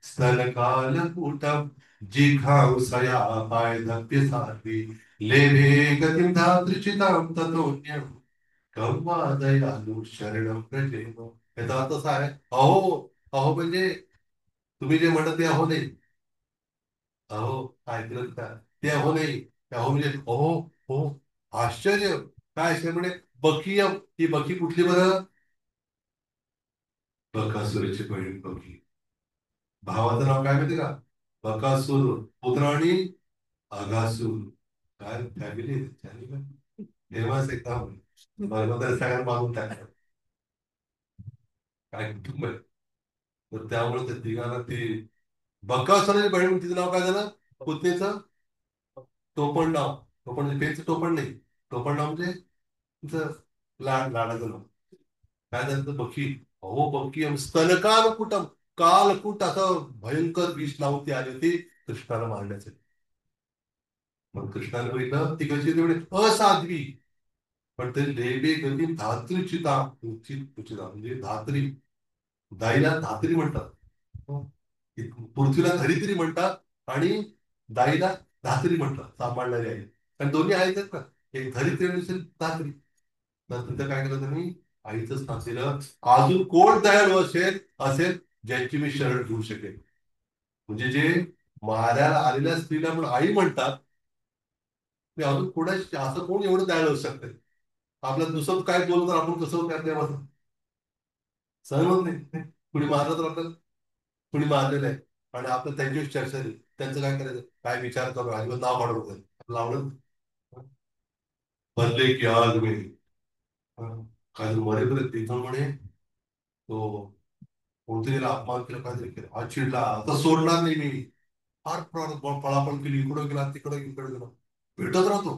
स्थलकालकूटम जिघांसया पायदप्यसाध्वी लेभे गतिं धातृचितां ततोन्यं कं वा दयालु शरणं प्रजेम. याचा अर्थ असा आहे, अहो. अहो म्हणजे तुम्ही जे म्हणत ते अहो नाही. अहो ऐकलं का? ते अहो नाही, ते अहो म्हणजे अहो. हो. आश्चर्य. काय आश्चर्य म्हणजे बकीय. ही बकी कुठली बरं? बकासुराची बहीण बकी. भावाचं नाव काय माहिती का? बकासूर. पुत्र आणि अगासूर. काय फॅमिली फेमस एकदम. बरोबर तर सगळ्यांना मागून टाकलं. काय कुटुंब आहे. तर त्यामुळे त्या तिघांना ती बकासुराची बहीण, तिचं नाव काय झालं पुतणीचं? टोपण नाव. टोपण म्हणजे पेनचं टोपण नाही. टोपण नाव म्हणजे तिचं लाडाचं नाव. काय झालं तर बकी. अहो बकी स्तनकाल कुटम. कालकूट असं भयंकर विष लावून ती आली होती कृष्णाला मारण्यासाठी. मग कृष्णाने बघितलं ती कशी तेवढी असाध्वी. पण ते लेबे गती धात्रीचिता. उचिता म्हणजे धात्री. दाईला धात्री म्हणतात. हो. पृथ्वीला धरित्री म्हणतात आणि दाईला धात्री म्हणतात, सांभाळणारी आई. कारण दोन्ही आहेतच ना. एक धरित्री आणि दुसरी धात्री. तर तिथं काय केलं त्यांनी? आईचं स्थान दिलं. अजून कोण दयाळू असेल असेल ज्यांची मी शरण घेऊ शकेल. म्हणजे जे मारायला आलेल्या स्त्रीला पण आई म्हणतात. मी अजून कोणाची असं कोण एवढं दयाळू असू शकते? आपल्या दुसरं काय बोलतो तर आपण कसं करते सहन होत नाही. कुणी मारलं तर आपल्याला, कुणी मारलेलं आहे आणि आपण त्यांच्याशी चर्चा झाली, त्यांचं काय करायचं? काय विचार करू अजिबात नाव पाडत होतं आपलं आवडत. बदले की आग में. काय मरेपर्यंत तिथं म्हणे तो कोणतरी अपमान केला, काहीतरी केलं, हा चिडला, आता सोडणार नाही मी. फार पळापळ केली, इकडं गेला तिकडं इकडे गेला, भेटत राहतो.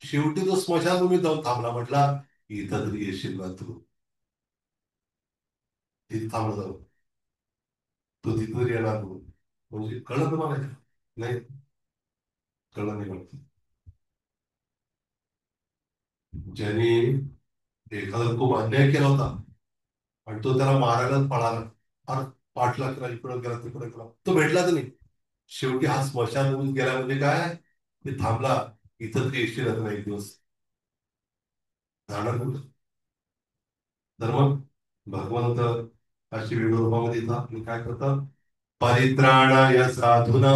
शेवटी तो स्मशानभूमीत जाऊन थांबला. म्हटला इथं तरी येशील ना तू. तिथे थांबला जाऊ. तो तिथं तरी येणार तू. म्हणजे कळलं तुम्हाला? नाही कळलं नाही मला. ज्याने एखादा खूप अन्याय केला होता आणि तो त्याला मारायलाच पळाला. फार पाठला केला, इकडं गेला तिकडं गेला, तो भेटलाच नाही. शेवटी हा स्मशानभूमीत गेला म्हणजे काय? ते थांबला. इथं तरी येशील आता एक दिवस. जाणार कुठं? तर मग भगवंत अशी विडोबामध्ये येतात आणि काय करतात? परित्राणाय साधूना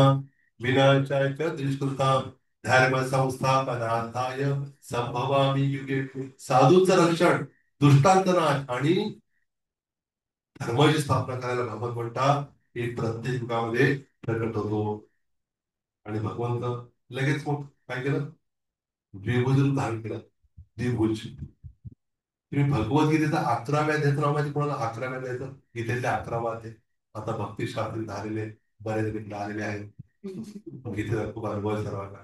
विनाशाय च दुष्कृतां धर्म संस्थापनार्थाय संभवामि युगे युगे. साधूचं रक्षण, दुष्टांत नाश आणि धर्माची स्थापना करायला भगवंत म्हणतात हे प्रत्येक युगामध्ये प्रकट होतो. आणि भगवंत लगेच मग काय केलं? द्विभुज रूप धारण केलं. द्विभुज. तुम्ही भगवद्गीतेचा 11व्या अध्यायाचं माहिती कोणाला? 11व्या अध्यायाचं गीतेतले 11 अध्याय आता भक्तिशास्त्री झालेले बरेच मित्र आलेले आहेत. गीतेचा खूप अनुभव आहे सर्वांना.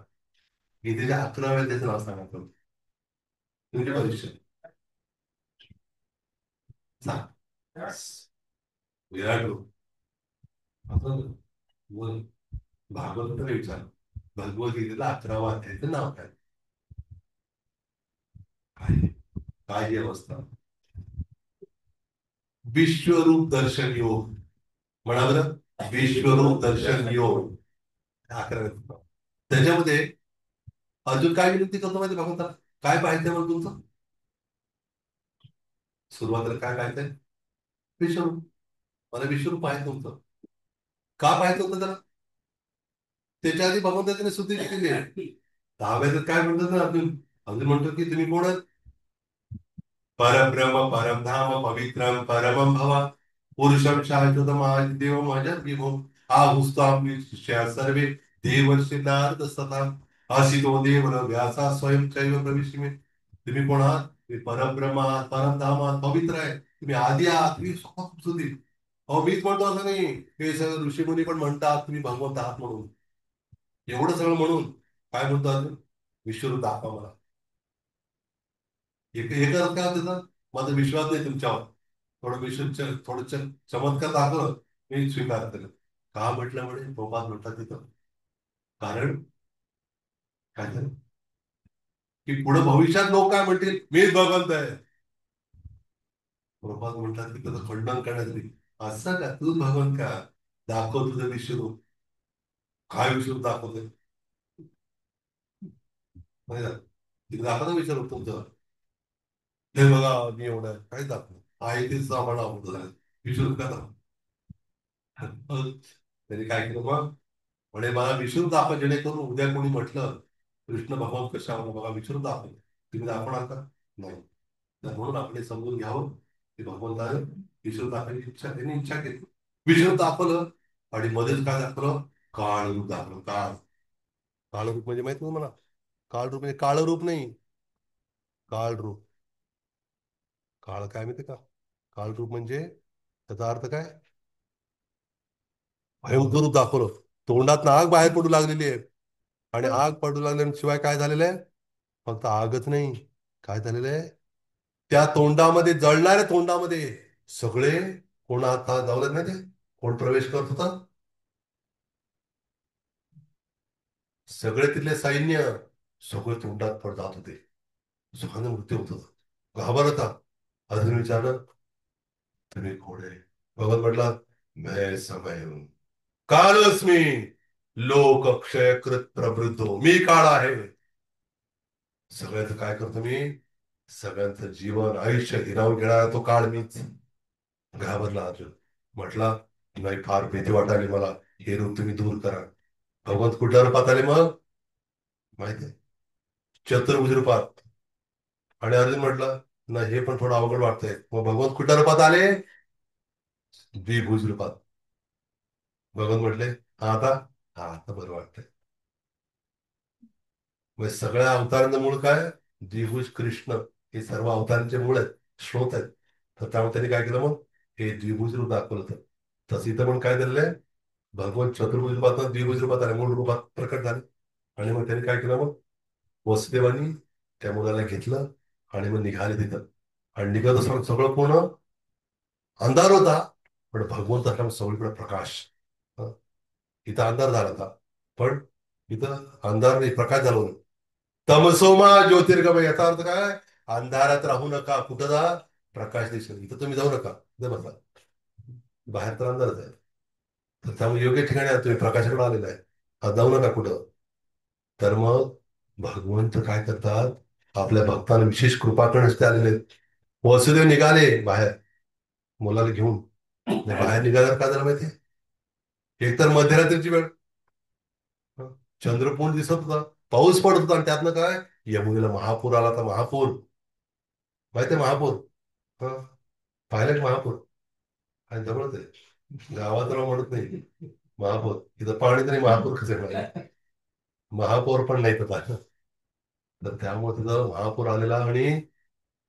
गीतेच्या 11व्या अध्यायाचं नाव सांगा तुम्ही. तुमच्या परीक्षा सांग. विराट रूप. असं बोल. भागवताचा विचार. भगवद्गीतेचा 11वा अध्यायाचं नाव काय? काय काय ही अवस्था? विश्वरूप दर्शन योग. म्हणा बरं. विश्वरूप दर्शन योग. 11. त्याच्यामध्ये अजून काय विनंती करतो माहिती भगवंताला? काय पाहिजे मग तुमचं? सुरुवातीला काय पाहिजे? विश्वरूप. मला विश्वरूप आहे तुमचं. का पाहायचं होतं त्याला? त्याच्या आधी भगवंताने स्तुती केली आहे. 10व्यात काय म्हणतात ना अर्जुन? अर्जुन म्हणतो की तुम्ही कोण आहात? परब्रह्म परमधाम पवित्रम परमं भव पुरुषम शाश्वतम देव माझ्या विभो. आहुस्तां शिष्या सर्वे देवर्षिनार्द सदा आशितो देव न व्यासा स्वयं चैव प्रविशिमे. तुम्ही कोण आहात? तुम्ही परब्रह्म आहात, परमधाम आहात, पवित्र आहे, तुम्ही आधी आहात, तुम्ही स्वतः सुधी. अहो मीच म्हणतो असं नाही, हे सगळं ऋषीमुनी पण म्हणतात तुम्ही भगवंत आहात म्हणून. एवढं सगळं म्हणून काय म्हणतो अजून? विश्वरूप दाखवा मला. हे करत का त्याचा? माझा विश्वास नाही तुमच्यावर. थोडं थोडं चमत्कार दाखवलं, मी स्वीकार केलं. का म्हटलं म्हणे प्रभात म्हणतात तिथं. कारण काय झालं की पुढे भविष्यात लोक काय म्हणतील, मीच भगवंत आहे. प्रभात म्हणतात की त्याचं खंडन करण्यासाठी, असं का तूच भगवंत का? दाखव तुझं विश्वरूप. काय विश्वरूप दाखवतोय? नाही झालं. तिथे दाखवतं विश्वरूप तुमचं. हे बघा मी एवढं आहे, काय दाखव आहे तेच आम्हाला आवडतं झालं. विश्वरूप का दाखव? त्यांनी काय केलं मग? म्हणे मला विष्णू दाखवा, जेणेकरून उद्या कोणी म्हटलं कृष्ण भगवान कशावर बघा विष्णू दाखव, तुम्ही दाखवणार का? नाही. तर म्हणून आपण हे समजून घ्यावं की भगवंताने विष्णू दाखवायची इच्छा, त्यांनी इच्छा केली, विष्णू दाखवलं. आणि मध्येच काय दाखवलं? काळ रूप दाखवलं. काळ रूप म्हणजे माहित नाही मला. काळ रूप म्हणजे काळ रूप नाही, काळ रूप. काळ काय माहिती का? काळ रूप म्हणजे त्याचा अर्थ काय? भयंकर रूप दाखवलं. तोंडात आग बाहेर पडू लागलेली आहे. आणि आग पडू लागल्याशिवाय काय झालेलं आहे? फक्त आगच नाही, काय झालेलं आहे? त्या तोंडामध्ये, जळणाऱ्या तोंडामध्ये सगळे कोण आता जाऊ नाही ते, कोण प्रवेश करत होता? सगळे तिथले सैन्य, सगळे तोंडात पड जात होते. सुखाने मृत्यू होत होता. घाबरत होता. अर्जुन विचारलं, तुम्ही कोण आहे? भगवत म्हटला, मैं समय हूं, कालच लोक क्षय कृत प्रवृत्तो, मी काळ आहे. सगळ्याचं काय करतो मी? सगळ्यांचं जीवन आयुष्य हिरावून घेणारा तो काळ मीच. घाबरला अर्जुन. म्हटला, नाही फार भीती वाटायली मला, हे रूप तुम्ही दूर करा. भगवंत कुठल्या रूपात आले मग? माहिती आहे, चतुर्भुज रूपात. आणि अर्जुन म्हटलं, नाही हे पण थोडं अवघड वाटतंय. मग भगवंत कुठल्या रूपात आले? द्विभुज रूपात. भगवंत म्हटले, हा आता, हा आता बरं वाटतंय. मग सगळ्या अवतारांचं मूळ काय? द्विभुज कृष्ण. हे सर्व अवतारांचे मूळ आहेत, स्रोत आहेत. तर त्यामुळे त्यांनी काय केलं मग? हे द्विभुज रूप दाखवलं होतं. तसं इथं पण काय दिलेलं आहे? भगवान चतुर्भुज रूपात द्विभुज रूपात आले, मूळ रूपात प्रकट झाले. आणि मग त्यांनी काय केलं मग? वसुदेवानी त्या मुलाला घेतलं आणि मग निघाले तिथं. आणि निघत असताना सगळं पूर्ण अंधार होता, पण भगवंत असल्यामुळे सगळीकडे प्रकाश. हं. इथं अंधार झाला होता, पण इथं अंधार नाही, प्रकाश झाला होता. तमसोमा ज्योतिर्गमय, याचा अर्थ काय? अंधारात राहू नका, कुठं जा? प्रकाश दिसेल इथं तुम्ही जाऊ नका, इथं बसा. बाहेर तर अंधारच आहे. तर त्यामुळे योग्य ठिकाणी आता तुम्ही प्रकाशाकडे आलेला आहे, आज जाऊ नका कुठं. तर मग भगवंत काय करतात? आपल्या भक्तांना विशेष कृपा करण्यासाठी आलेले आहेत. वसुदेव निघाले बाहेर मुलाला घेऊन. बाहेर निघाल्यावर काय झालं माहितीये? एक तर मध्यरात्रीची वेळ, चंद्रपूर दिसत होता, पाऊस पडत होता, आणि त्यातनं काय? यमुनेला महापूर आला. तर महापूर माहितीये, महापूर. हं, पाहिलं का महापूर? आणि जवळच आहे, गावात राव म्हणत नाही महापूर. इथं पाणी तरी महापूर कसं पाहिजे? महापौर पण नाही तर. तर त्यामुळे तिथं महापूर आलेला. आणि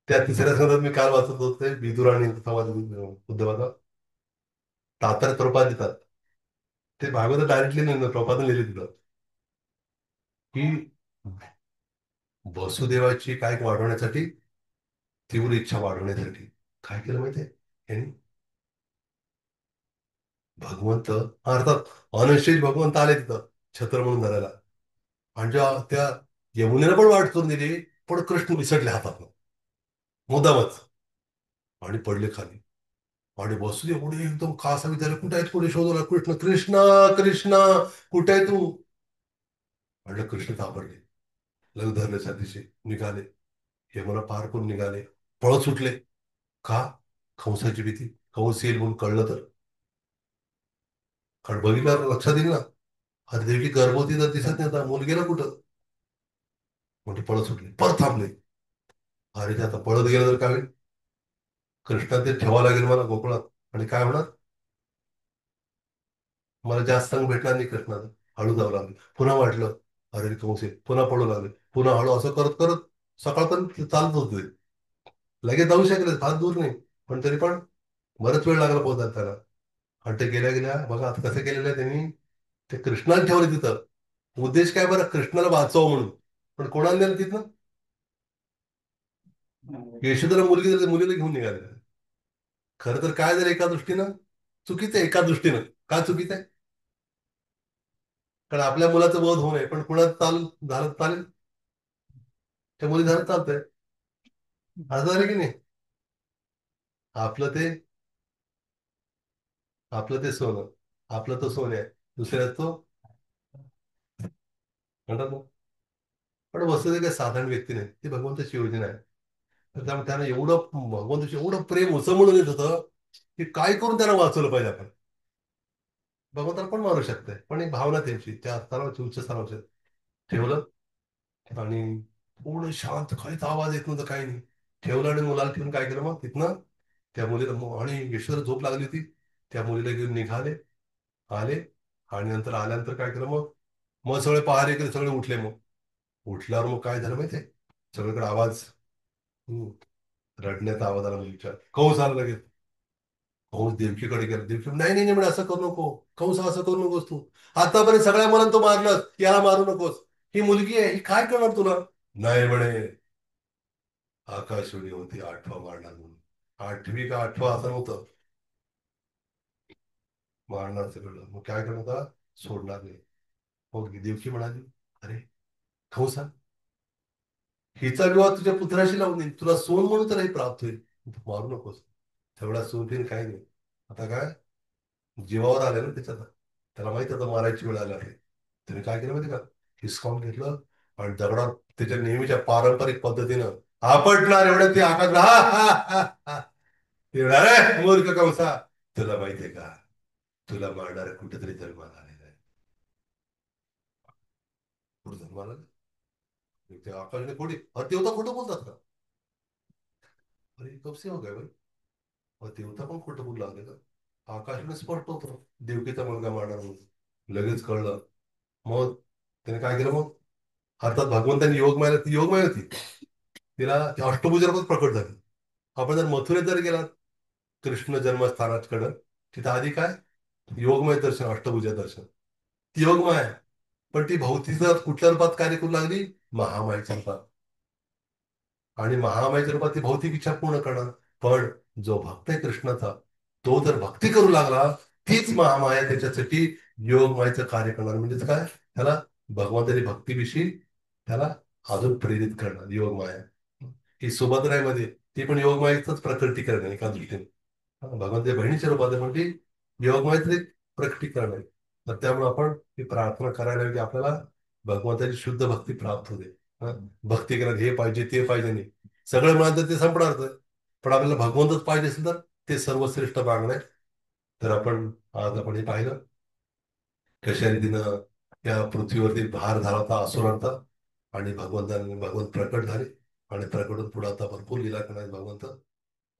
त्या तिसऱ्या संदर्भात मी काल वाचत होते, विदुर आणि संवाद उद्धवाचा तात्पर्य प्रपात देतात. ते भागवत डायरेक्टली नाही, प्रपातून लिहिले तिथं की वसुदेवाची काय वाढवण्यासाठी, तीव्र इच्छा वाढवण्यासाठी काय केलं माहितीये यांनी? भगवंत अर्थात अनशेष भगवंत आले तिथं छत्र म्हणून धरायला. आणि त्या यमुनेला पण वाट करून दिली, पण कृष्ण विसरले हातात मुद्दामच, आणि पडले खाली. आणि वसुदेव पुढे एकदम कासावी झाले, कुठे आहेत? पुढे शोधला, कृष्ण कृष्ण कृष्ण, कुठे आहे तू? म्हटलं कृष्ण सापडले. लग धरल्याच्या दिवशी निघाले, यमुना पार करून निघाले, पळत सुटले. का? कंसाची भीती, कंस येईल म्हणून कळलं तर. कारण बघितल्यावर लक्षात येईल ना, अरे देवकी गर्भवती तर दिसत नाही, आता मूल गेला कुठं? म्हणजे पळत सुटले, परत थांबले. अरे ते आता पळत गेलं तर काय होईल? कृष्णा ते ठेवावं लागेल मला गोकुळात. आणि काय होणार? मला जास्त अंग भेटला नाही कृष्णाचं. हळू जावं लागलं, पुन्हा वाटलं अरे कंस आहे, पुन्हा पडू लागले, पुन्हा हळू, असं करत करत सकाळपर्यंत चालत होते. लगेच जाऊ शकले, फार दूर नाही, पण तरी पण बरंच वेळ लागला पोहोचायला त्याला. आणि ते गेल्या गेल्या बघा आता कसं केलेलं आहे त्यांनी, ते कृष्णाला ठेवले तिथं. उद्देश काय बरं, कृष्णाला वाचव म्हणून. पण कोणाला नेलं तिथं? यशोधरा मुलगी झाली, मुलीला घेऊन निघाले. खरं तर काय झालं एका दृष्टीनं चुकीचं आहे, एका दृष्टीनं काय चुकीचं आहे? कारण आपल्या मुलाचं वध होऊ नये, पण कुणाचं चाल झालं तर चालेल, त्या मुली झालं चालतंय. असं झालं की नाही? आपलं ते आपलं ते सोनं, आपलं तो सोनं आहे, दुसऱ्याच तो म्हणतात ना. पण वस्तू काही साधारण व्यक्ती नाही, ती भगवंताची योजना आहे. तर त्यामुळे त्यांना एवढं भगवंताची एवढं प्रेम उसमळून येत होतं की काय करून त्यांना वाचवलं पाहिजे आपण. भगवंताला पण मारू शकतंय, पण एक भावना त्यांची त्या स्तरावरची, उच्च स्तरावरची ठेवलं. आणि पूर्ण शांत, काहीच आवाज येत नव्हता, काही नाही. ठेवलं आणि मुलाला ठेवून काय केलं मग तिथनं, त्या मुलीला आणि यशोधर झोप लागली होती, त्या मुलीला घेऊन निघाले, आले. आणि नंतर आल्यानंतर काय केलं मग, मग सगळे पहारे केले, सगळे उठले. मग उठल्यावर मग काय झालं माहितीये, सगळीकडे आवाज. हम्म, रडण्याचा आवाज आला मुलीच्या, कंस आला लगेच. कंस देवकीकडे गेला, देवकी नाही नाही नाही म्हणे, असं करू नको, कंस असं करू नकोस तू. आतापर्यंत सगळ्या मुलांना तो मारलंस, याला मारू नकोस. ही मुलगी आहे, ही काय करणार तुला? नाही म्हणे, आकाशवाणी होती आठवा मारणार म्हणून. आठवी का आठवा असं नव्हतं, मारणार सगळं. मग काय करणार होता, सोडणार नाही. मग देवकी म्हणाली, अरे कंसा, हिचा विवाह तुझ्या पुत्राशी लावून देईन, तुला सोन म्हणून तर हे प्राप्त होईल, तू मारू नकोस. तेवढा सोन फिन काही नाही. आता काय, जीवावर आले ना त्याच्यात, त्याला माहित होतं मारायची वेळ आली आहे. त्याने काय केलं माहिती का, हिसकावून घेतलं आणि दगडात त्याच्या नेहमीच्या पारंपरिक पद्धतीनं आपटणार. एवढ्या ते आकाश, हा हा हा हा. ते अरे मूर्ख कंसा, तुला माहितीये का, तुला मारणारा कुठेतरी जन्माला आलेला आहे. कुठे जन्माला आला? ते आकाशाने खोटी, अरे देवता खोटं बोलतात का? अरे कब से हो गए भाई. मग देवता पण खोटं बोलू लागले का? आकाशाने स्पष्ट होतं देवकीचा मुलगा मारणार म्हणून, लगेच कळलं. मग त्याने काय केलं मग, अर्थात भगवंतानी योगमाया, ती योगमाया होती, तिला ती अष्टभुजामध्ये प्रकट झाली. आपण जर मथुरेत जर गेला, कृष्ण जन्मस्थानाकडं, तिथं आधी काय, योगमय दर्शन, अष्टभुजा दर्शन, ती योगमय आहे. पण ती भौतिक कुठल्या रूपात कार्य करू लागली, महामायेच्या रूपात. आणि महामायेच्या रूपात ती भौतिक इच्छा पूर्ण करणार. पण जो भक्त आहे कृष्णाचा, तो जर भक्ती करू लागला, तीच महामाया त्याच्यासाठी योगमायेचं कार्य करणार. म्हणजेच काय, त्याला भगवंताची भक्तीविषयी त्याला अजून प्रेरित करणार योगमाया. ही सुभद्रामध्ये, ती पण योगमायेचंच प्रकटीकरण आहे एका दृष्टीने. भगवंताच्या बहिणीच्या रूपात आहे, पण ती योगमायेचं एक प्रकटीकरण आहे. तर त्यामुळे आपण ही प्रार्थना करायला हवी की आपल्याला भगवंताची शुद्ध भक्ती प्राप्त होते. भक्ती करायला हे पाहिजे ते पाहिजे नाही, सगळं मिळालं तर ते संपणार. पण आपल्याला भगवंतच पाहिजे असेल तर ते सर्वश्रेष्ठ मागणं आहे. तर आपण आज आपण हे पाहिलं कशा रीतीनं त्या पृथ्वीवरती भार झाला होता असुरांचा, आणि भगवंत प्रकट झाले, आणि प्रकटून पुढे आता भरपूर लीला करणार भगवंत.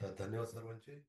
तर धन्यवाद सर्वांचे.